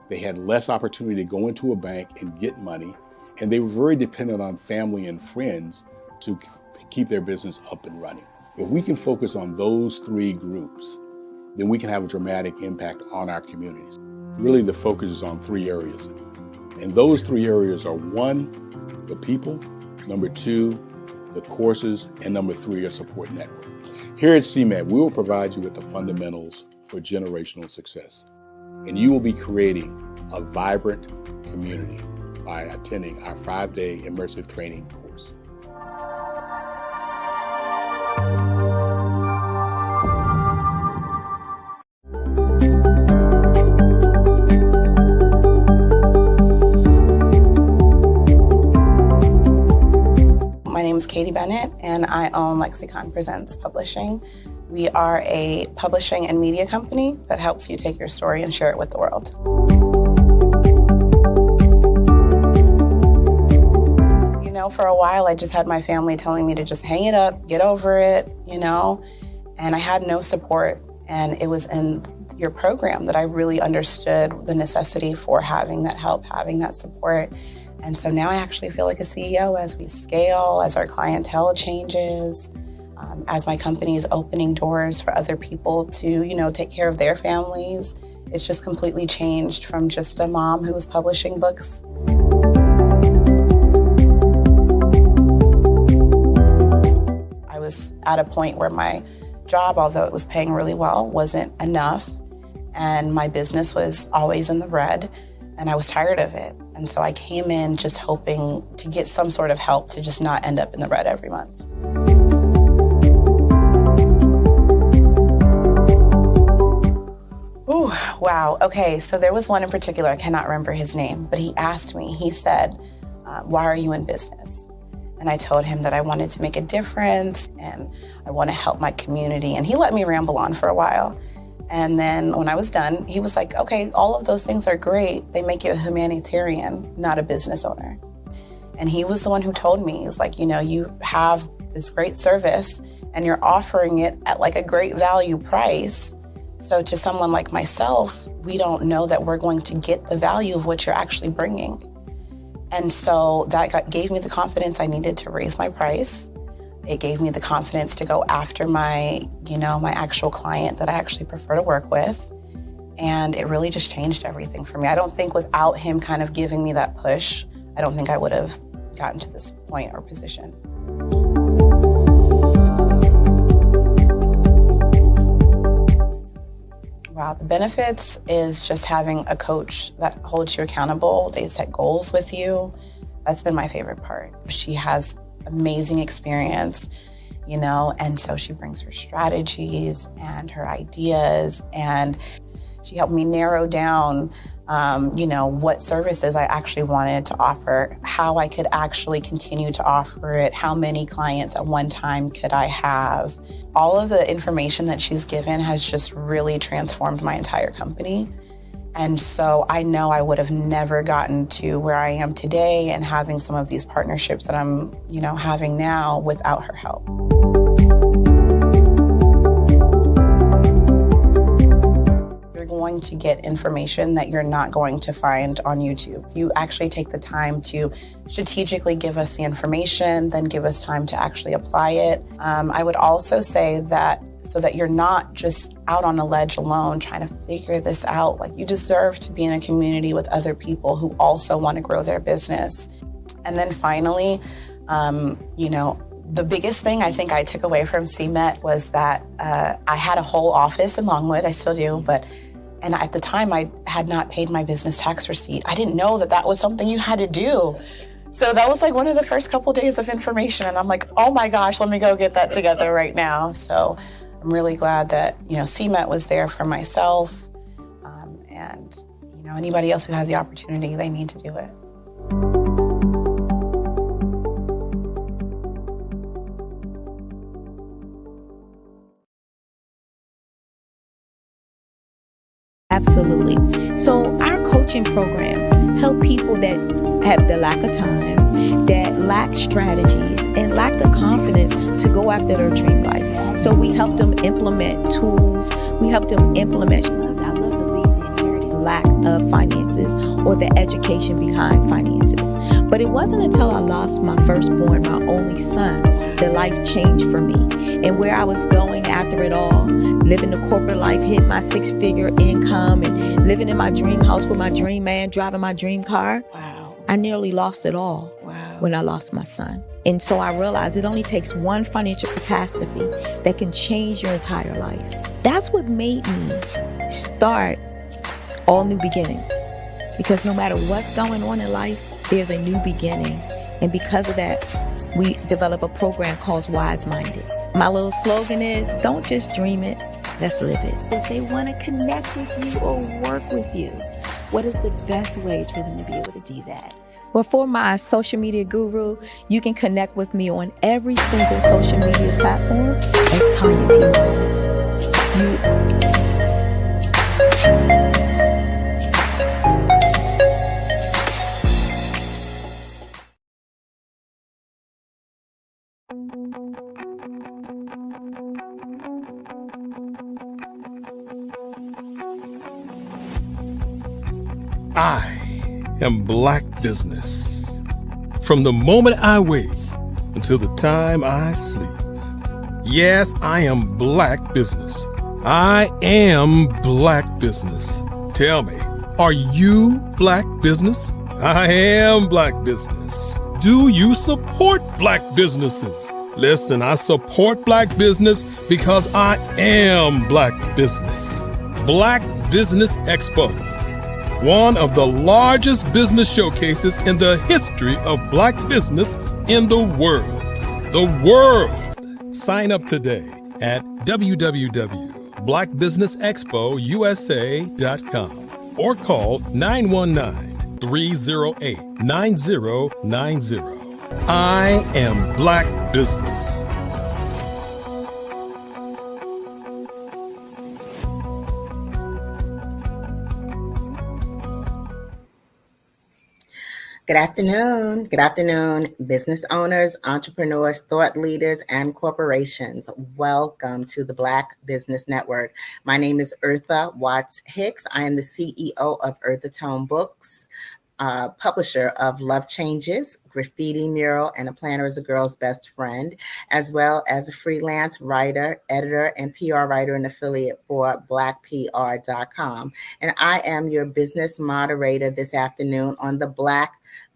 they had less opportunity to go into a bank and get money, and they were very dependent on family and friends to keep their business up and running. If we can focus on those 3 groups, then we can have a dramatic impact on our communities. Really, the focus is on 3 areas. And those 3 areas are 1, the people, number 2, the courses, and number 3, a support network. Here at CMAT, we will provide you with the fundamentals for generational success. And you will be creating a vibrant community by attending our 5-day immersive training course. My name is Katie Bennett, and I own Lexicon Presents Publishing. We are a publishing and media company that helps you take your story and share it with the world. You know, for a while, I just had my family telling me to just hang it up, get over it, you know, and I had no support. And it was in your program that I really understood the necessity for having that help, having that support. And so now I actually feel like a CEO as we scale, as our clientele changes, as my company is opening doors for other people to, you know, take care of their families. It's just completely changed from just a mom who was publishing books. I was at a point where my job, although it was paying really well, wasn't enough. And my business was always in the red. And I was tired of it. And so I came in just hoping to get some sort of help to just not end up in the red every month. Ooh, wow. Okay, so there was one in particular, I cannot remember his name, but he asked me, he said, why are you in business? And I told him that I wanted to make a difference and I want to help my community. And he let me ramble on for a while. And then when I was done, he was like, okay, all of those things are great. They make you a humanitarian, not a business owner. And he was the one who told me, he's like, you know, you have this great service and you're offering it at like a great value price. So to someone like myself, we don't know that we're going to get the value of what you're actually bringing. And so that gave me the confidence I needed to raise my price. It gave me the confidence to go after my actual client that I actually prefer to work with. And it really just changed everything for me. I don't think without him kind of giving me that push, I don't think I would have gotten to this point or position. Wow, the benefits is just having a coach that holds you accountable. They set goals with you. That's been my favorite part. She has amazing experience, you know, and so she brings her strategies and her ideas, and she helped me narrow down, what services I actually wanted to offer, how I could actually continue to offer it, how many clients at one time could I have. All of the information that she's given has just really transformed my entire company. And so I know I would have never gotten to where I am today and having some of these partnerships that I'm, having now without her help. You're going going to get information that you're not going to find on YouTube. You actually take the time to strategically give us the information, then give us time to actually apply it. I would also say that so that you're not just out on a ledge alone trying to figure this out. Like, you deserve to be in a community with other people who also want to grow their business. And then finally, the biggest thing I think I took away from CMET was that I had a whole office in Longwood. I still do, and at the time I had not paid my business tax receipt. I didn't know that that was something you had to do. So that was like one of the first couple days of information, and I'm like, oh my gosh, let me go get that together right now. So I'm really glad that, CMET was there for myself, and anybody else who has the opportunity, they need to do it. Absolutely. So our coaching program help people that have the lack of time, that lack strategies, and lack the confidence to go after their dream life. So we help them implement tools. We help them implement, I love to leave the inherited lack of finances or the education behind finances. But it wasn't until I lost my firstborn, my only son, that life changed for me. And where I was going after it all, living the corporate life, hit my 6-figure income, and living in my dream house with my dream man, driving my dream car. Wow. I nearly lost it all. Wow. When I lost my son. And so I realized it only takes one financial catastrophe that can change your entire life. That's what made me start All New Beginnings. Because no matter what's going on in life, there's a new beginning. And because of that, we develop a program called Wise Minded. My little slogan is, don't just dream it, let's live it. If they want to connect with you or work with you, what is the best ways for them to be able to do that? Well, for my social media guru, you can connect with me on every single social media platform as Tanya T. Wallace. I am Black business. From the moment I wake until the time I sleep. Yes, I am Black business. I am Black business. Tell me, are you Black business? I am Black business. Do you support Black businesses? Listen, I support Black business because I am Black business. Black Business Expo. One of the largest business showcases in the history of Black business in the world. The world! Sign up today at www.blackbusinessexpousa.com or call 919-308-9090. I am Black business. Good afternoon. Good afternoon, business owners, entrepreneurs, thought leaders, and corporations. Welcome to the Black Business Network. My name is Eartha Watts Hicks. I am the CEO of Eartha Tone Books, publisher of Love Changes, Graffiti Mural, and A Planner is a Girl's Best Friend, as well as a freelance writer, editor, and PR writer and affiliate for blackpr.com. And I am your business moderator this afternoon on the Black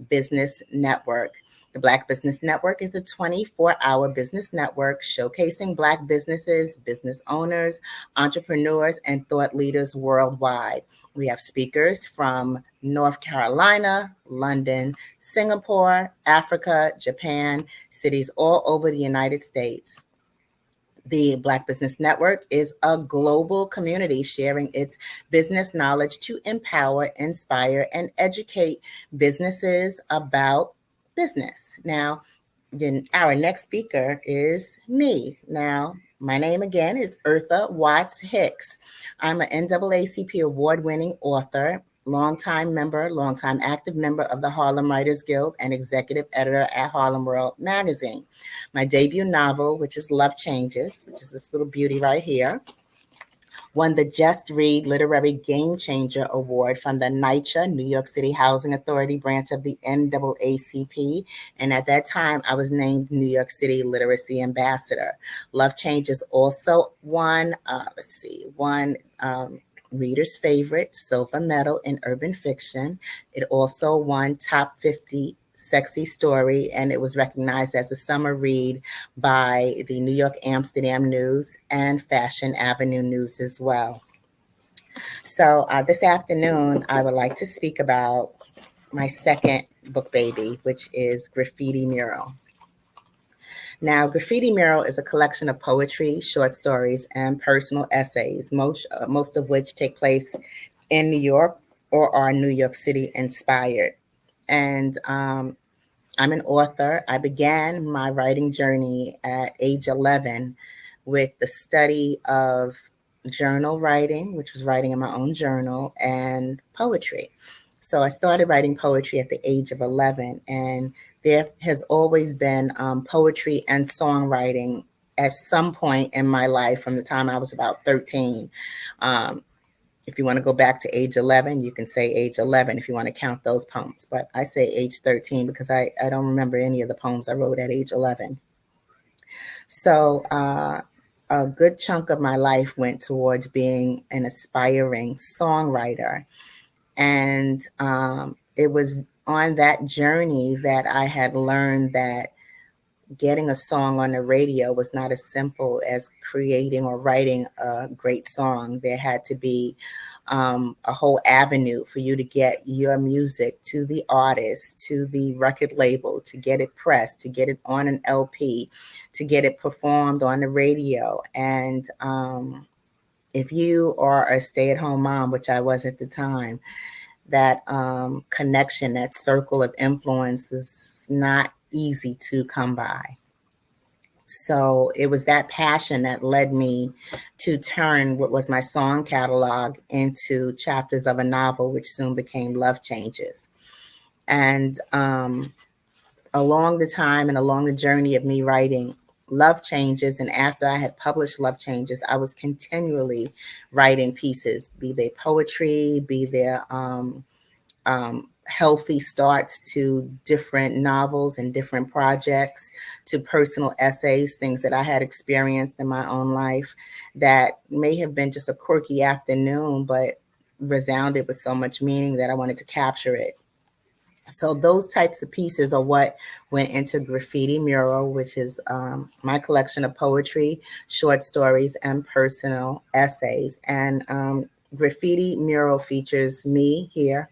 Business Network. The Black Business Network is a 24-hour business network showcasing Black businesses, business owners, entrepreneurs, and thought leaders worldwide. We have speakers from North Carolina, London, Singapore, Africa, Japan, cities all over the United States. The Black Business Network is a global community sharing its business knowledge to empower, inspire, and educate businesses about business. Now, our next speaker is me. Now, my name again is Eartha Watts Hicks. I'm an NAACP award-winning author, longtime active member of the Harlem Writers Guild, and executive editor at Harlem World Magazine. My debut novel, which is Love Changes, which is this little beauty right here, won the Just Read Literary Game Changer Award from the NYCHA, New York City Housing Authority branch of the NAACP. And at that time, I was named New York City Literacy Ambassador. Love Changes also won, Reader's Favorite Silver Medal in Urban Fiction. It also won Top 50 Sexy Story, and it was recognized as a summer read by the New York Amsterdam News and Fashion Avenue News as well. So this afternoon, I would like to speak about my second book baby, which is Graffiti Mural. Now, Graffiti Mural is a collection of poetry, short stories, and personal essays, most of which take place in New York or are New York City inspired. And I'm an author. I began my writing journey at age 11 with the study of journal writing, which was writing in my own journal, and poetry. So I started writing poetry at the age of 11, and there has always been poetry and songwriting at some point in my life from the time I was about 13. If you want to go back to age 11, you can say age 11 if you want to count those poems. But I say age 13 because I don't remember any of the poems I wrote at age 11. So a good chunk of my life went towards being an aspiring songwriter. And it was on that journey that I had learned that getting a song on the radio was not as simple as creating or writing a great song. There had to be a whole avenue for you to get your music to the artist, to the record label, to get it pressed, to get it on an LP, to get it performed on the radio. And if you are a stay-at-home mom, which I was at the time, that connection, that circle of influence is not easy to come by. So it was that passion that led me to turn what was my song catalog into chapters of a novel, which soon became Love Changes. And along the time and along the journey of me writing Love Changes, and after I had published Love Changes, I was continually writing pieces, be they poetry, be they healthy starts to different novels and different projects, to personal essays, things that I had experienced in my own life that may have been just a quirky afternoon, but resounded with so much meaning that I wanted to capture it. So those types of pieces are what went into Graffiti Mural, which is my collection of poetry, short stories, and personal essays. And Graffiti Mural features me here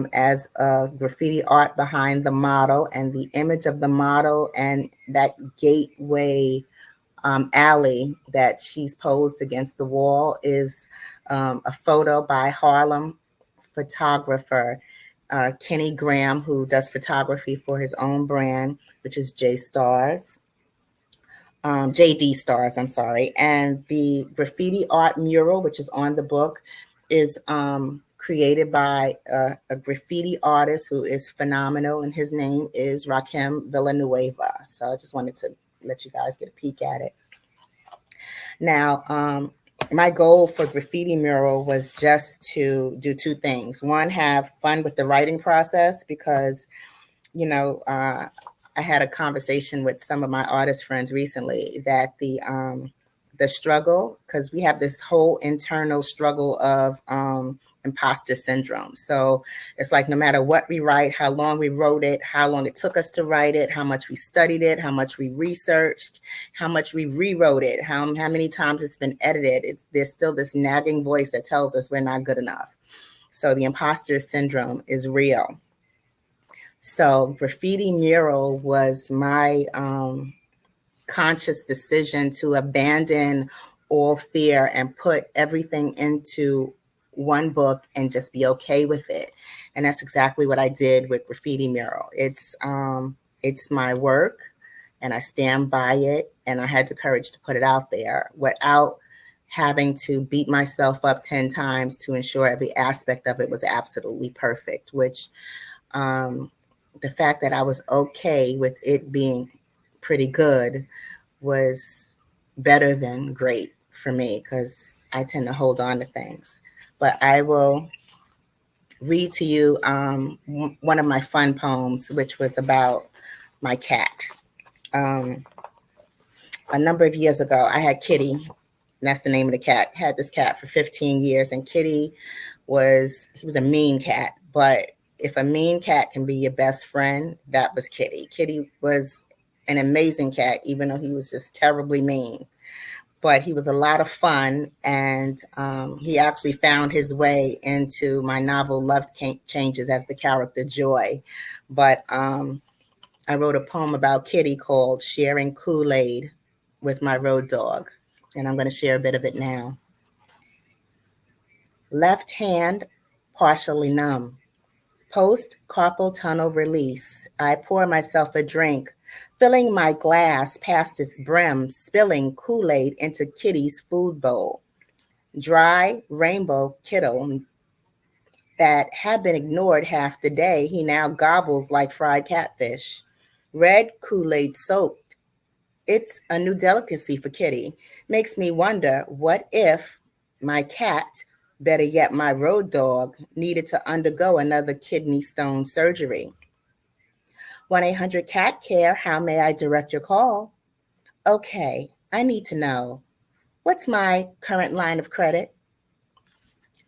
as a graffiti art behind the model, and the image of the model and that gateway alley that she's posed against the wall is a photo by Harlem photographer Kenny Graham, who does photography for his own brand, which is JD Stars, I'm sorry. And the graffiti art mural, which is on the book, is created by a graffiti artist who is phenomenal, and his name is Rakim Villanueva. So I just wanted to let you guys get a peek at it. Now, my goal for Graffiti Mural was just to do two things. One, have fun with the writing process, because, you know, I had a conversation with some of my artist friends recently that the struggle, because we have this whole internal struggle of imposter syndrome. So it's like no matter what we write, how long we wrote it, how long it took us to write it, how much we studied it, how much we researched, how much we rewrote it, how many times it's been edited, there's still this nagging voice that tells us we're not good enough. So the imposter syndrome is real. So Graffiti Mural was my conscious decision to abandon all fear and put everything into one book and just be okay with it. And that's exactly what I did with Graffiti Mural. It's my work, and I stand by it, and I had the courage to put it out there without having to beat myself up 10 times to ensure every aspect of it was absolutely perfect, which the fact that I was okay with it being pretty good was better than great for me because I tend to hold on to things. But I will read to you one of my fun poems, which was about my cat. A number of years ago, I had Kitty. And that's the name of the cat. Had this cat for 15 years, and Kitty was a mean cat. But if a mean cat can be your best friend, that was Kitty. Kitty was an amazing cat, even though he was just terribly mean. But he was a lot of fun, and he actually found his way into my novel Love Changes as the character Joy. But I wrote a poem about Kitty called Sharing Kool-Aid with My Road Dog, and I'm going to share a bit of it now. Left hand partially numb. Post-carpal tunnel release. I pour myself a drink, filling my glass past its brim, spilling Kool-Aid into Kitty's food bowl. Dry rainbow Kittle that had been ignored half the day, he now gobbles like fried catfish. Red Kool-Aid soaked. It's a new delicacy for Kitty. Makes me wonder, what if my cat, better yet my road dog, needed to undergo another kidney stone surgery? 1-800-CAT-CARE, how may I direct your call? Okay, I need to know, what's my current line of credit?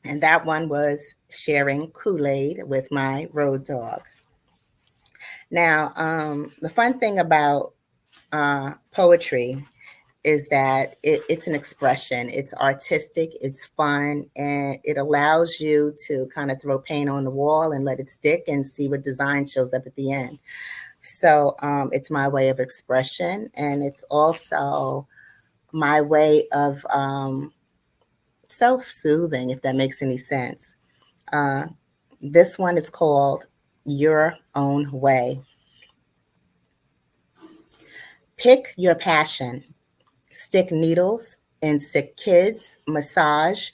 And that one was sharing Kool-Aid with my road dog. Now, the fun thing about poetry is that it's an expression. It's artistic, it's fun, and it allows you to kind of throw paint on the wall and let it stick and see what design shows up at the end. So it's my way of expression, and it's also my way of self-soothing, if that makes any sense. This one is called Your Own Way. Pick your passion. Stick needles in sick kids, massage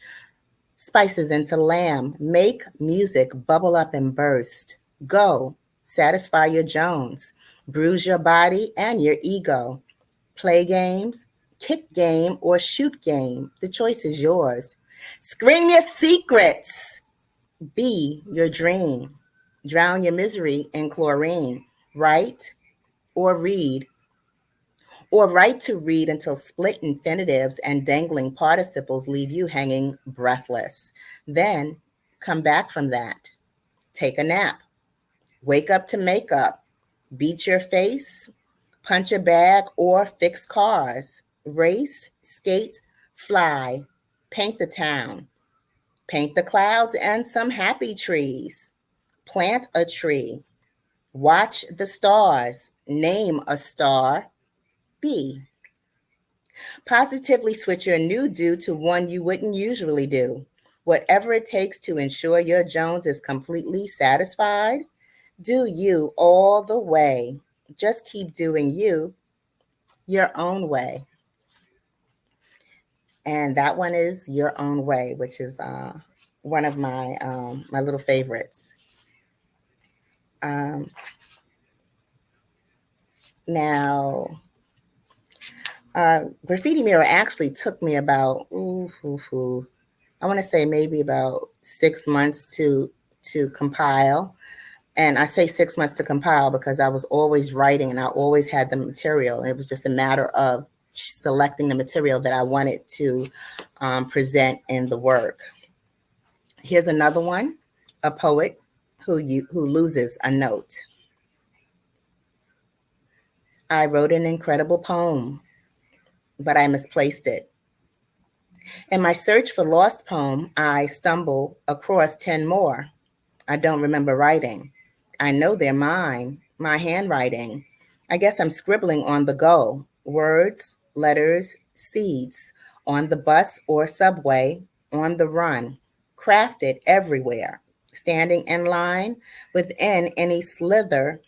spices into lamb, make music bubble up and burst. Go, satisfy your Jones, bruise your body and your ego. Play games, kick game, or shoot game. The choice is yours. Scream your secrets. Be your dream. Drown your misery in chlorine. Write or read, or write to read until split infinitives and dangling participles leave you hanging breathless. Then come back from that. Take a nap. Wake up to makeup. Beat your face. Punch a bag or fix cars. Race, skate, fly. Paint the town. Paint the clouds and some happy trees. Plant a tree. Watch the stars. Name a star. Be. Positively switch your new do to one you wouldn't usually do. Whatever it takes to ensure your Jones is completely satisfied, do you all the way. Just keep doing you your own way. And that one is Your Own Way, which is one of my my little favorites. Now, Graffiti Mirror actually took me about, I want to say maybe about 6 months to compile. And I say 6 months to compile because I was always writing and I always had the material. It was just a matter of selecting the material that I wanted to present in the work. Here's another one, a poet who loses a note. I wrote an incredible poem, but I misplaced it. In my search for lost poem, I stumble across 10 more I don't remember writing. I know they're mine, my handwriting. I guess I'm scribbling on the go, words, letters, seeds, on the bus or subway, on the run, crafted everywhere, standing in line within any sliver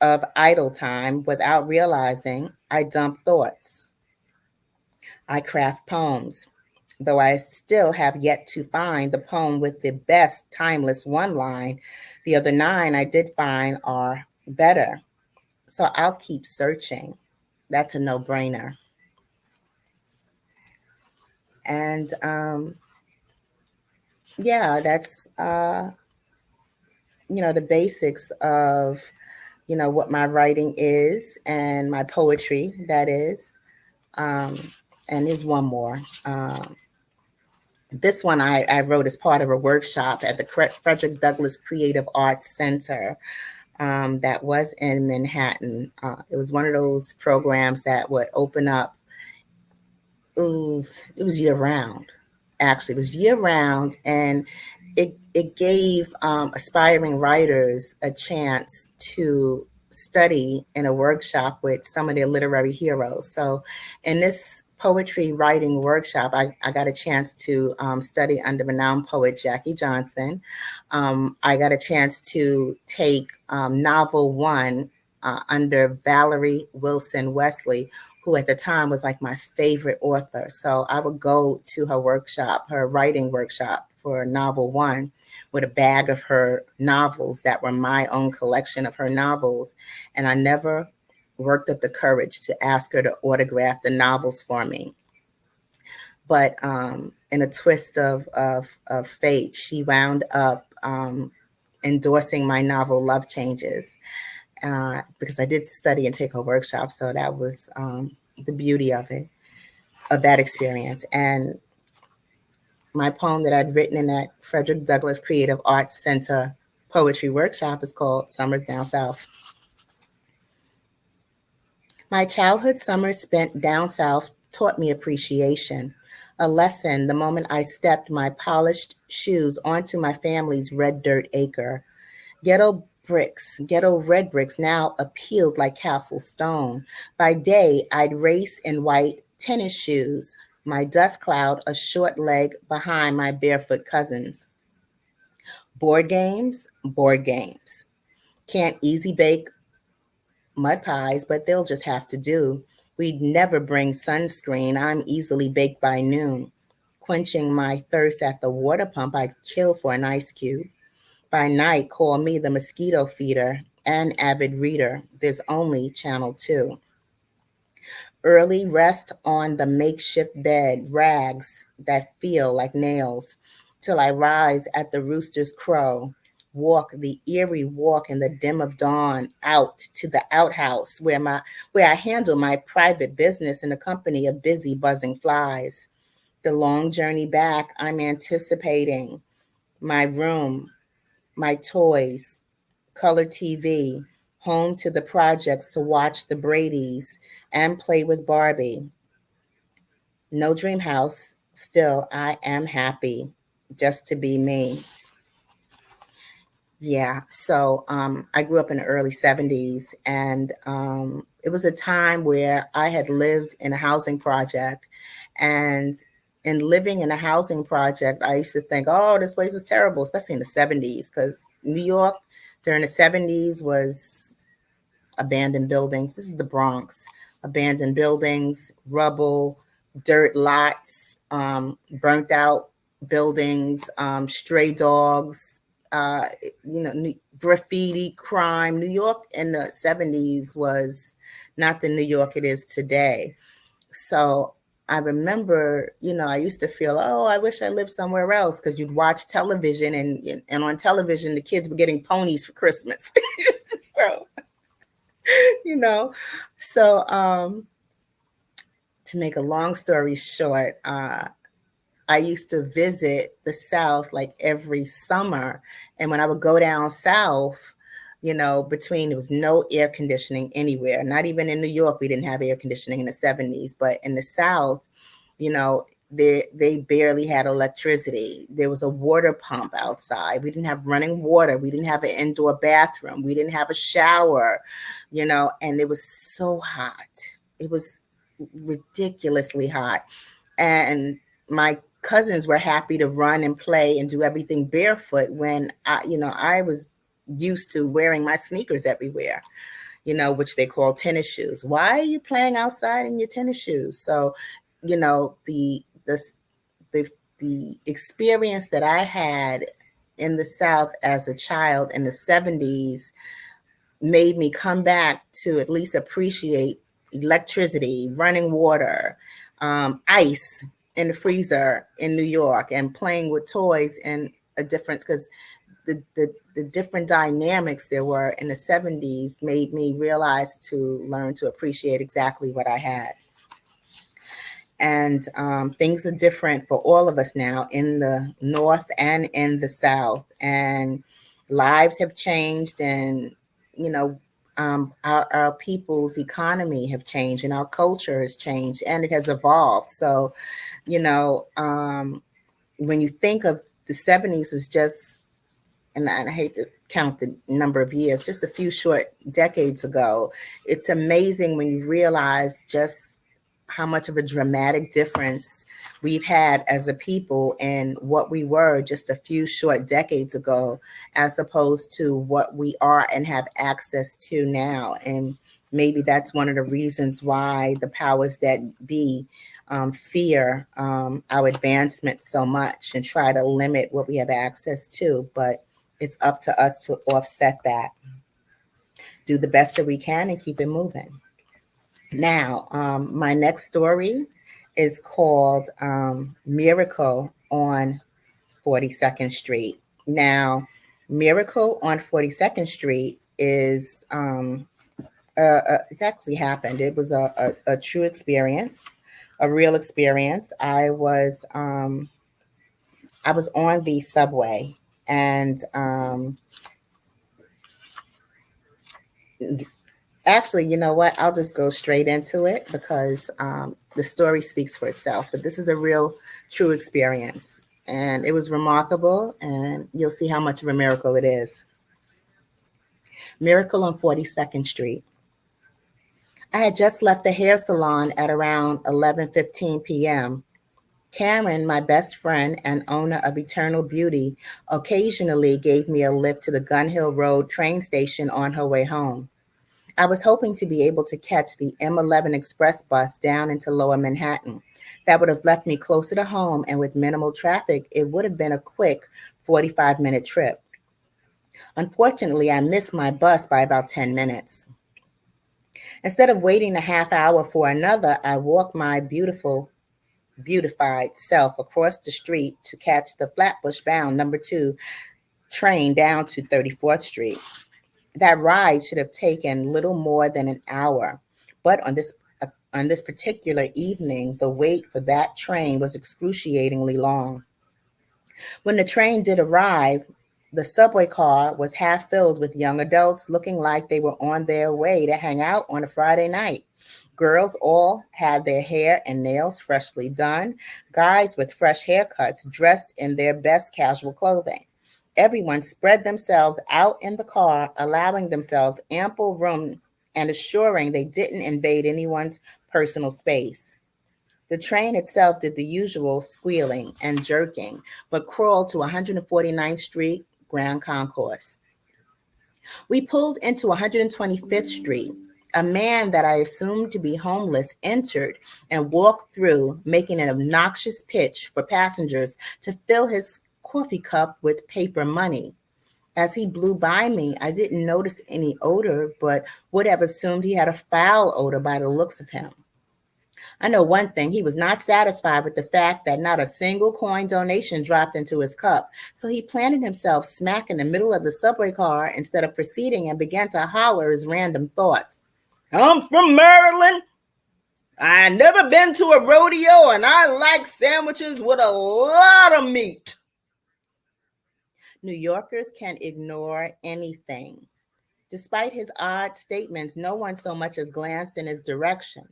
of idle time without realizing I dump thoughts. I craft poems, though I still have yet to find the poem with the best timeless one line. The other 9 I did find are better. So I'll keep searching. That's a no-brainer. And yeah, that's, the basics of, what my writing is and my poetry, that is. And there's one more. This one I wrote as part of a workshop at the Frederick Douglass Creative Arts Center that was in Manhattan. It was one of those programs that would open up. Ooh, it was year round. Actually, it was year round, and it gave aspiring writers a chance to study in a workshop with some of their literary heroes. So in this poetry writing workshop, I got a chance to study under renowned poet Jackie Johnson. I got a chance to take novel one under Valerie Wilson Wesley, who at the time was like my favorite author. So I would go to her workshop, her writing workshop for novel one, with a bag of her novels that were my own collection of her novels. And I never worked up the courage to ask her to autograph the novels for me. But in a twist of fate, she wound up endorsing my novel Love Changes. Because I did study and take her workshop. So that was the beauty of it, of that experience. And my poem that I'd written in that Frederick Douglass Creative Arts Center poetry workshop is called Summers Down South. My childhood summers spent down south taught me appreciation, a lesson the moment I stepped my polished shoes onto my family's red dirt acre. Ghetto red bricks now appealed like castle stone. By day, I'd race in white tennis shoes, my dust cloud a short leg behind my barefoot cousins. Board games. Can't easy bake mud pies, but they'll just have to do. We'd never bring sunscreen. I'm easily baked by noon. Quenching my thirst at the water pump, I'd kill for an ice cube. By night, call me the mosquito feeder, an avid reader. There's only Channel 2. Early rest on the makeshift bed, rags that feel like nails, till I rise at the rooster's crow. Walk the eerie walk in the dim of dawn out to the outhouse where I handle my private business in the company of busy buzzing flies. The long journey back, I'm anticipating my room, my toys, color TV, home to the projects to watch the Bradys and play with Barbie. No dream house, still I am happy just to be me. Yeah, so I grew up in the early 70s, and it was a time where I had lived in a housing project, and in living in a housing project, I used to think, oh, this place is terrible, especially in the 70s, because New York during the 70s was abandoned buildings. This is the Bronx. Abandoned buildings, rubble, dirt lots, burnt out buildings, stray dogs, graffiti, crime. New York in the 70s was not the New York it is today. So I remember, I used to feel, oh, I wish I lived somewhere else, because you'd watch television and on television, the kids were getting ponies for Christmas. So, to make a long story short, I used to visit the South like every summer. And when I would go down South, there was no air conditioning anywhere. Not even in New York, we didn't have air conditioning in the 70s. But in the South, they barely had electricity. There was a water pump outside. We didn't have running water. We didn't have an indoor bathroom. We didn't have a shower, and it was so hot. It was ridiculously hot. And my cousins were happy to run and play and do everything barefoot when I was used to wearing my sneakers everywhere, which they call tennis shoes. Why are you playing outside in your tennis shoes? So, the experience that I had in the South as a child in the 70s made me come back to at least appreciate electricity, running water, ice. in the freezer in New York and playing with toys and a different, because the different dynamics there were in the 70s made me realize to learn to appreciate exactly what I had. And things are different for all of us now in the North and in the South. And lives have changed, and, you know, our people's economy have changed, and our culture has changed, and it has evolved. So, you know, when you think of the 70s was just, and I hate to count the number of years, just a few short decades ago, it's amazing when you realize just how much of a dramatic difference we've had as a people and what we were just a few short decades ago, as opposed to what we are and have access to now. And maybe that's one of the reasons why the powers that be fear our advancement so much and try to limit what we have access to. But it's up to us to offset that, do the best that we can, and keep it moving. Now, my next story is called Miracle on 42nd Street. Now, Miracle on 42nd Street is, it's actually happened. It was a true experience, a real experience. I was on the subway, and actually, you know what? I'll just go straight into it because the story speaks for itself. But this is a real, true experience. And it was remarkable. And you'll see how much of a miracle it is. Miracle on 42nd Street. I had just left the hair salon at around 11:15 p.m. Karen, my best friend and owner of Eternal Beauty, occasionally gave me a lift to the Gun Hill Road train station on her way home. I was hoping to be able to catch the M11 express bus down into Lower Manhattan. That would have left me closer to home, and with minimal traffic, it would have been a quick 45-minute trip. Unfortunately, I missed my bus by about 10 minutes. Instead of waiting a half hour for another, I walked my beautified self across the street to catch the Flatbush-bound number 2 train down to 34th Street. That ride should have taken little more than an hour, but on this particular evening, the wait for that train was excruciatingly long. When the train did arrive, the subway car was half filled with young adults looking like they were on their way to hang out on a Friday night. Girls all had their hair and nails freshly done, guys with fresh haircuts dressed in their best casual clothing. Everyone spread themselves out in the car, allowing themselves ample room and assuring they didn't invade anyone's personal space. The train itself did the usual squealing and jerking, but crawled to 149th Street Grand Concourse. We pulled into 125th Street. A man that I assumed to be homeless entered and walked through, making an obnoxious pitch for passengers to fill his coffee cup with paper money. As he blew by me, I didn't notice any odor, but would have assumed he had a foul odor by the looks of him. I know one thing, he was not satisfied with the fact that not a single coin donation dropped into his cup, so he planted himself smack in the middle of the subway car instead of proceeding and began to holler his random thoughts. I'm from Maryland. I never been to a rodeo, and I like sandwiches with a lot of meat. New Yorkers can ignore anything. Despite his odd statements, no one so much as glanced in his direction.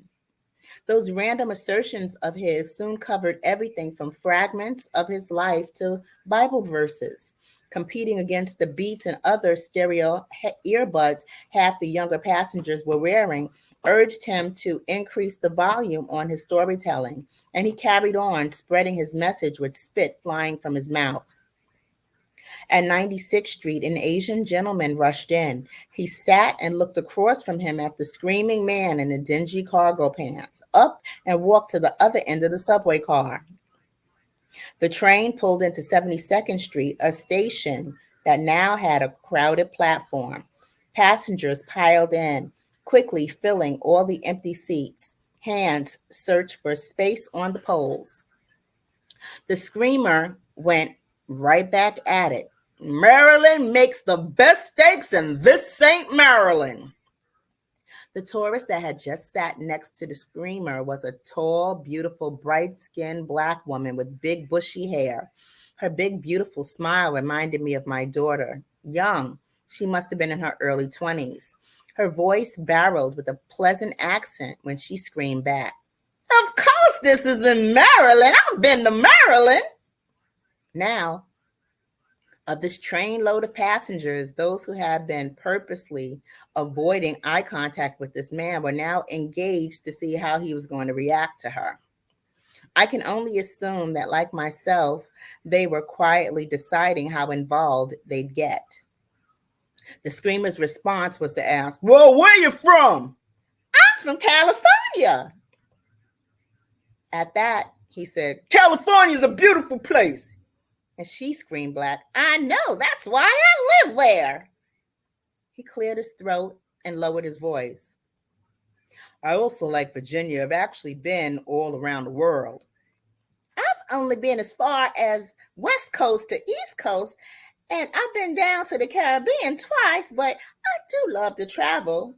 Those random assertions of his soon covered everything from fragments of his life to Bible verses. Competing against the Beats and other stereo earbuds half the younger passengers were wearing, urged him to increase the volume on his storytelling, and he carried on, spreading his message with spit flying from his mouth. At 96th Street, an Asian gentleman rushed in. He sat and looked across from him at the screaming man in the dingy cargo pants, up and walked to the other end of the subway car. The train pulled into 72nd Street, a station that now had a crowded platform. Passengers piled in, quickly filling all the empty seats. Hands searched for space on the poles. The screamer went right back at it. Maryland makes the best steaks, and this ain't Maryland. The tourist that had just sat next to the screamer was a tall, beautiful, bright-skinned Black woman with big, bushy hair. Her big, beautiful smile reminded me of my daughter. Young, she must have been in her early 20s. Her voice barreled with a pleasant accent when she screamed back, "Of course this is in Maryland. I've been to Maryland." Now, of this trainload of passengers, those who had been purposely avoiding eye contact with this man were now engaged to see how he was going to react to her. I can only assume that, like myself, they were quietly deciding how involved they'd get. The screamer's response was to ask, "Well, where you from?" "I'm from California." At that, he said, "California's a beautiful place." And she screamed back, "I know, that's why I live there." He cleared his throat and lowered his voice. "I also like Virginia. I've actually been all around the world." "I've only been as far as West Coast to East Coast, and I've been down to the Caribbean twice, but I do love to travel."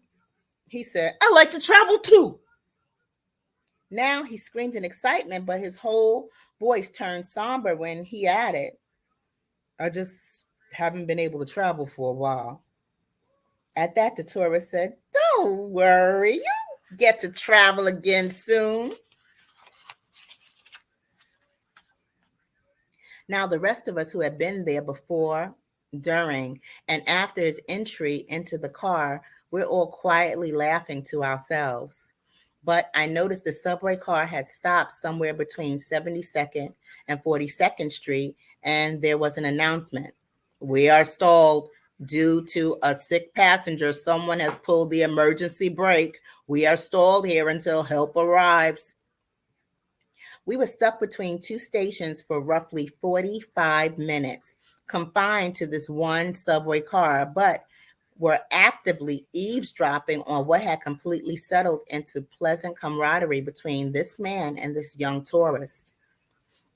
He said, "I like to travel too." Now he screamed in excitement, but his whole voice turned somber when he added, "I just haven't been able to travel for a while." At that, the tourist said, "Don't worry, you'll get to travel again soon." Now, the rest of us who had been there before, during, and after his entry into the car, we're all quietly laughing to ourselves. But I noticed the subway car had stopped somewhere between 72nd and 42nd Street, and there was an announcement. "We are stalled due to a sick passenger. Someone has pulled the emergency brake. We are stalled here until help arrives." We were stuck between two stations for roughly 45 minutes, confined to this one subway car, but were actively eavesdropping on what had completely settled into pleasant camaraderie between this man and this young tourist.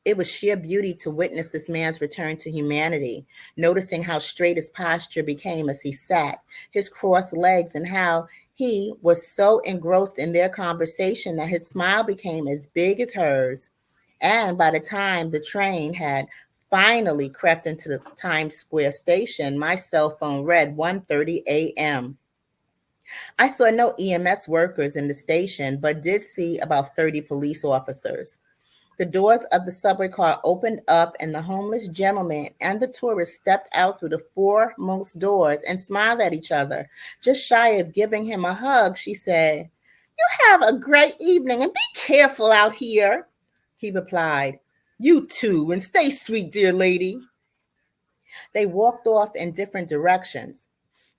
It was sheer beauty to witness this man's return to humanity, noticing how straight his posture became as he sat, his crossed legs, and how he was so engrossed in their conversation that his smile became as big as hers. And by the time the train had finally crept into the Times Square station, my cell phone read 1:30 a.m. I saw no EMS workers in the station, but did see about 30 police officers. The doors of the subway car opened up, and the homeless gentleman and the tourist stepped out through the foremost doors and smiled at each other. Just shy of giving him a hug, she said, "You have a great evening and be careful out here." He replied, "You too, and stay sweet, dear lady." They walked off in different directions.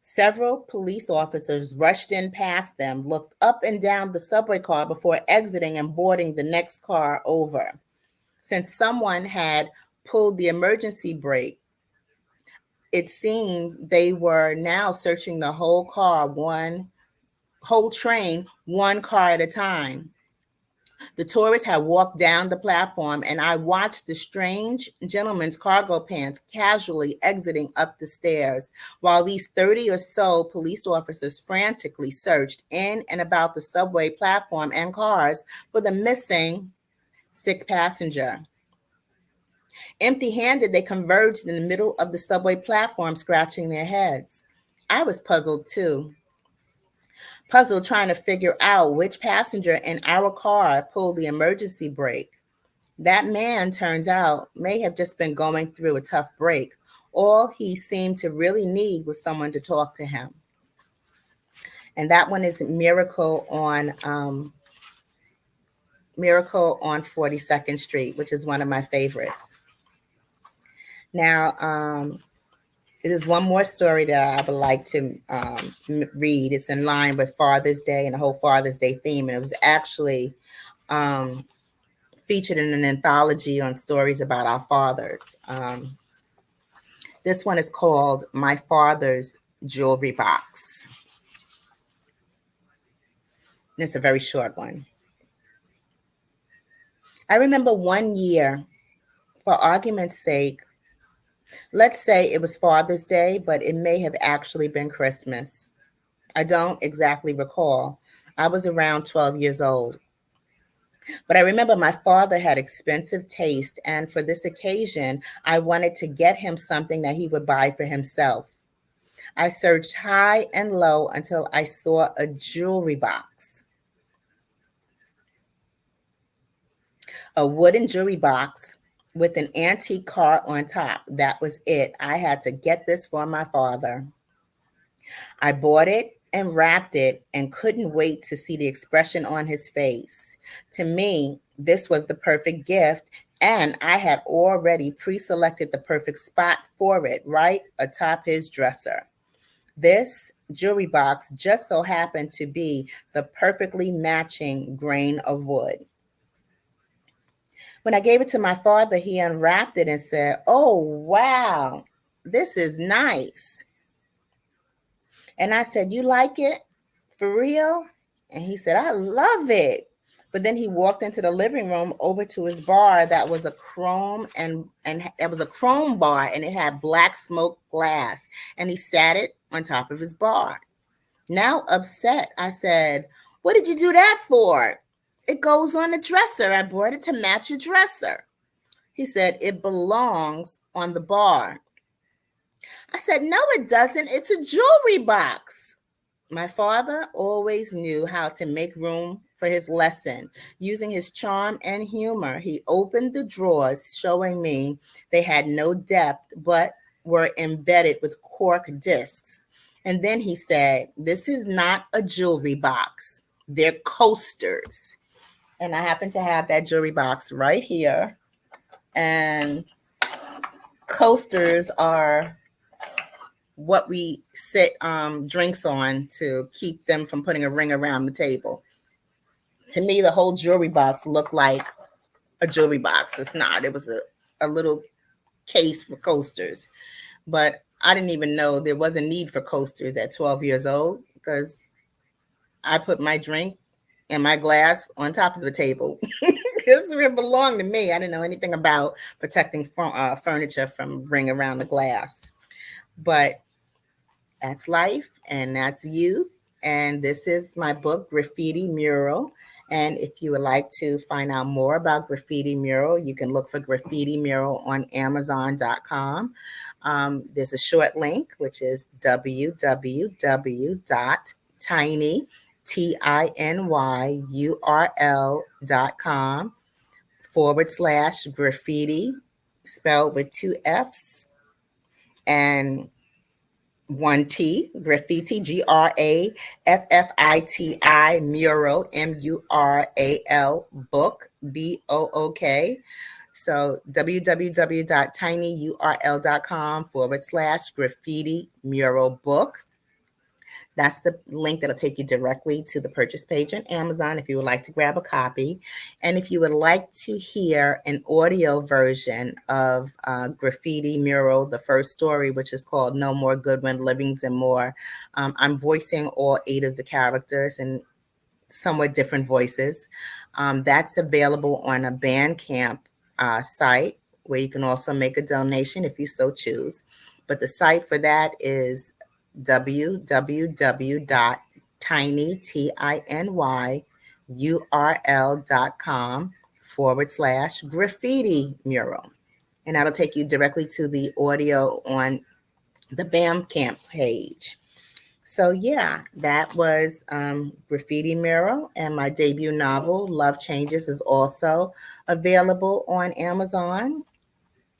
Several police officers rushed in past them, looked up and down the subway car before exiting and boarding the next car over. Since someone had pulled the emergency brake, it seemed they were now searching the whole train, one car at a time. The tourist had walked down the platform, and I watched the strange gentleman's cargo pants casually exiting up the stairs, while these 30 or so police officers frantically searched in and about the subway platform and cars for the missing sick passenger. Empty-handed, they converged in the middle of the subway platform, scratching their heads. I was puzzled too. Puzzled trying to figure out which passenger in our car pulled the emergency brake. That man, turns out, may have just been going through a tough break. All he seemed to really need was someone to talk to him. And that one is Miracle on 42nd Street, which is one of my favorites. Now, there's one more story that I would like to read. It's in line with Father's Day and the whole Father's Day theme. And it was actually featured in an anthology on stories about our fathers. This one is called My Father's Jewelry Box. And it's a very short one. I remember one year for argument's sake, let's say it was Father's Day, but it may have actually been Christmas. I don't exactly recall. I was around 12 years old. But I remember my father had expensive taste, and for this occasion, I wanted to get him something that he would buy for himself. I searched high and low until I saw a jewelry box. A wooden jewelry box with an antique car on top. That was it. I had to get this for my father. I bought it and wrapped it and couldn't wait to see the expression on his face. To me, this was the perfect gift, and I had already pre-selected the perfect spot for it, right atop his dresser. This jewelry box just so happened to be the perfectly matching grain of wood. When I gave it to my father, he unwrapped it and said, "Oh, wow, this is nice." And I said, "You like it? For real?" And he said, "I love it." But then he walked into the living room over to his bar that was a chrome and that was a chrome bar, and it had black smoked glass. And he sat it on top of his bar. Now upset, I said, "What did you do that for?" "It goes on the dresser. I bought it to match your dresser." He said, "It belongs on the bar." I said, "No, it doesn't. It's a jewelry box." My father always knew how to make room for his lesson. Using his charm and humor, he opened the drawers, showing me they had no depth, but were embedded with cork discs. And then he said, "This is not a jewelry box. They're coasters." And I happen to have that jewelry box right here. And coasters are what we sit drinks on to keep them from putting a ring around the table. To me, the whole jewelry box looked like a jewelry box. It's not. It was a little case for coasters. But I didn't even know there was a need for coasters at 12 years old, because I put my drink and my glass on top of the table because it belonged to me. I didn't know anything about protecting furniture from ring around the glass. But that's life, and that's youth. And this is my book, Graffiti Mural. And if you would like to find out more about Graffiti Mural, you can look for Graffiti Mural on Amazon.com. There's a short link, which is www.tinyurl.com/graffiti, spelled with 2 F's and 1 T, graffiti, GRAFFITI, mural, MURAL, book, BOOK. So www.tinyurl.com/graffiti mural book. That's the link that'll take you directly to the purchase page on Amazon if you would like to grab a copy. And if you would like to hear an audio version of Graffiti Mural, the first story, which is called No More Goodwin, Livings and More, I'm voicing all 8 of the characters in somewhat different voices. That's available on a Bandcamp site, where you can also make a donation if you so choose. But the site for that is www.tinyurl.com/graffiti mural. And that'll take you directly to the audio on the Bandcamp page. So yeah, that was Graffiti Mural, and my debut novel, Love Changes, is also available on Amazon.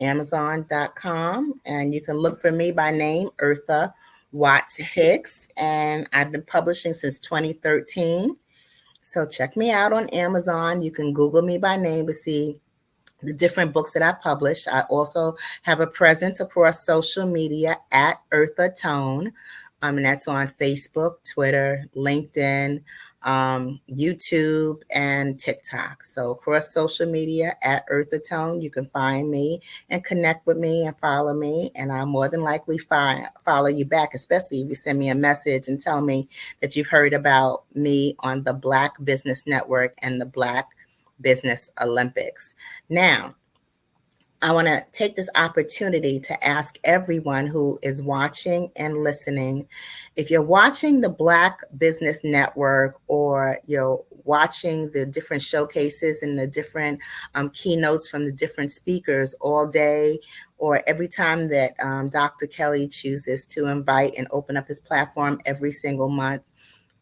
Amazon.com, and you can look for me by name, Eartha Watts Hicks, and I've been publishing since 2013. So check me out on Amazon. You can Google me by name to see the different books that I publish. I also have a presence across social media at Eartha Tone, and that's on Facebook, Twitter, LinkedIn, YouTube, and TikTok. So across social media at Eartha Tone, you can find me and connect with me and follow me, and I'll more than likely follow you back, especially if you send me a message and tell me that you've heard about me on the Black Business Network and the Black Business Olympics. Now, I want to take this opportunity to ask everyone who is watching and listening, if you're watching the Black Business Network or you're watching the different showcases and the different keynotes from the different speakers all day, or every time that Dr. Kelly chooses to invite and open up his platform every single month,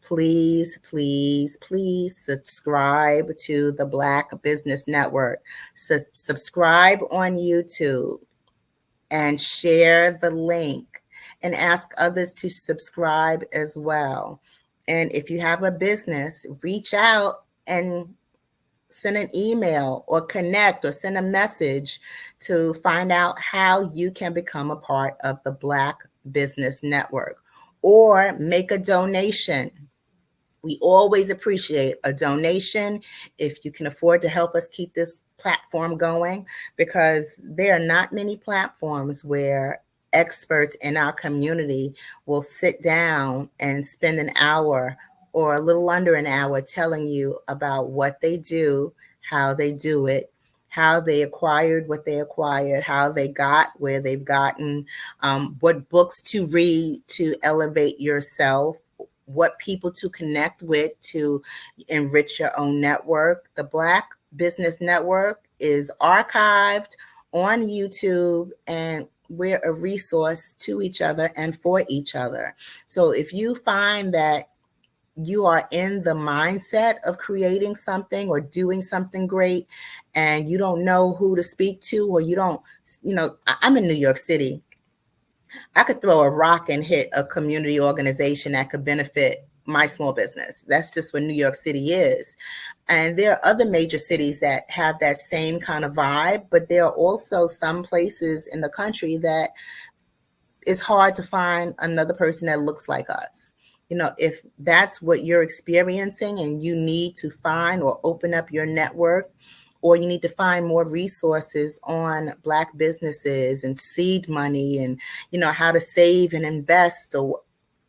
please, please, please subscribe to the Black Business Network. Subscribe on YouTube and share the link and ask others to subscribe as well. And if you have a business, reach out and send an email or connect or send a message to find out how you can become a part of the Black Business Network, or make a donation. We always appreciate a donation if you can afford to help us keep this platform going, because there are not many platforms where experts in our community will sit down and spend an hour or a little under an hour telling you about what they do, how they do it, how they acquired what they acquired, how they got where they've gotten, what books to read to elevate yourself, what people to connect with to enrich your own network. The Black Business Network is archived on YouTube, and we're a resource to each other and for each other. So if you find that you are in the mindset of creating something or doing something great and you don't know who to speak to, or you don't, I'm in New York City. I could throw a rock and hit a community organization that could benefit my small business. That's just what New York City is. And there are other major cities that have that same kind of vibe, but there are also some places in the country that it's hard to find another person that looks like us. If that's what you're experiencing and you need to find or open up your network, or you need to find more resources on Black businesses and seed money and, how to save and invest, or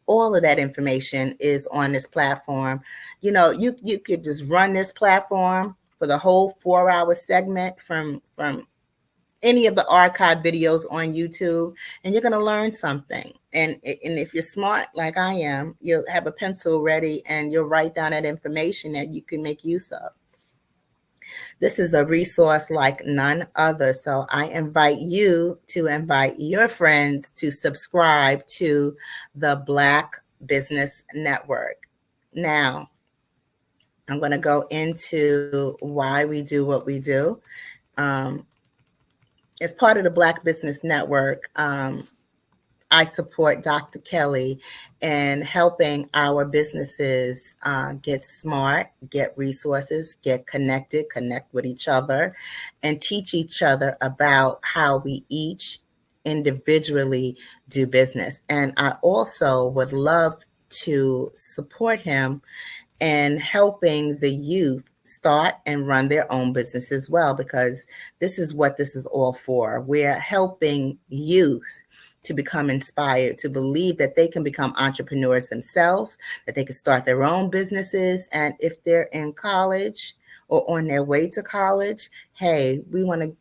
all of that information is on this platform. You could just run this platform for the whole 4-hour segment from any of the archive videos on YouTube, and you're going to learn something. And if you're smart like I am, you'll have a pencil ready and you'll write down that information that you can make use of. This is a resource like none other. So I invite you to invite your friends to subscribe to the Black Business Network. Now, I'm going to go into why we do what we do. As part of the Black Business Network, I support Dr. Kelly in helping our businesses get smart, get resources, get connected, connect with each other, and teach each other about how we each individually do business. And I also would love to support him in helping the youth start and run their own business as well, because this is what this is all for. We're helping youth to become inspired, to believe that they can become entrepreneurs themselves, that they can start their own businesses. And if they're in college or on their way to college, hey, we want to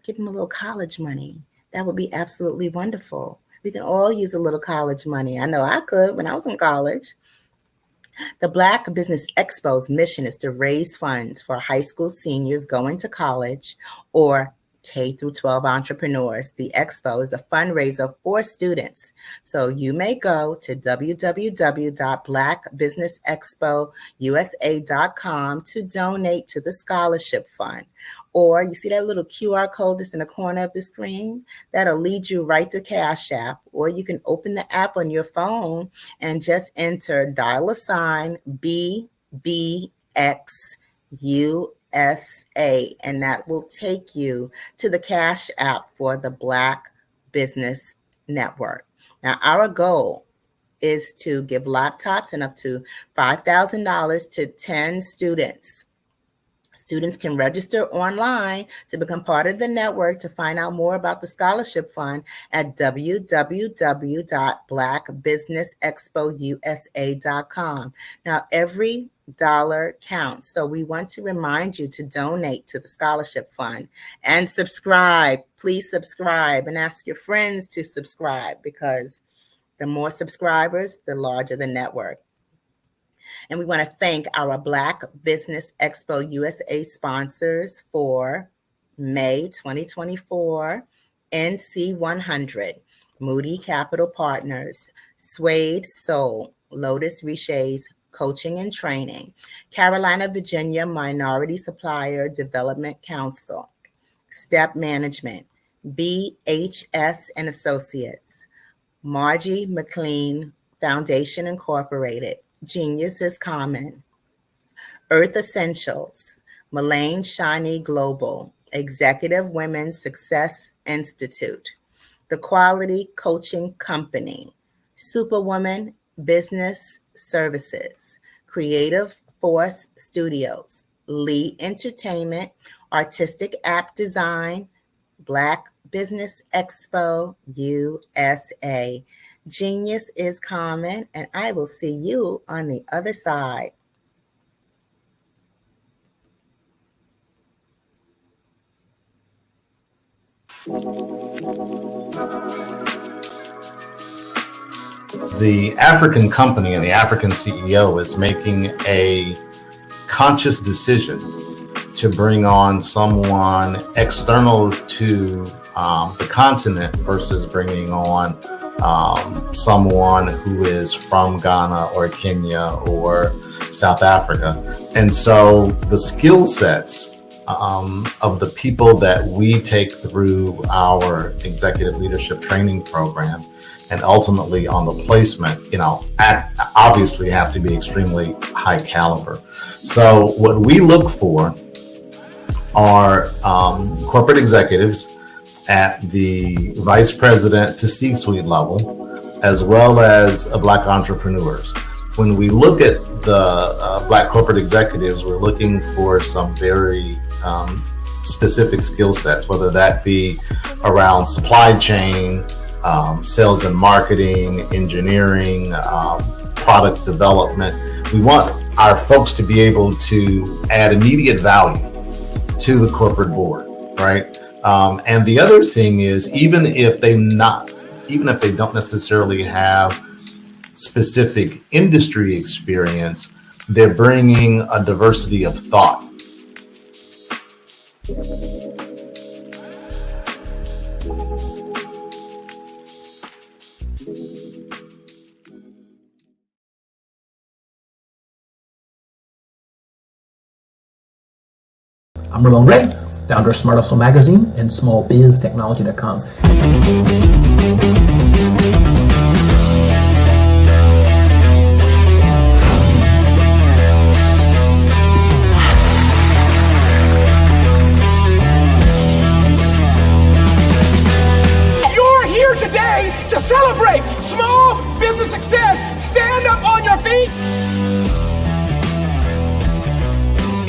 give them a little college money. That would be absolutely wonderful. We can all use a little college money. I know I could when I was in college. The Black Business Expo's mission is to raise funds for high school seniors going to college or K through 12 entrepreneurs. The Expo is a fundraiser for students. So you may go to www.blackbusinessexpousa.com to donate to the scholarship fund. Or you see that little QR code that's in the corner of the screen? That'll lead you right to Cash App. Or you can open the app on your phone and just enter $BBXUSA, and that will take you to the Cash App for the Black Business Network. Now, our goal is to give laptops and up to $5,000 to 10 students. Students can register online to become part of the network. To find out more about the scholarship fund at www.blackbusinessexpousa.com. Now, every dollar counts. So we want to remind you to donate to the scholarship fund and subscribe. Please subscribe and ask your friends to subscribe, because the more subscribers, the larger the network. And we want to thank our Black Business Expo USA sponsors for May 2024, NC 100, Moody Capital Partners, Suede Soul, Lotus Riche's Coaching and Training, Carolina, Virginia Minority Supplier Development Council, Step Management, BHS and Associates, Margie McLean Foundation Incorporated, Genius is Common, Earth Essentials, Mullane Shiny Global, Executive Women's Success Institute, The Quality Coaching Company, Superwoman Business Services, Creative Force Studios, Lee Entertainment, Artistic App Design, Black Business Expo USA. Genius is Common, and I will see you on the other side. The African company and the African CEO is making a conscious decision to bring on someone external to the continent versus bringing on someone who is from Ghana or Kenya or South Africa. And so the skill sets of the people that we take through our executive leadership training program and ultimately on the placement, obviously have to be extremely high caliber. So what we look for are corporate executives at the vice president to C-suite level, as well as Black entrepreneurs. When we look at the Black corporate executives, we're looking for some very specific skill sets, whether that be around supply chain, sales and marketing, engineering, product development. We want our folks to be able to add immediate value to the corporate board, right? And the other thing is, even if they don't necessarily have specific industry experience, they're bringing a diversity of thought. I'm Ramon Ray, founder of Smart Hustle Magazine and smallbiztechnology.com. You're here today to celebrate small business success. Stand up on your feet.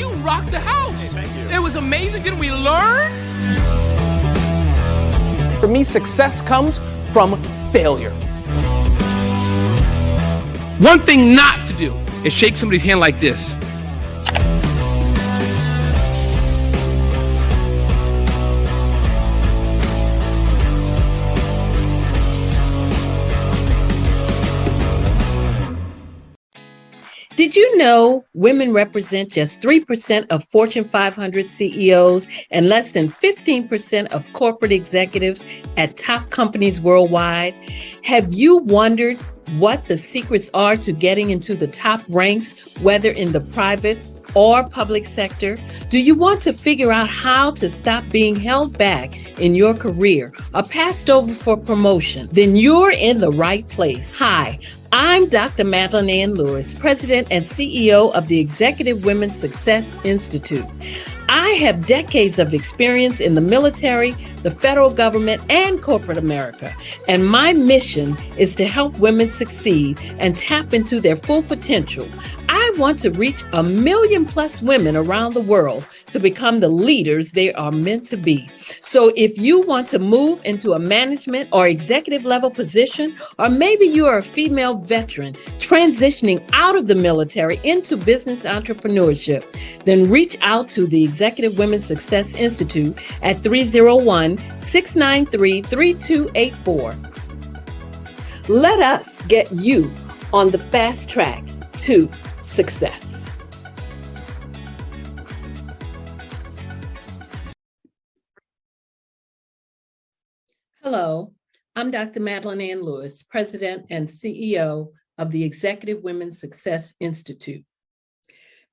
You rocked the house. It was amazing. Didn't we learn? For me, success comes from failure. One thing not to do is shake somebody's hand like this. Did you know women represent just 3% of Fortune 500 CEOs and less than 15% of corporate executives at top companies worldwide? Have you wondered what the secrets are to getting into the top ranks, whether in the private or public sector? Do you want to figure out how to stop being held back in your career or passed over for promotion? Then you're in the right place. Hi, I'm Dr. Madeline Ann Lewis, President and CEO of the Executive Women's Success Institute. I have decades of experience in the military, the federal government, and corporate America, and my mission is to help women succeed and tap into their full potential. I want to reach 1 million plus women around the world to become the leaders they are meant to be. So if you want to move into a management or executive level position, or maybe you are a female veteran transitioning out of the military into business entrepreneurship, then reach out to the Executive Women's Success Institute at 301-693-3284. Let us get you on the fast track to success. Hello, I'm Dr. Madeline Ann Lewis, President and CEO of the Executive Women's Success Institute.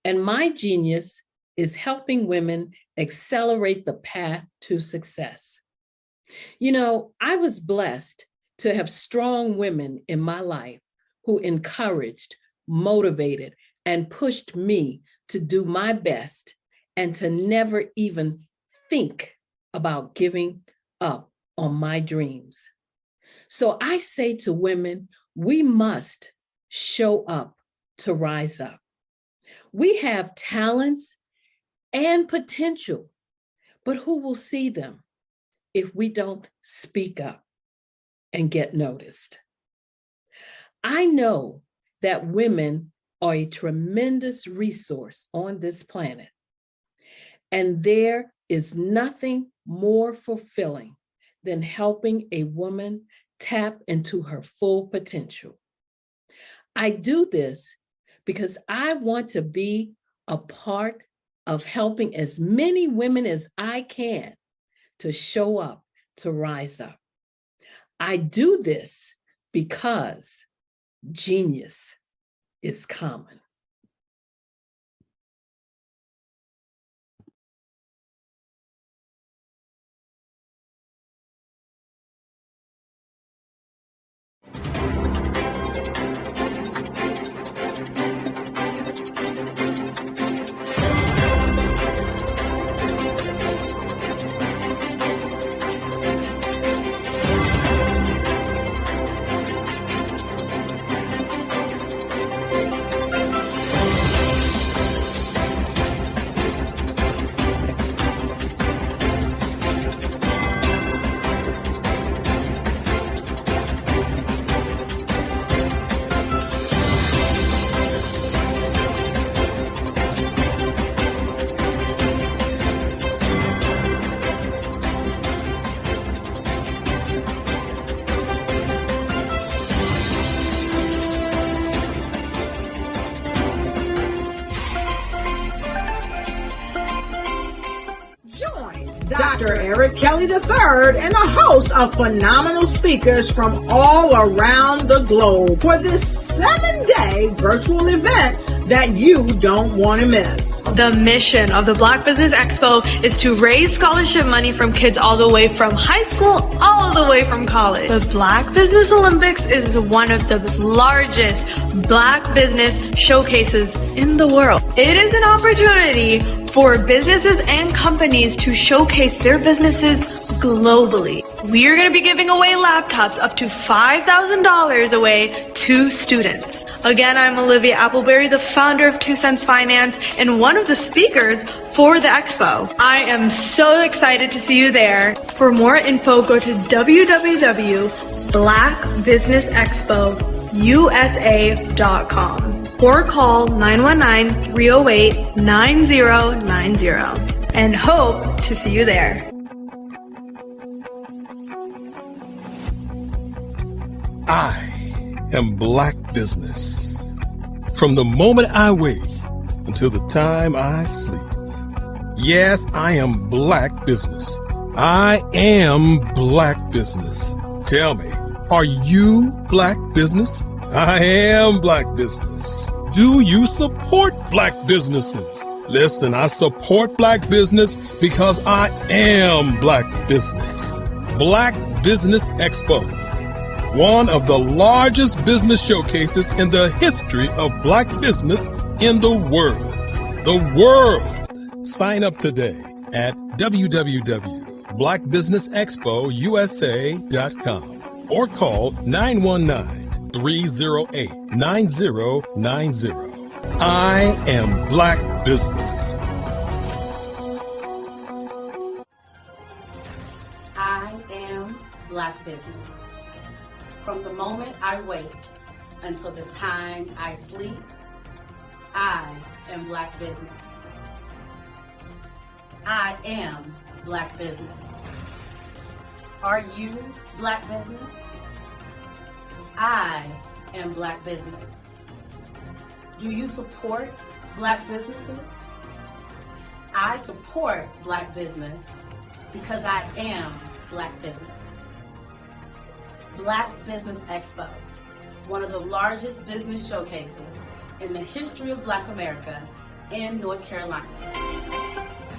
And my genius is helping women accelerate the path to success. You know, I was blessed to have strong women in my life who encouraged, motivated, and pushed me to do my best and to never even think about giving up on my dreams. So I say to women, we must show up to rise up. We have talents and potential, but who will see them if we don't speak up and get noticed? I know that women are a tremendous resource on this planet, and there is nothing more fulfilling than helping a woman tap into her full potential. I do this because I want to be a part of helping as many women as I can to show up, to rise up. I do this because genius is common. Dr. Eric Kelly III and a host of phenomenal speakers from all around the globe for this 7-day virtual event that you don't want to miss. The mission of the Black Business Expo is to raise scholarship money from kids all the way from high school, all the way from college. The Black Business Olympics is one of the largest Black business showcases in the world. It is an opportunity for businesses and companies to showcase their businesses globally. We are going to be giving away laptops up to $5,000 away to students. Again, I'm Olivia Appleberry, the founder of 2 Cents Finance and one of the speakers for the expo. I am so excited to see you there. For more info, go to www.blackbusinessexpousa.com or call 919-308-9090 and hope to see you there. I am Black business. From the moment I wake until the time I sleep. Yes, I am Black business. I am Black business. Tell me, are you Black business? I am Black business. Do you support Black businesses? Listen, I support Black business because I am Black business. Black Business Expo, one of the largest business showcases in the history of Black business in the world. The world! Sign up today at www.blackbusinessexpousa.com or call 919-308-9090. I am Black business. I am Black business. From the moment I wake until the time I sleep, I am Black business. I am Black business. Are you Black business? I am Black business. Do you support Black businesses? I support Black business because I am Black business. Black Business Expo, one of the largest business showcases in the history of Black America in North Carolina.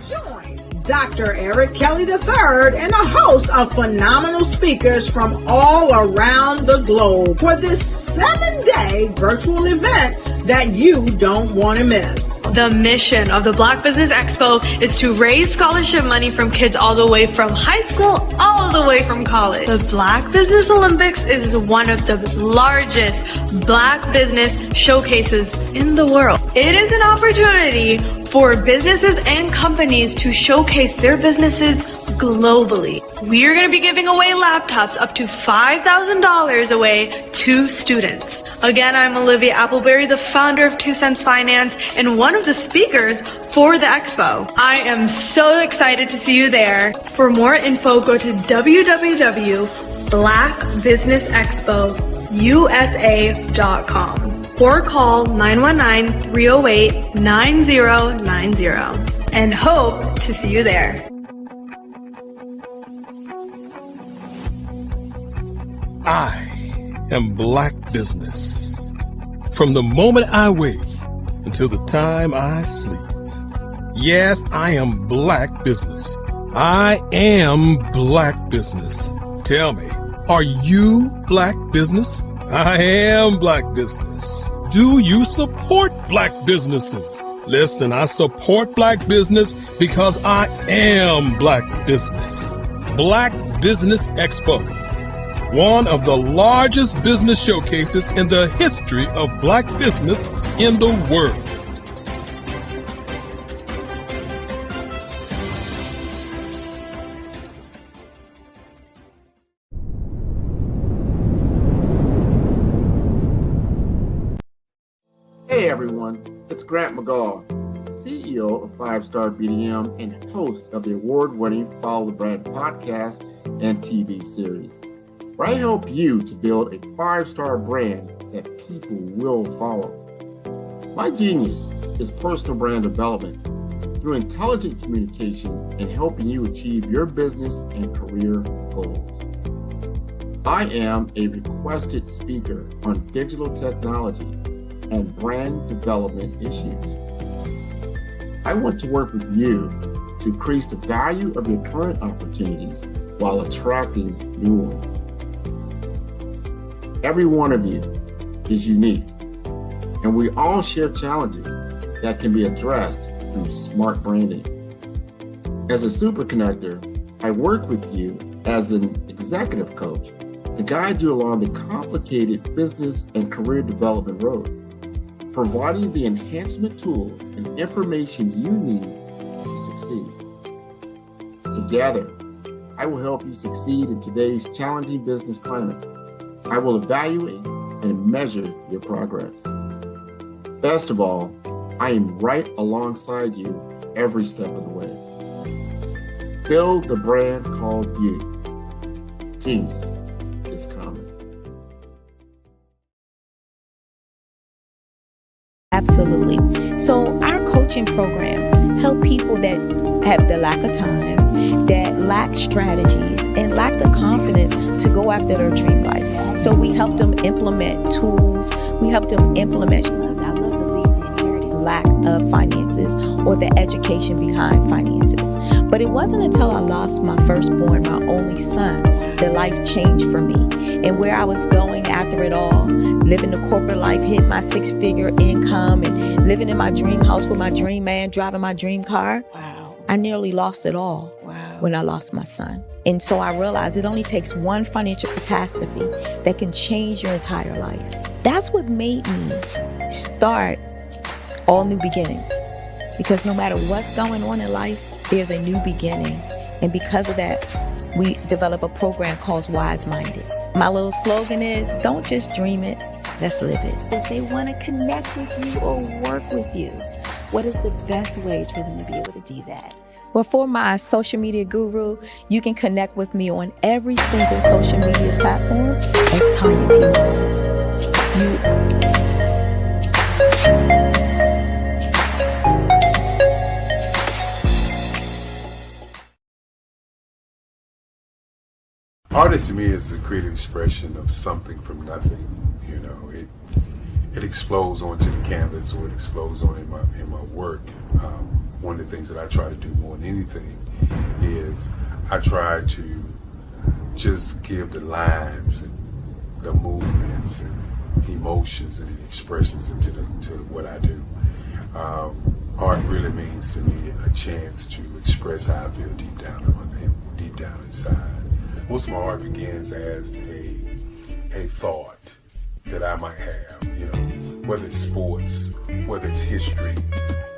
Join Dr. Eric Kelly III and a host of phenomenal speakers from all around the globe for this 7-day virtual event that you don't want to miss. The mission of the Black Business Expo is to raise scholarship money from kids all the way from high school, all the way from college. The Black Business Olympics is one of the largest Black business showcases in the world. It is an opportunity for businesses and companies to showcase their businesses globally. We are going to be giving away laptops up to $5,000 away to students. Again, I'm Olivia Appleberry, the founder of 2 Cents Finance and one of the speakers for the expo. I am so excited to see you there. For more info, go to www.blackbusinessexpousa.com or call 919-308-9090 and hope to see you there. I am Black business. From the moment I wake until the time I sleep. Yes, I am Black business. I am Black business. Tell me, are you Black business? I am Black business. Do you support Black businesses? Listen, I support Black business because I am Black business. Black Business Expo, one of the largest business showcases in the history of Black business in the world. Hey everyone, it's Grant McGaw, CEO of 5-Star BDM and host of the award-winning Follow the Brand podcast and TV series, where I help you to build a 5-star brand that people will follow. My genius is personal brand development through intelligent communication and helping you achieve your business and career goals. I am a requested speaker on digital technology and brand development issues. I want to work with you to increase the value of your current opportunities while attracting new ones. Every one of you is unique, and we all share challenges that can be addressed through smart branding. As a super connector, I work with you as an executive coach to guide you along the complicated business and career development road, providing the enhancement tools and information you need to succeed. Together, I will help you succeed in today's challenging business climate. I will evaluate and measure your progress. Best of all, I am right alongside you every step of the way. Build the brand called you. Genius is coming. Absolutely. So our coaching program help people that have the lack of time, that lack strategies, and lack the confidence to go after their dream life. So we help them implement tools. We help them implement, I love to leave the inherited lack of finances or the education behind finances. But it wasn't until I lost my firstborn, my only son, that life changed for me. And where I was going after it all, living the corporate life, hit my 6-figure income and living in my dream house with my dream man, driving my dream car. Wow. I nearly lost it all when I lost my son. And so I realized it only takes one financial catastrophe that can change your entire life. That's what made me start all new beginnings. Because no matter what's going on in life, there's a new beginning. And because of that, we develop a program called Wise Minded. My little slogan is, don't just dream it, let's live it. If they want to connect with you or work with you, what is the best ways for them to be able to do that? Well, for my social media guru, you can connect with me on every single social media platform as Tanya T. Rose. Artist to me is a creative expression of something from nothing. You know, it explodes onto the canvas, or it explodes on in my work. One of the things that I try to do more than anything is I try to just give the lines and the movements and emotions and expressions into what I do. Art really means to me a chance to express how I feel deep down inside. Most of my art begins as a thought that I might have, you know, whether it's sports, whether it's history,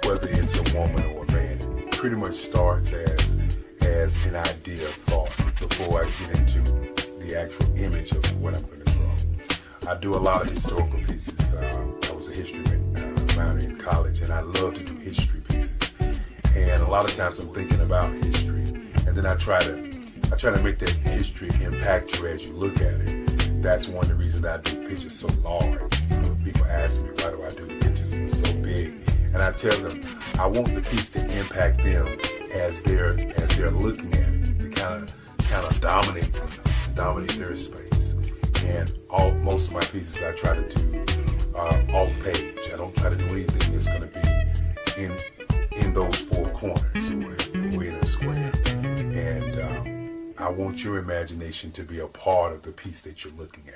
whether it's a woman or a man. It pretty much starts as an idea of thought before I get into the actual image of what I'm going to draw. I do a lot of historical pieces. I was a history minor in college, and I love to do history pieces. And a lot of times I'm thinking about history, and then I try to make that history impact you as you look at it. That's one of the reasons I do pictures so large. People ask me, why do I do the pictures so big? And I tell them, I want the piece to impact them as they're looking at it. To kind of dominate them, dominate their space. And most of my pieces I try to do off page. I don't try to do anything that's going to be in those four corners or in a square. And I want your imagination to be a part of the piece that you're looking at.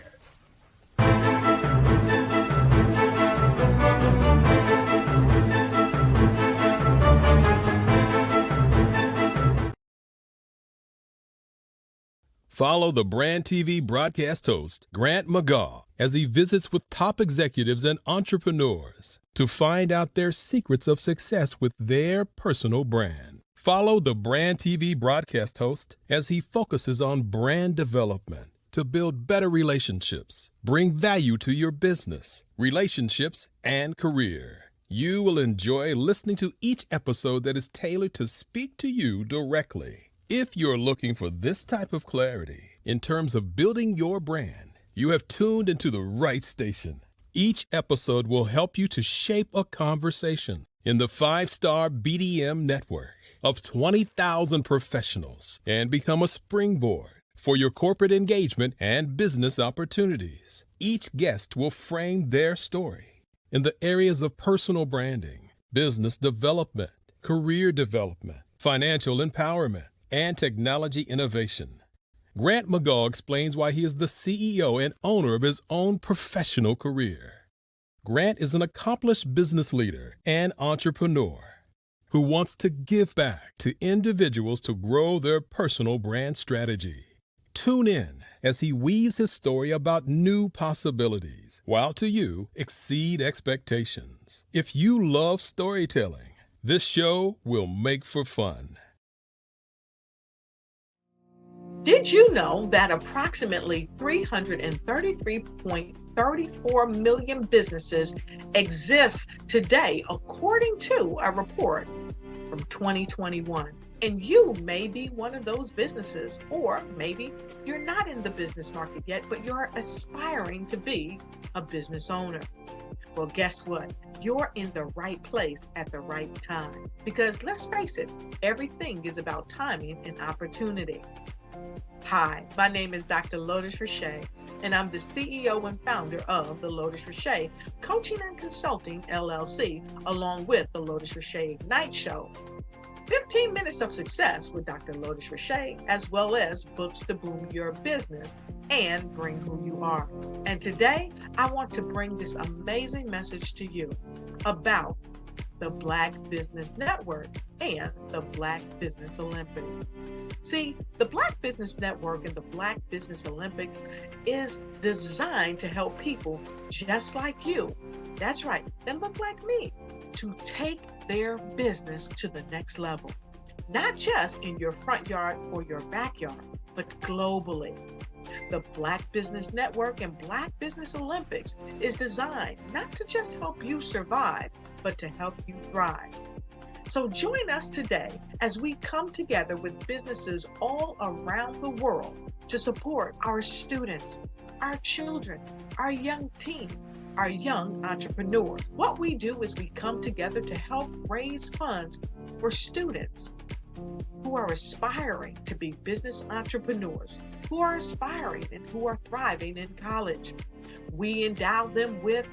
Follow the Brand TV broadcast host, Grant McGaugh, as he visits with top executives and entrepreneurs to find out their secrets of success with their personal brand. Follow the Brand TV broadcast host as he focuses on brand development to build better relationships, bring value to your business, relationships, and career. You will enjoy listening to each episode that is tailored to speak to you directly. If you're looking for this type of clarity in terms of building your brand, you have tuned into the right station. Each episode will help you to shape a conversation in the 5-star BDM network of 20,000 professionals and become a springboard for your corporate engagement and business opportunities. Each guest will frame their story in the areas of personal branding, business development, career development, financial empowerment, and technology innovation. Grant McGaugh explains why he is the CEO and owner of his own professional career. Grant is an accomplished business leader and entrepreneur who wants to give back to individuals to grow their personal brand strategy. Tune in as he weaves his story about new possibilities, while to you exceed expectations. If you love storytelling, this show will make for fun. Did you know that approximately 333.34 million businesses exist today, according to a report from 2021? And you may be one of those businesses, or maybe you're not in the business market yet, but you're aspiring to be a business owner. Well, guess what? You're in the right place at the right time. Because let's face it, everything is about timing and opportunity. Hi, my name is Dr. Lotus Richey, and I'm the CEO and founder of the Lotus Richey Coaching and Consulting LLC, along with the Lotus Richey Ignite Show. 15 minutes of success with Dr. Lotus Richey, as well as books to boom your business and bring who you are. And today, I want to bring this amazing message to you about the Black Business Network and the Black Business Olympics. See, the Black Business Network and the Black Business Olympic is designed to help people just like you, that's right, that look like me, to take their business to the next level, not just in your front yard or your backyard, but globally. The Black Business Network and Black Business Olympics is designed not to just help you survive, but to help you thrive. So join us today as we come together with businesses all around the world to support our students, our children, our young teens, our young entrepreneurs. What we do is we come together to help raise funds for students who are aspiring to be business entrepreneurs, who are aspiring and who are thriving in college. We endow them with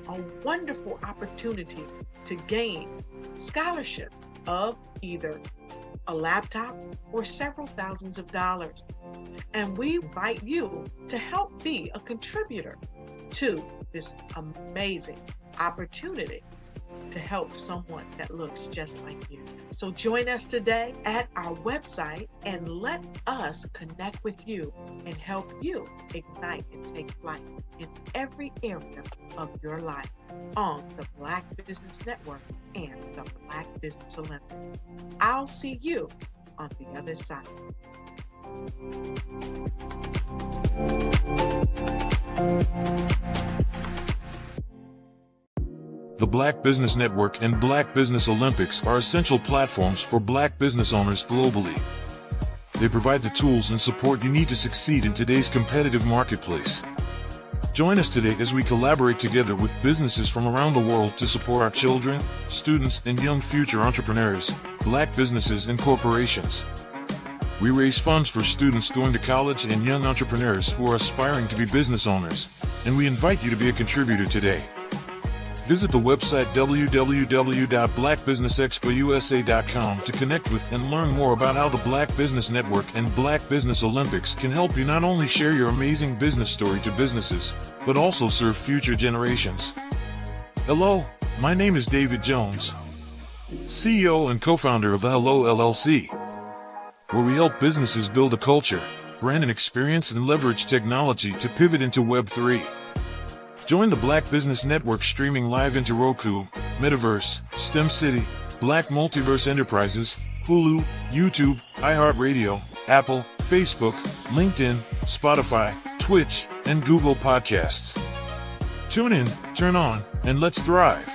a wonderful opportunity to gain scholarship of either a laptop or several thousands of dollars. And we invite you to help be a contributor to this amazing opportunity to help someone that looks just like you. So join us today at our website and let us connect with you and help you ignite and take flight in every area of your life on the Black Business Network and the Black Business Olympics. I'll see you on the other side. The Black Business Network and Black Business Olympics are essential platforms for Black business owners globally. They provide the tools and support you need to succeed in today's competitive marketplace. Join us today as we collaborate together with businesses from around the world to support our children, students, and young future entrepreneurs, Black businesses and corporations. We raise funds for students going to college and young entrepreneurs who are aspiring to be business owners, and we invite you to be a contributor today. Visit the website www.blackbusinessexpousa.com to connect with and learn more about how the Black Business Network and Black Business Olympics can help you not only share your amazing business story to businesses, but also serve future generations. Hello, my name is David Jones, CEO and co-founder of the Hello LLC, where we help businesses build a culture, brand and experience, and leverage technology to pivot into Web3. Join the Black Business Network streaming live into Roku, Metaverse, STEM City, Black Multiverse Enterprises, Hulu, YouTube, iHeartRadio, Apple, Facebook, LinkedIn, Spotify, Twitch, and Google Podcasts. Tune in, turn on, and let's thrive.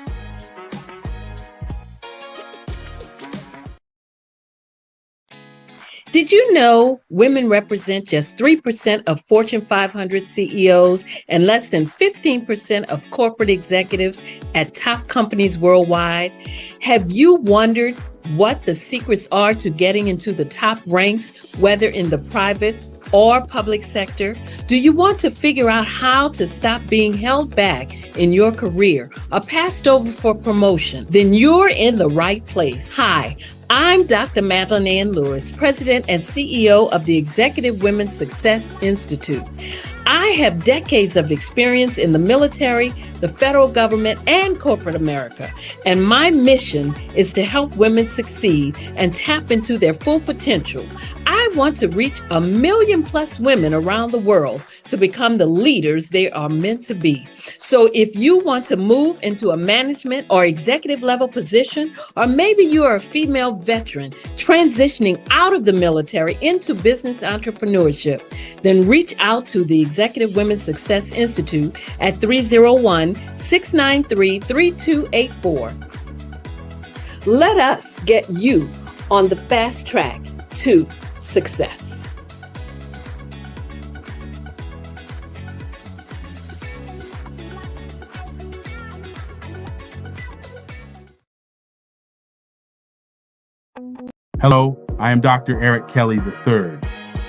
Did you know women represent just 3% of Fortune 500 CEOs and less than 15% of corporate executives at top companies worldwide? Have you wondered what the secrets are to getting into the top ranks, whether in the private or public sector? Do you want to figure out how to stop being held back in your career or passed over for promotion? Then you're in the right place. Hi, I'm Dr. Madeline Ann Lewis, President and CEO of the Executive Women's Success Institute. I have decades of experience in the military, the federal government, and corporate America, and my mission is to help women succeed and tap into their full potential. I want to reach 1 million plus women around the world to become the leaders they are meant to be. So if you want to move into a management or executive level position, or maybe you are a female veteran transitioning out of the military into business entrepreneurship, then reach out to the Executive Women's Success Institute at 301-693-3284. Let us get you on the fast track to success. Hello, I am Dr. Eric Kelly III,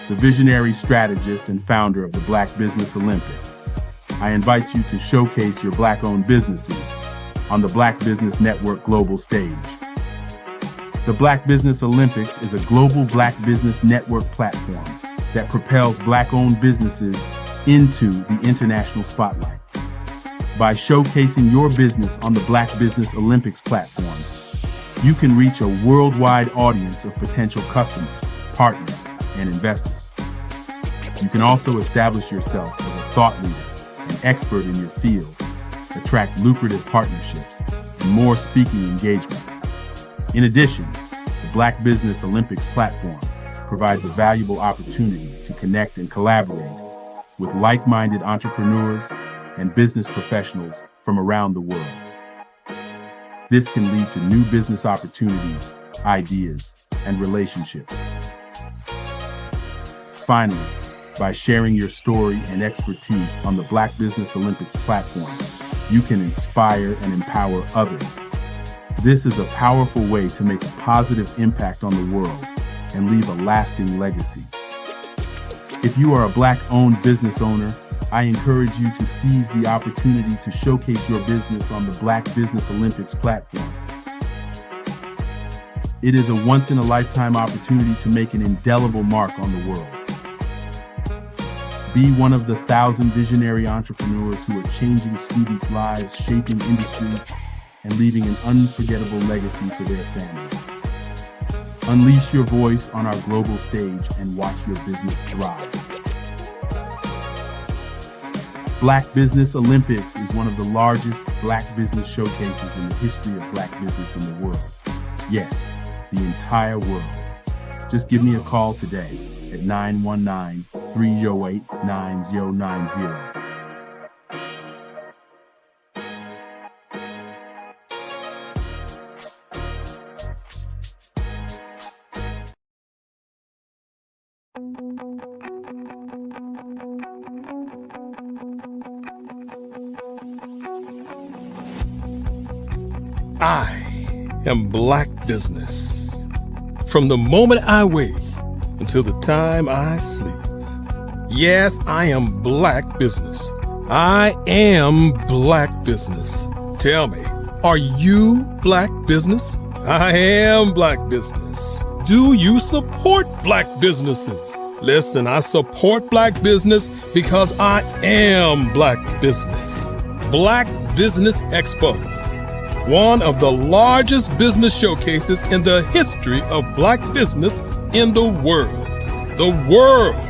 the visionary strategist and founder of the Black Business Olympics. I invite you to showcase your Black-owned businesses on the Black Business Network global stage. The Black Business Olympics is a global Black Business Network platform that propels Black-owned businesses into the international spotlight. By showcasing your business on the Black Business Olympics platform, you can reach a worldwide audience of potential customers, partners, and investors. You can also establish yourself as a thought leader and expert in your field, attract lucrative partnerships, and and more speaking engagements. In addition, the Black Business Olympics platform provides a valuable opportunity to connect and collaborate with like-minded entrepreneurs and business professionals from around the world. This can lead to new business opportunities, ideas, and relationships. Finally, by sharing your story and expertise on the Black Business Olympics platform, you can inspire and empower others. This is a powerful way to make a positive impact on the world and leave a lasting legacy. If you are a Black-owned business owner, I encourage you to seize the opportunity to showcase your business on the Black Business Olympics platform. It is a once-in-a-lifetime opportunity to make an indelible mark on the world. Be one of the 1,000 visionary entrepreneurs who are changing students' lives, shaping industries, and leaving an unforgettable legacy for their families. Unleash your voice on our global stage and watch your business thrive. Black Business Olympics is one of the largest Black business showcases in the history of Black business in the world. Yes, the entire world. Just give me a call today at 919-308-9090. I am Black business. From the moment I wake until the time I sleep. Yes, I am Black business. I am Black business. Tell me, are you Black business? I am Black business. Do you support Black businesses? Listen, I support Black business because I am Black business. Black Business Expo, one of the largest business showcases in the history of Black business in the world. The world!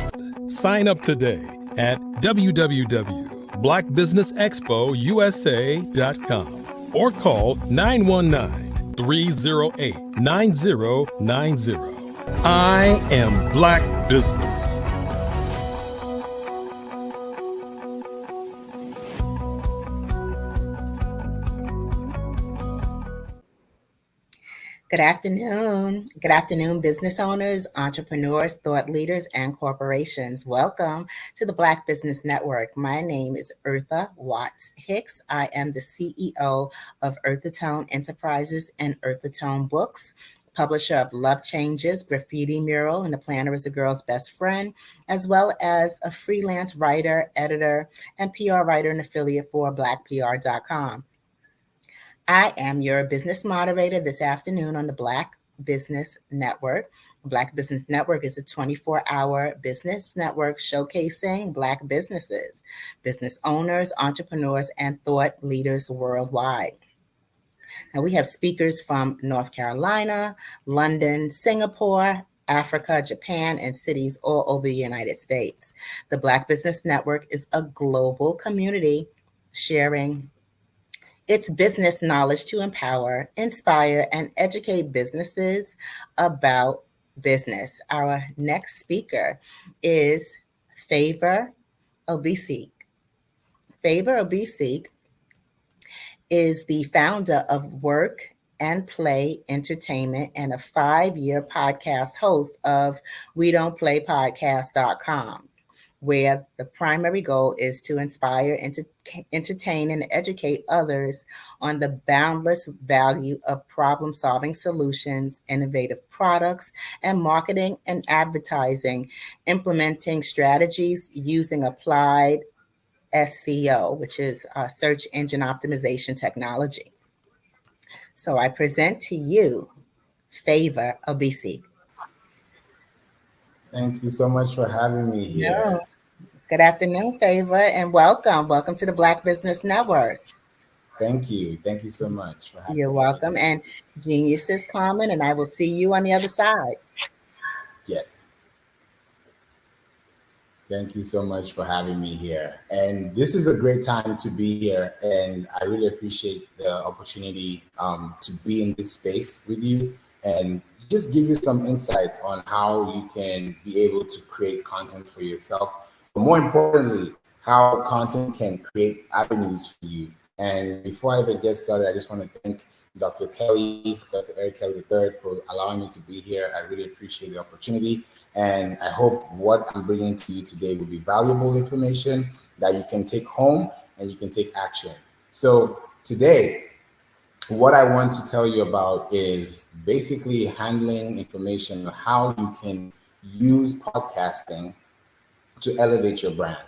Sign up today at www.blackbusinessexpousa.com or call 919-308-9090. I am Black business. Good afternoon. Good afternoon, business owners, entrepreneurs, thought leaders, and corporations. Welcome to the Black Business Network. My name is Eartha Watts Hicks. I am the CEO of Eartha Tone Enterprises and Eartha Tone Books, publisher of Love Changes, Graffiti Mural, and The Planner is a Girl's Best Friend, as well as a freelance writer, editor, and PR writer and affiliate for blackpr.com. I am your business moderator this afternoon on the Black Business Network. Black Business Network is a 24-hour business network showcasing Black businesses, business owners, entrepreneurs, and thought leaders worldwide. Now, we have speakers from North Carolina, London, Singapore, Africa, Japan, and cities all over the United States. The Black Business Network is a global community sharing its business knowledge to empower, inspire, and educate businesses about business. Our next speaker is Favor Obisek. Favor Obisek is the founder of Work and Play Entertainment and a 5-year podcast host of WeDon'tPlayPodcast.com, where the primary goal is to inspire, entertain, and educate others on the boundless value of problem-solving solutions, innovative products, and marketing and advertising, implementing strategies using applied SEO, which is search engine optimization technology. So I present to you Favor Obisek. Thank you so much for having me here. No. Good afternoon, Favor, and welcome. Welcome to the Black Business Network. Thank you. Thank you so much for having me. You're welcome. And Genius is coming, and I will see you on the other side. Yes. Thank you so much for having me here. And this is a great time to be here. And I really appreciate the opportunity to be in this space with you and just give you some insights on how you can be able to create content for yourself. But more importantly, how content can create avenues for you. And before I even get started, I just want to thank Dr. Kelly, Dr. Eric Kelly III, for allowing me to be here. I really appreciate the opportunity. And I hope what I'm bringing to you today will be valuable information that you can take home and you can take action. So today, what I want to tell you about is basically handling information on how you can use podcasting to elevate your brand.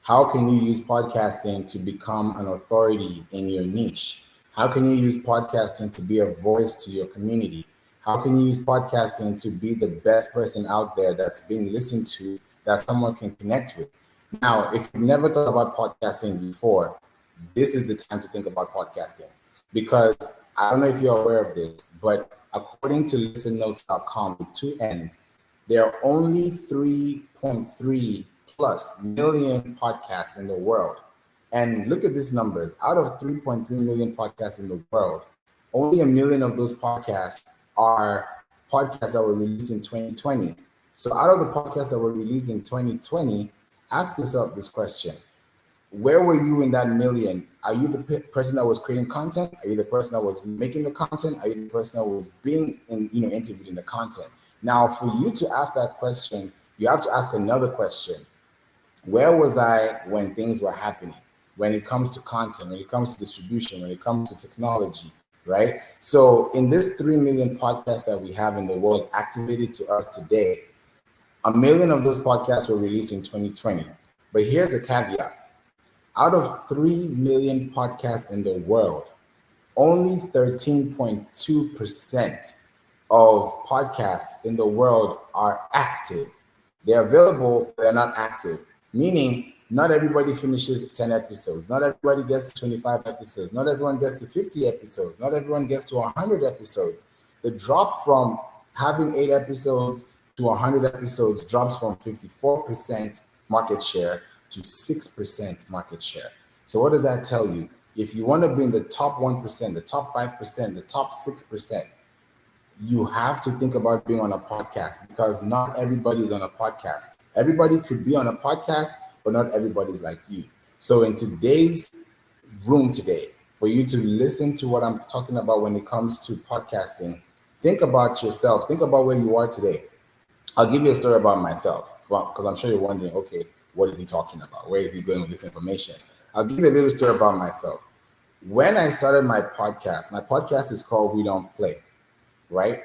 How can you use podcasting to become an authority in your niche? How can you use podcasting to be a voice to your community? How can you use podcasting to be the best person out there that's being listened to, that someone can connect with? Now, if you've never thought about podcasting before, this is the time to think about podcasting. Because I don't know if you're aware of this, but according to listennotes.com, with 2 N's, there are only 3.3 plus million podcasts in the world. And look at these numbers. Out of 3.3 million podcasts in the world, only 1 million of those podcasts are podcasts that were released in 2020. So out of the podcasts that were released in 2020, ask yourself this question. Where were you in that million? Are you the person that was creating content? Are you the person that was making the content? Are you the person that was being interviewed in the content? Now, for you to ask that question, you have to ask another question. Where was I when things were happening? When it comes to content, when it comes to distribution, when it comes to technology, right? So in this 3 million podcasts that we have in the world activated to us today, 1 million of those podcasts were released in 2020. But here's a caveat. Out of 3 million podcasts in the world, only 13.2% of podcasts in the world are active. They're available, but they're not active. Meaning, not everybody finishes 10 episodes. Not everybody gets to 25 episodes. Not everyone gets to 50 episodes. Not everyone gets to 100 episodes. The drop from having 8 episodes to 100 episodes drops from 54% market share to 6% market share. So what does that tell you? If you want to be in the top 1%, the top 5%, the top 6%, you have to think about being on a podcast, because not everybody is on a podcast. Everybody could be on a podcast, but not everybody's like you. So in today's room today, for you to listen to what I'm talking about when it comes to podcasting, think about yourself. Think about where you are today. I'll give you a story about myself, because I'm sure you're wondering, okay, what is he talking about? Where is he going with this information? I'll give you a little story about myself. When I started my podcast is called We Don't Play, right?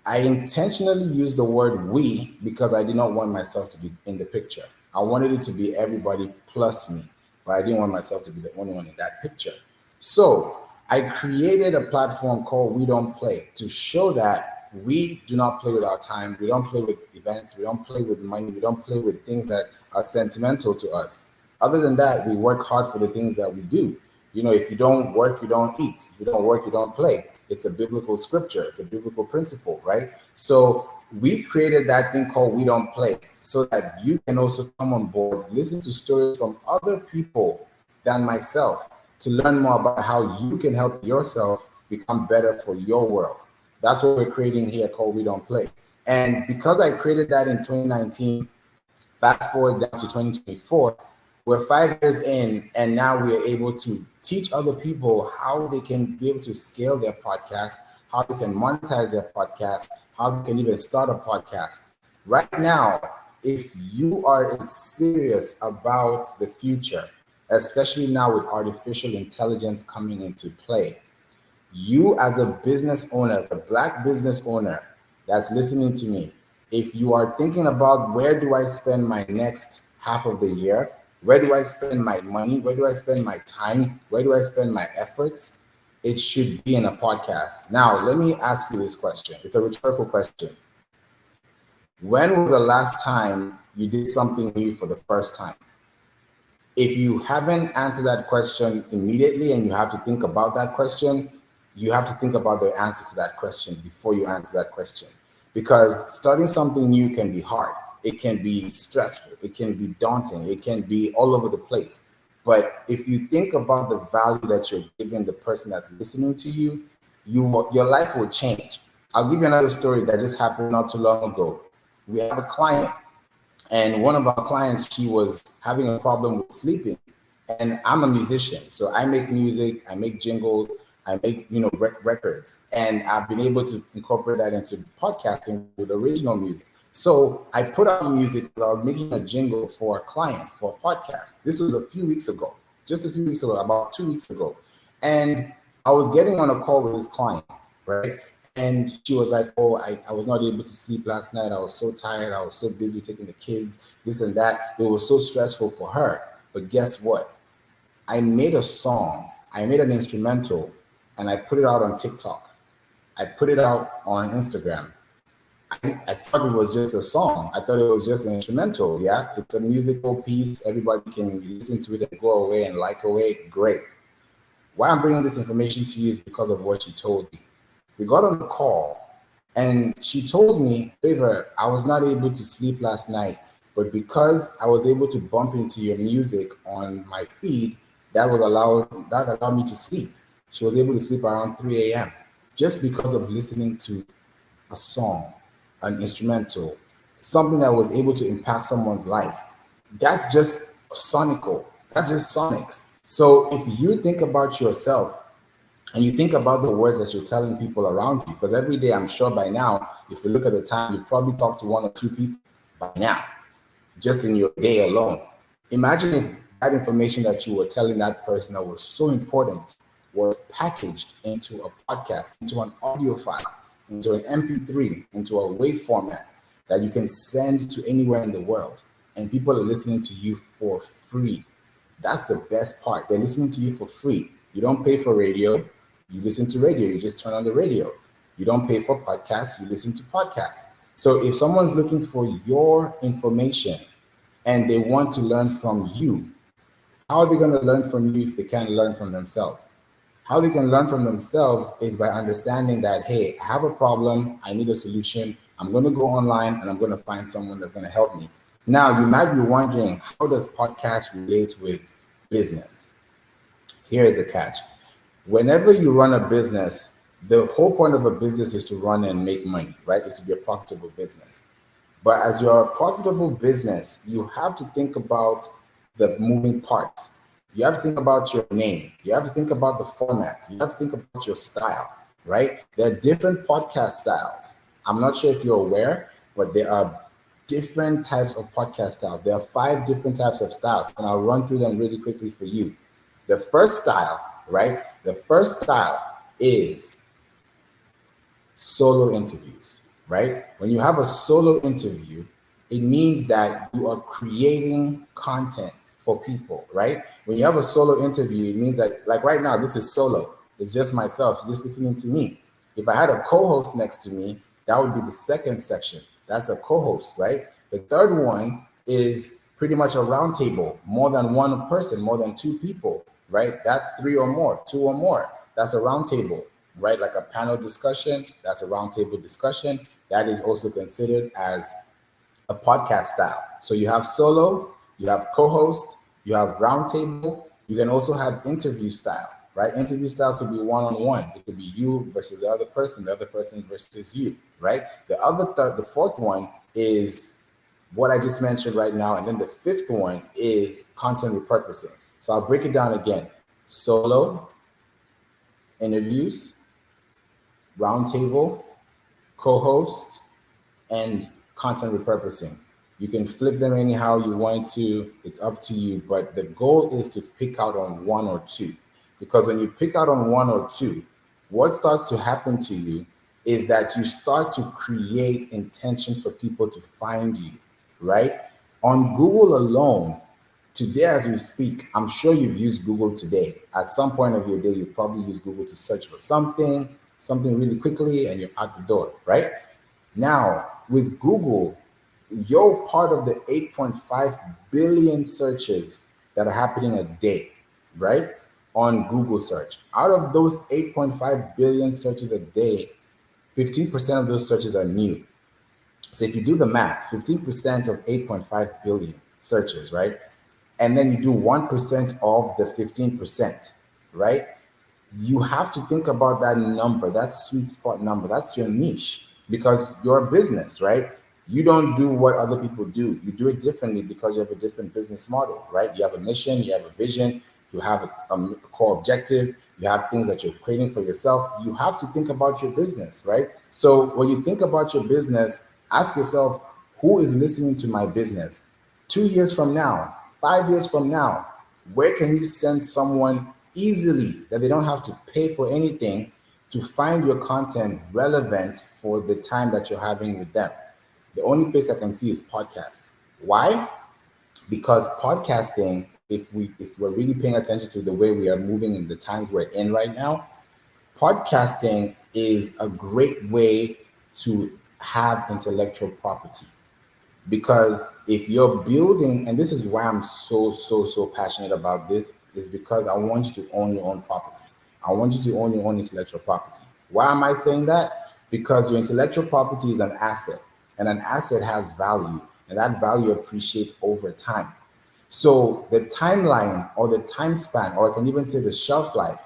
I intentionally used the word we because I did not want myself to be in the picture. I wanted it to be everybody plus me, but I didn't want myself to be the only one in that picture. So I created a platform called We Don't Play to show that we do not play with our time. We don't play with events. We don't play with money. We don't play with things that are sentimental to us. Other than that, we work hard for the things that we do. You know, if you don't work, you don't eat. If you don't work, you don't play. It's a biblical scripture. It's a biblical principle, right? So we created that thing called We Don't Play so that you can also come on board, listen to stories from other people than myself to learn more about how you can help yourself become better for your world. That's what we're creating here called We Don't Play. And because I created that in 2019, fast forward down to 2024, we're 5 years in, and now we are able to teach other people how they can be able to scale their podcast, how they can monetize their podcast, how they can even start a podcast. Right now, if you are serious about the future, especially now with artificial intelligence coming into play, you as a business owner, as a Black business owner that's listening to me, if you are thinking about where do I spend my next half of the year, where do I spend my money, where do I spend my time, where do I spend my efforts, it should be in a podcast. Now, let me ask you this question. It's a rhetorical question. When was the last time you did something new for the first time? If you haven't answered that question immediately and you have to think about that question, you have to think about the answer to that question before you answer that question. Because starting something new can be hard. It can be stressful. It can be daunting. It can be all over the place. But if you think about the value that you're giving the person that's listening to you, your life will change. I'll give you another story that just happened not too long ago. We have a client, and one of our clients, she was having a problem with sleeping. And I'm a musician, so I make music, I make jingles, I make records, and I've been able to incorporate that into podcasting with original music. So I put out music. I was making a jingle for a client for a podcast. This was a few weeks ago, just a few weeks ago, about 2 weeks ago, and I was getting on a call with this client, right? And she was like, "Oh, I was not able to sleep last night. I was so tired. I was so busy taking the kids, this and that. It was so stressful for her." But guess what? I made a song, I made an instrumental, and I put it out on TikTok. I put it out on Instagram. I thought it was just a song. I thought it was just an instrumental. Yeah, it's a musical piece. Everybody can listen to it and go away and like away. Great. Why I'm bringing this information to you is because of what she told me. We got on the call, and she told me, "Favor, I was not able to sleep last night, but because I was able to bump into your music on my feed, that allowed me to sleep." She was able to sleep around 3 a.m. just because of listening to a song, an instrumental, something that was able to impact someone's life. That's just sonical. That's just sonics. So if you think about yourself and you think about the words that you're telling people around you, because every day, I'm sure by now, if you look at the time, you probably talk to 1 or 2 people by now, just in your day alone. Imagine if that information that you were telling that person that was so important was packaged into a podcast, into an audio file, into an MP3, into a WAV format that you can send to anywhere in the world, and people are listening to you for free. That's the best part. They're listening to you for free. You don't pay for radio. You listen to radio. You just turn on the radio. You don't pay for podcasts. You listen to podcasts. So if someone's looking for your information and they want to learn from you, how are they going to learn from you if they can't learn from themselves? How they can learn from themselves is by understanding that, hey, I have a problem. I need a solution. I'm going to go online and I'm going to find someone that's going to help me. Now, you might be wondering, how does podcast relate with business? Here is a catch. Whenever you run a business, the whole point of a business is to run and make money, right? It's to be a profitable business. But as you're a profitable business, you have to think about the moving parts. You have to think about your name. You have to think about the format. You have to think about your style, right? There are different podcast styles. I'm not sure if you're aware, but there are different types of podcast styles. There are 5 different types of styles, and I'll run through them really quickly for you. The first style, right? The first style is solo interviews, right? When you have a solo interview, it means that you are creating content for people, right? When you have a solo interview, it means that, like right now, this is solo. It's just myself, just listening to me. If I had a co-host next to me, that would be the second section. That's a co-host, right? The third one is pretty much a round table, more than one person, more than 2 people, right? That's 3 or more, 2 or more. That's a round table, right? Like a panel discussion, that's a round table discussion. That is also considered as a podcast style. So you have solo, you have co-host, you have roundtable. You can also have interview style, right? Interview style could be one-on-one. It could be you versus the other person versus you, right? The fourth one is what I just mentioned right now. And then the 5th one is content repurposing. So I'll break it down again. Solo, interviews, roundtable, co-host, and content repurposing. You can flip them anyhow you want to. It's up to you. But the goal is to pick out on 1 or 2. Because when you pick out on 1 or 2, what starts to happen to you is that you start to create intention for people to find you, right? On Google alone, today as we speak, I'm sure you've used Google today. At some point of your day, you've probably used Google to search for something really quickly, and you're out the door, right? Now, with Google, you're part of the 8.5 billion searches that are happening a day, right? On Google search. Out of those 8.5 billion searches a day, 15% of those searches are new. So if you do the math, 15% of 8.5 billion searches, right? And then you do 1% of the 15%, right? You have to think about that number, that sweet spot number. That's your niche because you're a business, right? You don't do what other people do. You do it differently because you have a different business model, right? You have a mission, you have a vision, you have a core objective, you have things that you're creating for yourself. You have to think about your business, right? So when you think about your business, ask yourself, who is listening to my business? 2 years from now, 5 years from now, where can you send someone easily that they don't have to pay for anything to find your content relevant for the time that you're having with them? The only place I can see is podcasts. Why? Because podcasting, if we're really paying attention to the way we are moving in the times we're in right now, podcasting is a great way to have intellectual property. Because if you're building, and this is why I'm so passionate about this, is because I want you to own your own property. I want you to own your own intellectual property. Why am I saying that? Because your intellectual property is an asset, and an asset has value, and that value appreciates over time. So the timeline or the time span, or I can even say the shelf life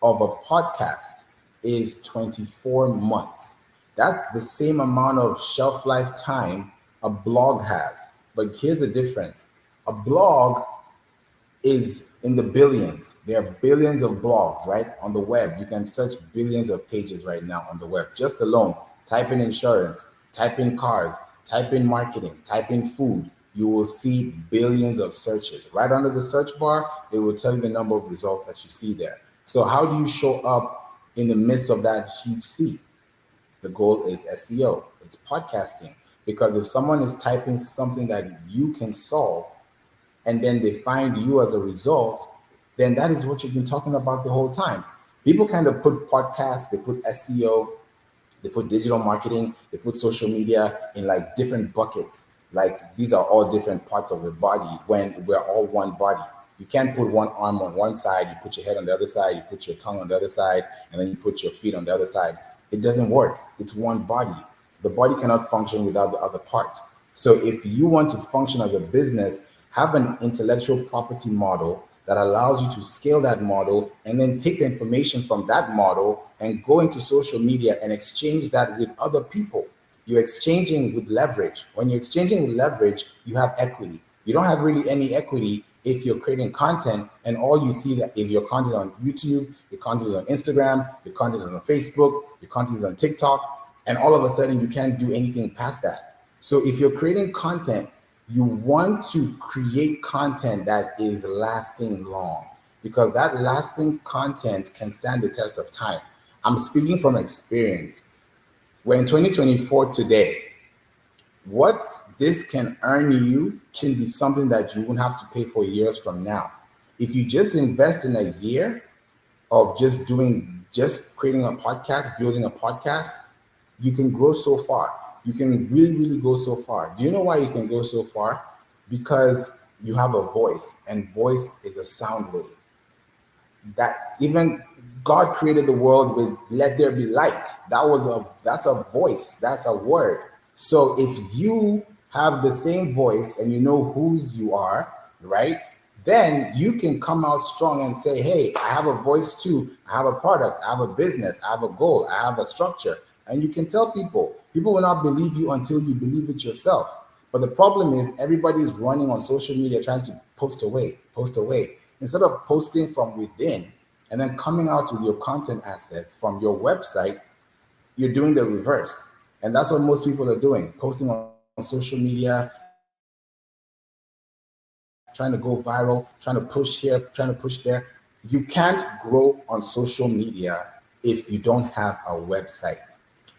of a podcast is 24 months. That's the same amount of shelf life time a blog has. But here's the difference. A blog is in the billions. There are billions of blogs, right? On the web. You can search billions of pages right now on the web. Just alone, type in insurance, type in cars, type in marketing, type in food. You will see billions of searches. Right under the search bar, it will tell you the number of results that you see there. So how do you show up in the midst of that huge sea? The goal is SEO. It's podcasting. Because if someone is typing something that you can solve, and then they find you as a result, then that is what you've been talking about the whole time. People kind of put podcasts, they put SEO, they put digital marketing, they put social media in like different buckets. Like these are all different parts of the body when we're all one body. You can't put one arm on one side, you put your head on the other side, you put your tongue on the other side, and then you put your feet on the other side. It doesn't work. It's one body. The body cannot function without the other part. So if you want to function as a business, have an intellectual property model that allows you to scale that model and then take the information from that model and go into social media and exchange that with other people. You're exchanging with leverage. When you're exchanging with leverage, you have equity. You don't have really any equity if you're creating content and all you see that is your content on YouTube, your content is on Instagram, your content is on Facebook, your content is on TikTok, and all of a sudden you can't do anything past that. So if you're creating content, you want to create content that is lasting long, because that lasting content can stand the test of time. I'm speaking from experience. We're in 2024 today. What this can earn you can be something that you won't have to pay for years from now. If you just invest in a year of just creating a podcast, building a podcast, you can grow so far. You can really go so far. Do you know why you can go so far? Because you have a voice, and voice is a sound wave. That even God created the world with "let there be light." That's a voice. That's a word. So if you have the same voice and you know whose you are, right? Then you can come out strong and say, hey, I have a voice too. I have a product. I have a business. I have a goal. I have a structure. And you can tell people. People will not believe you until you believe it yourself. But the problem is everybody's running on social media trying to post away. Instead of posting from within and then coming out with your content assets from your website, you're doing the reverse. And that's what most people are doing, posting on social media, trying to go viral, trying to push here, trying to push there. You can't grow on social media if you don't have a website.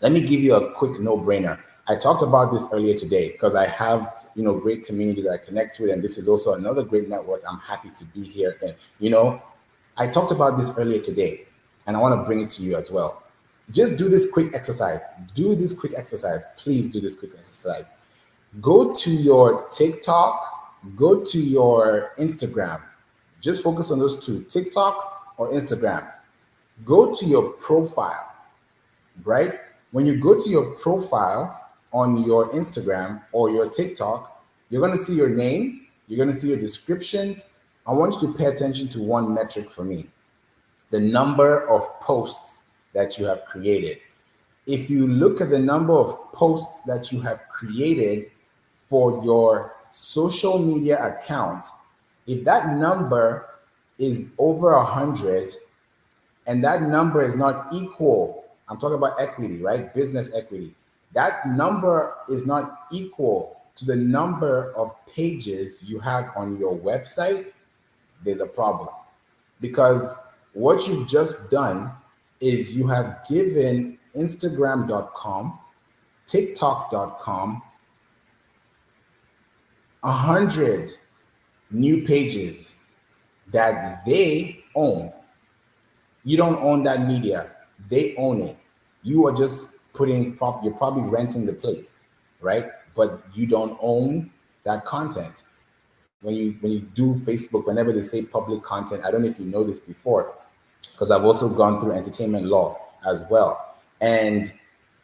Let me give you a quick no-brainer. I talked about this earlier today because I have, great community that I connect with, and this is also another great network. I'm happy to be here. And, I talked about this earlier today, and I want to bring it to you as well. Just do this quick exercise. Please do this quick exercise. Go to your TikTok, go to your Instagram. Just focus on those two, TikTok or Instagram. Go to your profile, right? When you go to your profile on your Instagram or your TikTok, you're going to see your name, you're going to see your descriptions. I want you to pay attention to one metric for me: the number of posts that you have created. If you look at the number of posts that you have created for your social media account, if that number is over 100 and that number is not equal, I'm talking about equity, right? Business equity. That number is not equal to the number of pages you have on your website, there's a problem. Because what you've just done is you have given Instagram.com, TikTok.com 100 new pages that they own. You don't own that media, they own it. You are just you're probably renting the place, right? But you don't own that content. When you do Facebook, whenever they say public content, I don't know if you know this before, because I've also gone through entertainment law as well. And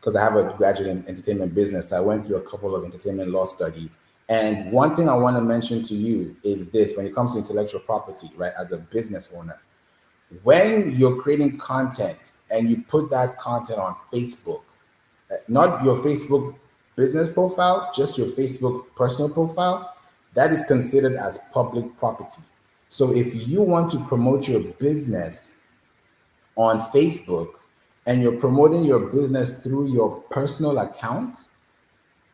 because I have a graduate in entertainment business, I went through a couple of entertainment law studies. And one thing I want to mention to you is this: when it comes to intellectual property, right, as a business owner, when you're creating content and you put that content on Facebook, not your Facebook business profile, just your Facebook personal profile, that is considered as public property. So if you want to promote your business on Facebook and you're promoting your business through your personal account,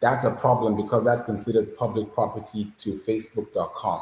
that's a problem, because that's considered public property to Facebook.com,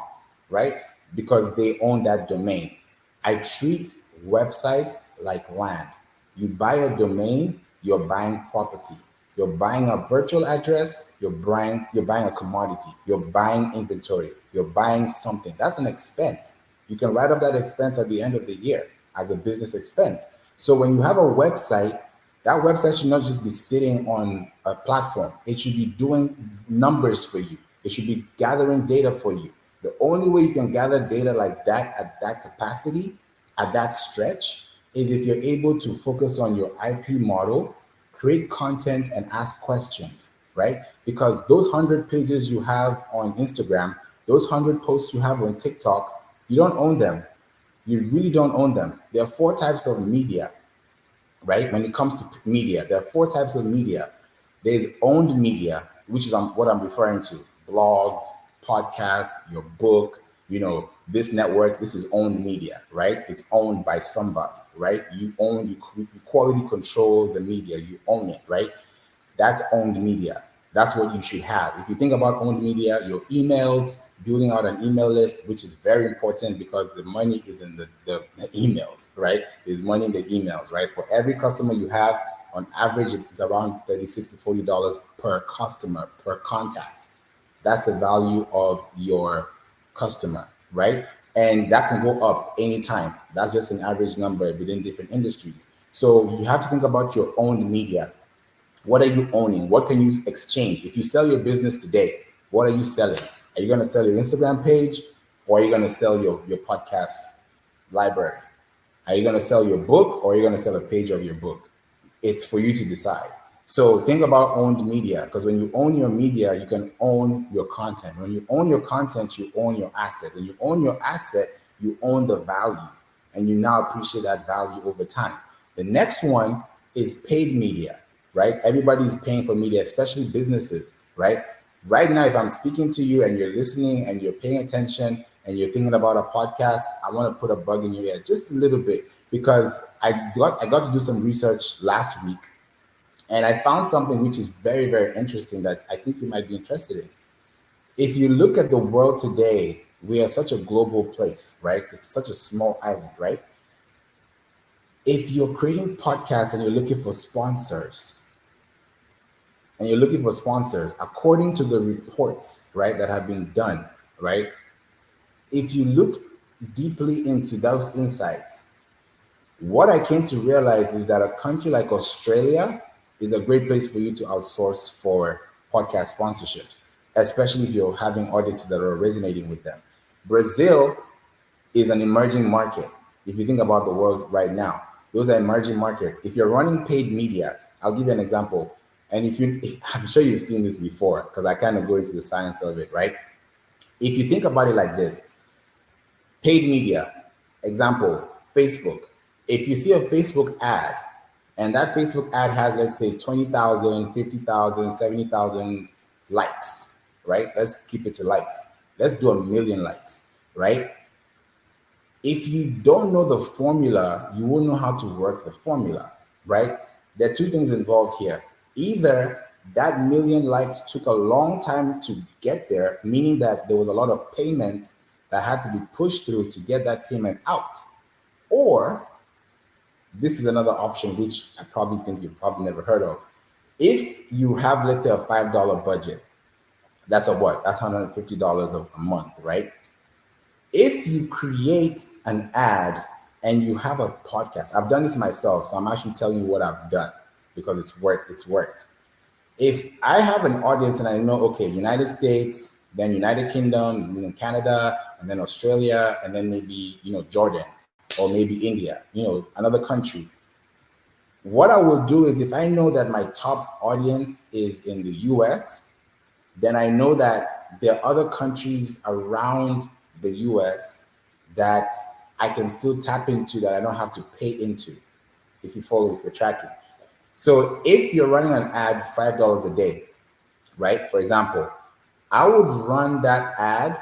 right? Because they own that domain. I treat websites like land. You buy a domain, you're buying property. You're buying a virtual address, you're buying a commodity, you're buying inventory, you're buying something. That's an expense. You can write off that expense at the end of the year as a business expense. So when you have a website, that website should not just be sitting on a platform. It should be doing numbers for you. It should be gathering data for you. The only way you can gather data like that at that capacity, at that stretch, is if you're able to focus on your IP model, create content, and ask questions, right? Because those 100 pages you have on Instagram, those 100 posts you have on TikTok, you don't own them. You really don't own them. There are 4 types of media, right? When it comes to media, there are 4 types of media. There's owned media, which is what I'm referring to: blogs, podcasts, your book, this network. This is owned media, right? It's owned by somebody, right? You quality control the media, you own it, right? That's owned media. That's what you should have. If you think about owned media, your emails, building out an email list, which is very important because the money is in the emails, right? There's money in the emails, right? For every customer you have, on average, it's around $36 to $40 per customer, per contact. That's the value of your customer, right? And that can go up anytime. That's just an average number within different industries. So you have to think about your owned media. What are you owning? What can you exchange? If you sell your business today, what are you selling? Are you going to sell your Instagram page, or are you going to sell your podcast library? Are you going to sell your book, or are you going to sell a page of your book? It's for you to decide. So think about owned media, because when you own your media, you can own your content. When you own your content, you own your asset. When you own your asset, you own the value, and you now appreciate that value over time. The next one is paid media, right? Everybody's paying for media, especially businesses, right? Right now, if I'm speaking to you and you're listening and you're paying attention and you're thinking about a podcast, I want to put a bug in your ear just a little bit, because I got to do some research last week, and I found something which is very, very interesting that I think you might be interested in. If you look at the world today, we are such a global place, right? It's such a small island, right? If you're creating podcasts and you're looking for sponsors, according to the reports, right, that have been done, right? If you look deeply into those insights, what I came to realize is that a country like Australia is a great place for you to outsource for podcast sponsorships, especially if you're having audiences that are resonating with them. Brazil is an emerging market. If you think about the world right now, those are emerging markets. If you're running paid media, I'll give you an example. And I'm sure you've seen this before, because I kind of go into the science of it, right? If you think about it like this, paid media, example, Facebook. If you see a Facebook ad, and that Facebook ad has, let's say, 20,000, 50,000, 70,000 likes, right? Let's keep it to likes. Let's do 1 million likes, right? If you don't know the formula, you won't know how to work the formula, right? There are two things involved here. Either that 1 million likes took a long time to get there, meaning that there was a lot of payments that had to be pushed through to get that payment out. Or this is another option, which I probably think you've probably never heard of. If you have, let's say, a $5 budget, that's a what? That's $150 a month, right? If you create an ad and you have a podcast, I've done this myself, so I'm actually telling you what I've done because it's worked. If I have an audience and I know, okay, United States, then United Kingdom, then Canada, and then Australia, and then maybe, Jordan, or maybe India, another country. What I will do is, if I know that my top audience is in the US, then I know that there are other countries around the US that I can still tap into, that I don't have to pay into, if you're tracking. So if you're running an ad $5 a day, right? For example, I would run that ad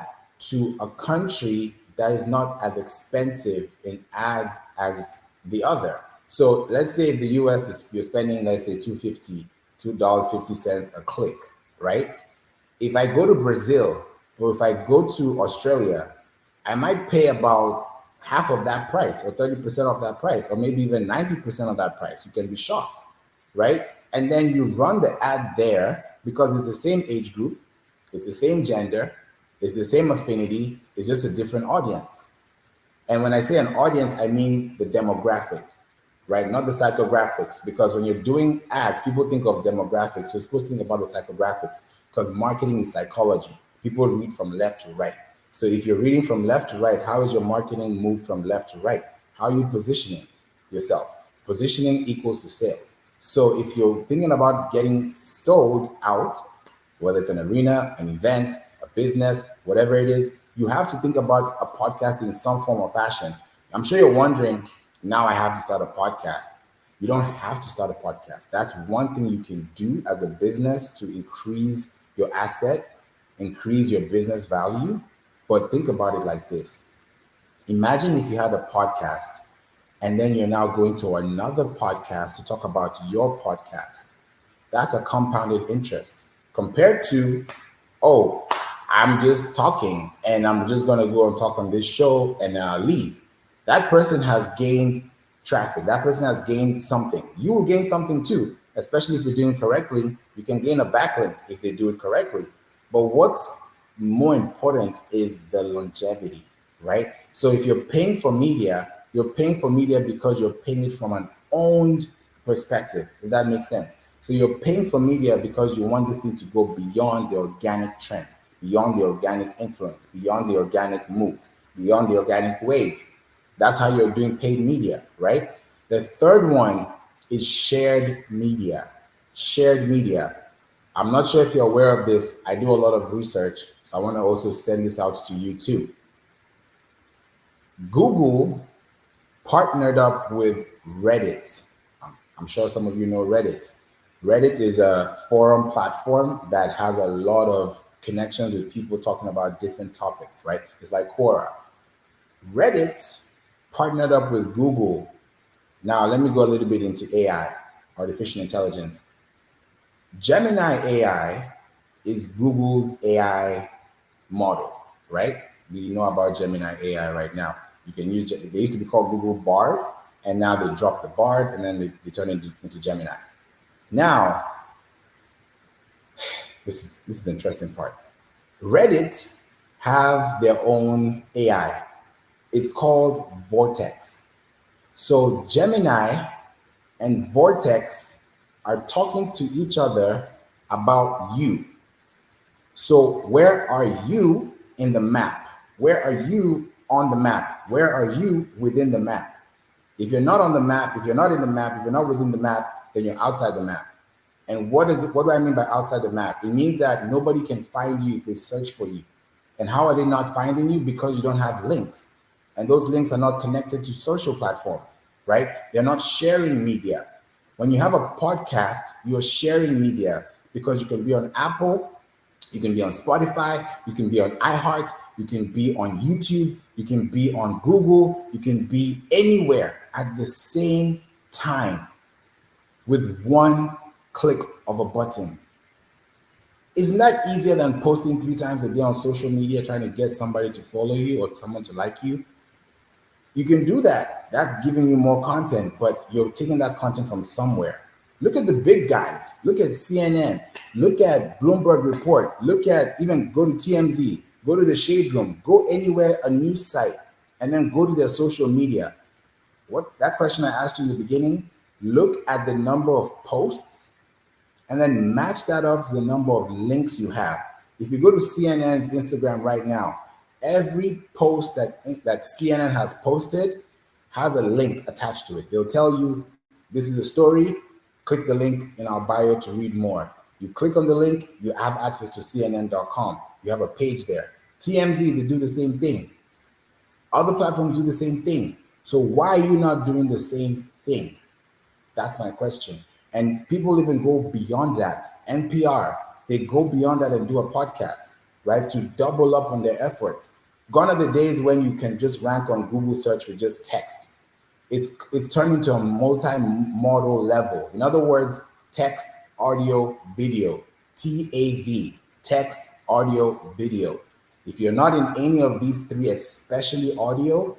to a country that is not as expensive in ads as the other. So let's say if the US you're spending, let's say $2.50 a click, right? If I go to Brazil or if I go to Australia, I might pay about half of that price, or 30% of that price, or maybe even 90% of that price. You can be shocked, right? And then you run the ad there because it's the same age group, it's the same gender, it's the same affinity, it's just a different audience. And when I say an audience, I mean the demographic, right? Not the psychographics, because when you're doing ads, people think of demographics. You're supposed to think about the psychographics, because marketing is psychology. People read from left to right. So if you're reading from left to right, how is your marketing moved from left to right? How are you positioning yourself? Positioning equals to sales. So if you're thinking about getting sold out, whether it's an arena, an event, a business, whatever it is, you have to think about a podcast in some form or fashion. I'm sure you're wondering, now I have to start a podcast. You don't have to start a podcast. That's one thing you can do as a business to increase your asset, increase your business value. But think about it like this. Imagine if you had a podcast and then you're now going to another podcast to talk about your podcast. That's a compounded interest compared to, oh, I'm just talking and I'm just going to go and talk on this show and then I'll leave. That person has gained traffic. That person has gained something. You will gain something too, especially if you're doing it correctly. You can gain a backlink if they do it correctly. But what's more important is the longevity, right? So if you're paying for media, you're paying for media because you're paying it from an owned perspective, if that makes sense. So you're paying for media because you want this thing to go beyond the organic trend, beyond the organic influence, beyond the organic move, beyond the organic wave. That's how you're doing paid media, right? The third one is shared media. Shared media. I'm not sure if you're aware of this. I do a lot of research, so I want to also send this out to you too. Google partnered up with Reddit. I'm sure some of you know Reddit. Reddit is a forum platform that has a lot of connections with people talking about different topics, right? It's like Quora. Reddit partnered up with Google. Now, let me go a little bit into AI, artificial intelligence. Gemini AI is Google's AI model, right? We know about Gemini AI right now. You can use, they used to be called Google Bard, and now they dropped the Bard and then they turn it into Gemini. Now, this is the interesting part. Reddit have their own AI. It's called Vortex. So Gemini and Vortex are talking to each other about you. So where are you in the map? Where are you on the map? Where are you within the map? If you're not on the map, if you're not in the map, if you're not within the map, then you're outside the map. And what do I mean by outside the map? It means that nobody can find you if they search for you. And how are they not finding you? Because you don't have links. And those links are not connected to social platforms, right? They're not sharing media. When you have a podcast, you're sharing media because you can be on Apple, you can be on Spotify, you can be on iHeart, you can be on YouTube, you can be on Google, you can be anywhere at the same time with one click of a button. Isn't that easier than posting 3 times a day on social media trying to get somebody to follow you or someone to like you? You can do that. That's giving you more content, but you're taking that content from somewhere. Look at the big guys. Look at CNN. Look at Bloomberg Report. Look at even go to TMZ. Go to the Shade Room. Go anywhere, a news site, and then go to their social media. What that question I asked you in the beginning, look at the number of posts and then match that up to the number of links you have. If you go to CNN's Instagram right now, every post that CNN has posted has a link attached to it. They'll tell you, this is a story, click the link in our bio to read more. You click on the link, you have access to CNN.com. You have a page there. TMZ, they do the same thing. Other platforms do the same thing. So why are you not doing the same thing? That's my question. And people even go beyond that. NPR, they go beyond that and do a podcast, right? To double up on their efforts. Gone are the days when you can just rank on Google search with just text. It's turned into a multi-modal level. In other words, text, audio, video, TAV, text, audio, video. If you're not in any of these 3, especially audio,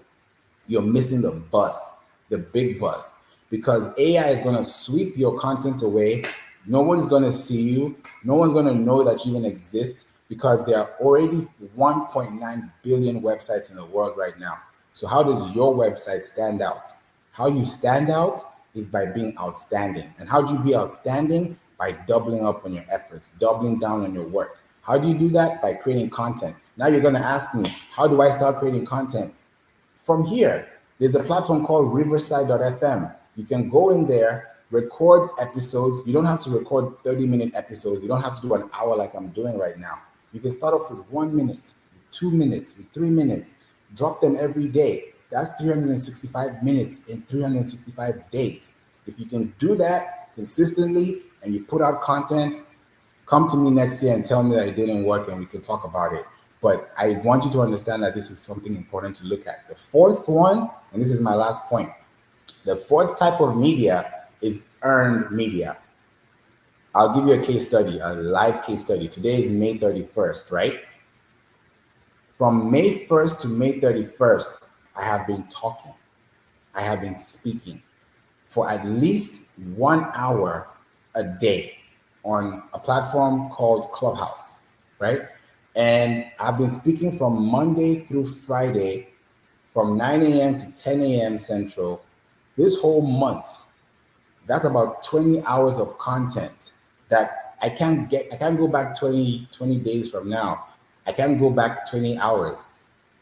you're missing the bus, the big bus. Because AI is going to sweep your content away. No one's going to see you. No one's going to know that you even exist because there are already 1.9 billion websites in the world right now. So how does your website stand out? How you stand out is by being outstanding. And how do you be outstanding? By doubling up on your efforts, doubling down on your work. How do you do that? By creating content. Now you're going to ask me, how do I start creating content? From here, there's a platform called riverside.fm. You can go in there, record episodes. You don't have to record 30-minute episodes. You don't have to do an hour like I'm doing right now. You can start off with 1 minute, 2 minutes, with 3 minutes. Drop them every day. That's 365 minutes in 365 days. If you can do that consistently and you put out content, come to me next year and tell me that it didn't work and we can talk about it. But I want you to understand that this is something important to look at. The fourth one, and this is my last point, the fourth type of media is earned media. I'll give you a case study, a live case study. Today is May 31st, right? From May 1st to May 31st, I have been talking. I have been speaking for at least 1 hour a day on a platform called Clubhouse, right? And I've been speaking from Monday through Friday from 9 a.m. to 10 a.m. Central this whole month. That's about 20 hours of content that I can't go back 20 days from now. I can't go back 20 hours,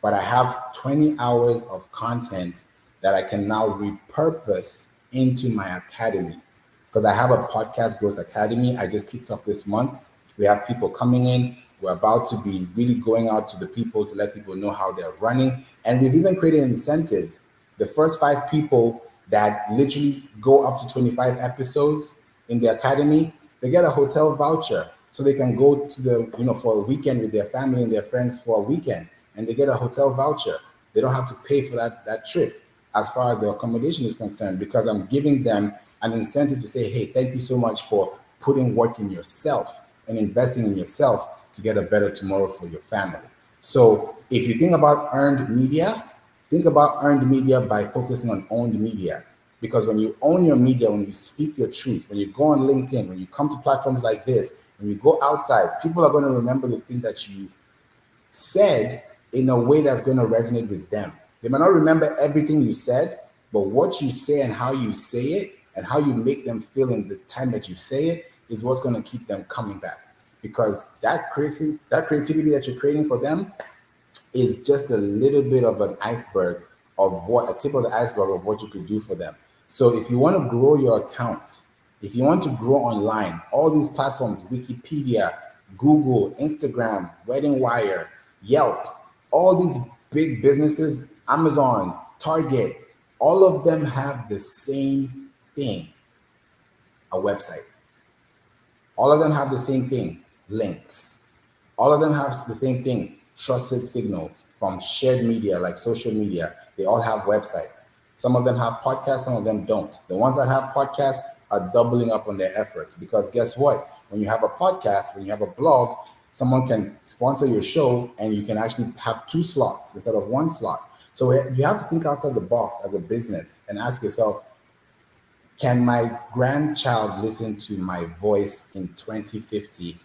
but I have 20 hours of content that I can now repurpose into my academy. Because I have a podcast growth academy. I just kicked off this month. We have people coming in. We're about to be really going out to the people to let people know how they're running. And we've even created incentives. The first 5 people that literally go up to 25 episodes in the academy, they get a hotel voucher so they can go to for a weekend with their family and their friends for a weekend, and they get a hotel voucher. They don't have to pay for that trip as far as the accommodation is concerned, because I'm giving them an incentive to say, hey, thank you so much for putting work in yourself and investing in yourself to get a better tomorrow for your family. So if you think about earned media, think about earned media by focusing on owned media. Because when you own your media, when you speak your truth, when you go on LinkedIn, when you come to platforms like this, when you go outside, people are going to remember the thing that you said in a way that's going to resonate with them. They might not remember everything you said, but what you say and how you say it and how you make them feel in the time that you say it is what's going to keep them coming back. Because that creativity that you're creating for them is just a little bit of an iceberg of a tip of the iceberg of what you could do for them. So if you want to grow your account, If you want to grow online, all these platforms, Wikipedia, Google, Instagram, Wedding Wire, Yelp, all these big businesses, Amazon, Target, all of them have the same thing, a website. All of them have the same thing, links. All of them have the same thing, trusted signals from shared media like social media. They all have websites. Some of them have podcasts, some of them don't. The ones that have podcasts are doubling up on their efforts, because guess what? When you have a podcast, when you have a blog, someone can sponsor your show and you can actually have 2 slots instead of 1 slot. So you have to think outside the box as a business and ask yourself, can my grandchild listen to my voice in 2050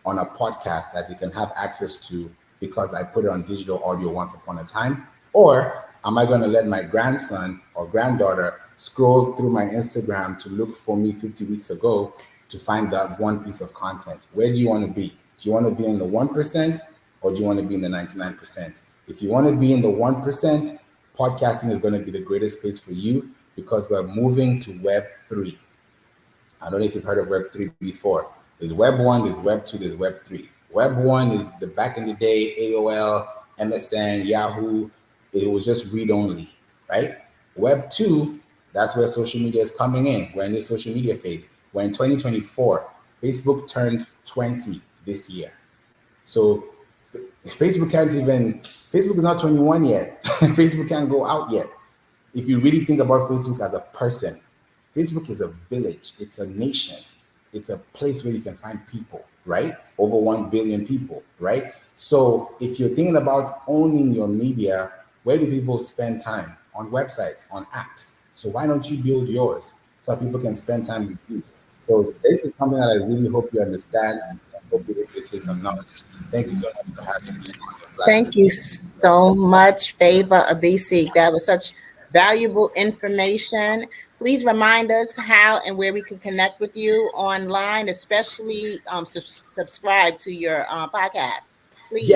on a podcast that they can have access to because I put it on digital audio once upon a time? Or am I going to let my grandson or granddaughter scroll through my Instagram to look for me 50 weeks ago to find that one piece of content? Where do you want to be? Do you want to be in the 1% or do you want to be in the 99%? If you want to be in the 1%, podcasting is going to be the greatest place for you, because we're moving to Web 3. I don't know if you've heard of Web 3 before. There's Web 1, there's Web 2, there's Web 3. Web 1 is the back in the day, AOL, MSN, Yahoo. It was just read only, right? Web 2, that's where social media is coming in. We're in this social media phase. We're in 2024. Facebook turned 20 this year. So Facebook is not 21 yet. Facebook can't go out yet. If you really think about Facebook as a person, Facebook is a village, it's a nation, it's a place where you can find people, right? Over 1 billion people, right? So if you're thinking about owning your media, where do people spend time? On websites, on apps. So why don't you build yours so that people can spend time with you? So this is something that I really hope you understand, and I hope you're able to take some knowledge. Thank you so much for having me. Thank you so much, Favor Abisi. That was such valuable information. Please remind us how and where we can connect with you online, especially subscribe to your podcast. Please.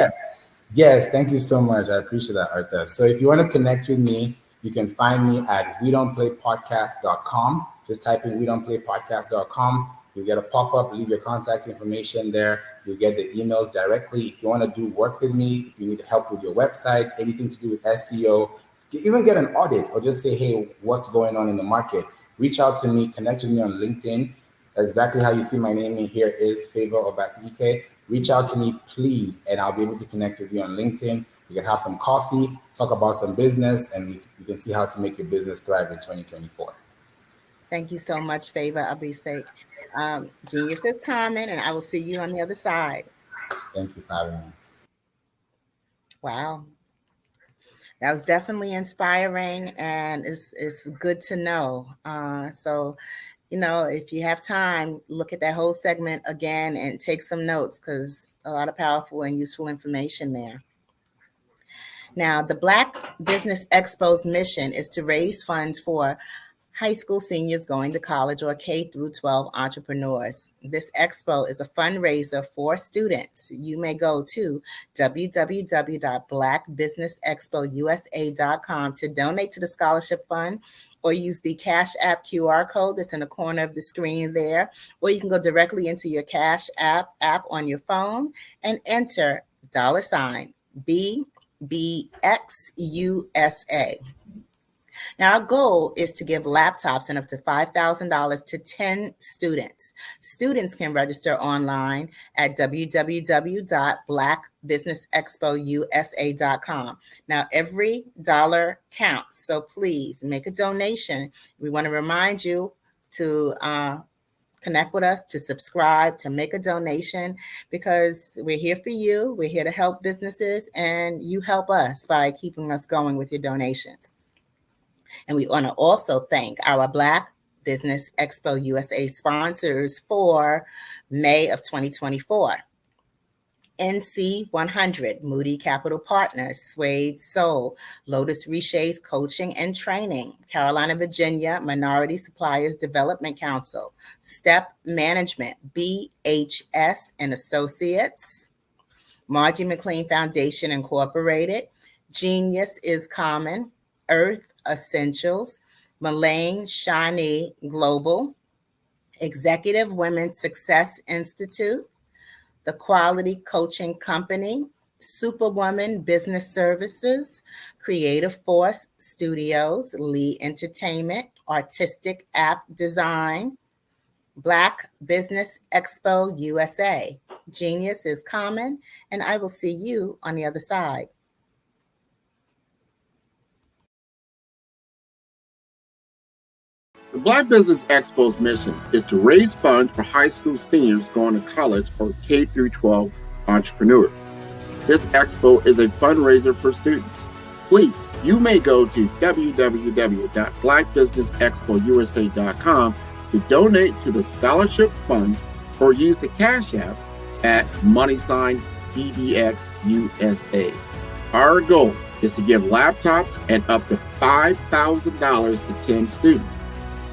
Yes, thank you so much. I appreciate that, Artha. So if you want to connect with me, you can find me at wedon'tplaypodcast.com. Just type in wedon'tplaypodcast.com. You'll get a pop-up, leave your contact information there. You'll get the emails directly. If you want to do work with me, if you need help with your website, anything to do with SEO, you even get an audit, or just say, hey, what's going on in the market? Reach out to me, connect with me on LinkedIn. Exactly how you see my name in here is Favor Obasike. Reach out to me, please, and I'll be able to connect with you on LinkedIn. We can have some coffee, talk about some business, and we can see how to make your business thrive in 2024. Thank you so much, Favor Abisek. Genius is coming, and I will see you on the other side. Thank you for having me. Wow. That was definitely inspiring, and it's good to know. So, if you have time, look at that whole segment again and take some notes, because a lot of powerful and useful information there. Now, the Black Business Expo's mission is to raise funds for high school seniors going to college or K-12 entrepreneurs. This expo is a fundraiser for students. You may go to www.blackbusinessexpousa.com to donate to the scholarship fund, or use the Cash App QR code that's in the corner of the screen there, or you can go directly into your Cash App on your phone and enter $BXUSA. Now, our goal is to give laptops and up to $5,000 to 10 students. Students can register online at www.blackbusinessexpousa.com. Now, every dollar counts, so please make a donation. We want to remind you to connect with us, to subscribe, to make a donation, because we're here for you. We're here to help businesses, and you help us by keeping us going with your donations. And we want to also thank our Black Business Expo USA sponsors for May of 2024. NC 100, Moody Capital Partners, Suede Soul, Lotus Riche's Coaching and Training, Carolina, Virginia, Minority Suppliers Development Council, Step Management, BHS and Associates, Margie McLean Foundation Incorporated, Genius is Common, Earth Essentials, Mullane Shani Global, Executive Women's Success Institute, The Quality Coaching Company, Superwoman Business Services, Creative Force Studios, Lee Entertainment, Artistic App Design, Black Business Expo USA. Genius is common, and I will see you on the other side. The Black Business Expo's mission is to raise funds for high school seniors going to college or K through 12 entrepreneurs. This expo is a fundraiser for students. Please, you may go to www.blackbusinessexpousa.com to donate to the scholarship fund or use the Cash App at $BBXUSA. Our goal is to give laptops and up to $5,000 to 10 students.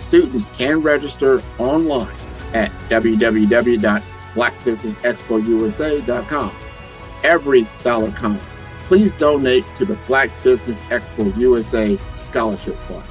Students can register online at www.blackbusinessexpousa.com. Every dollar counts. Please donate to the Black Business Expo USA Scholarship Fund.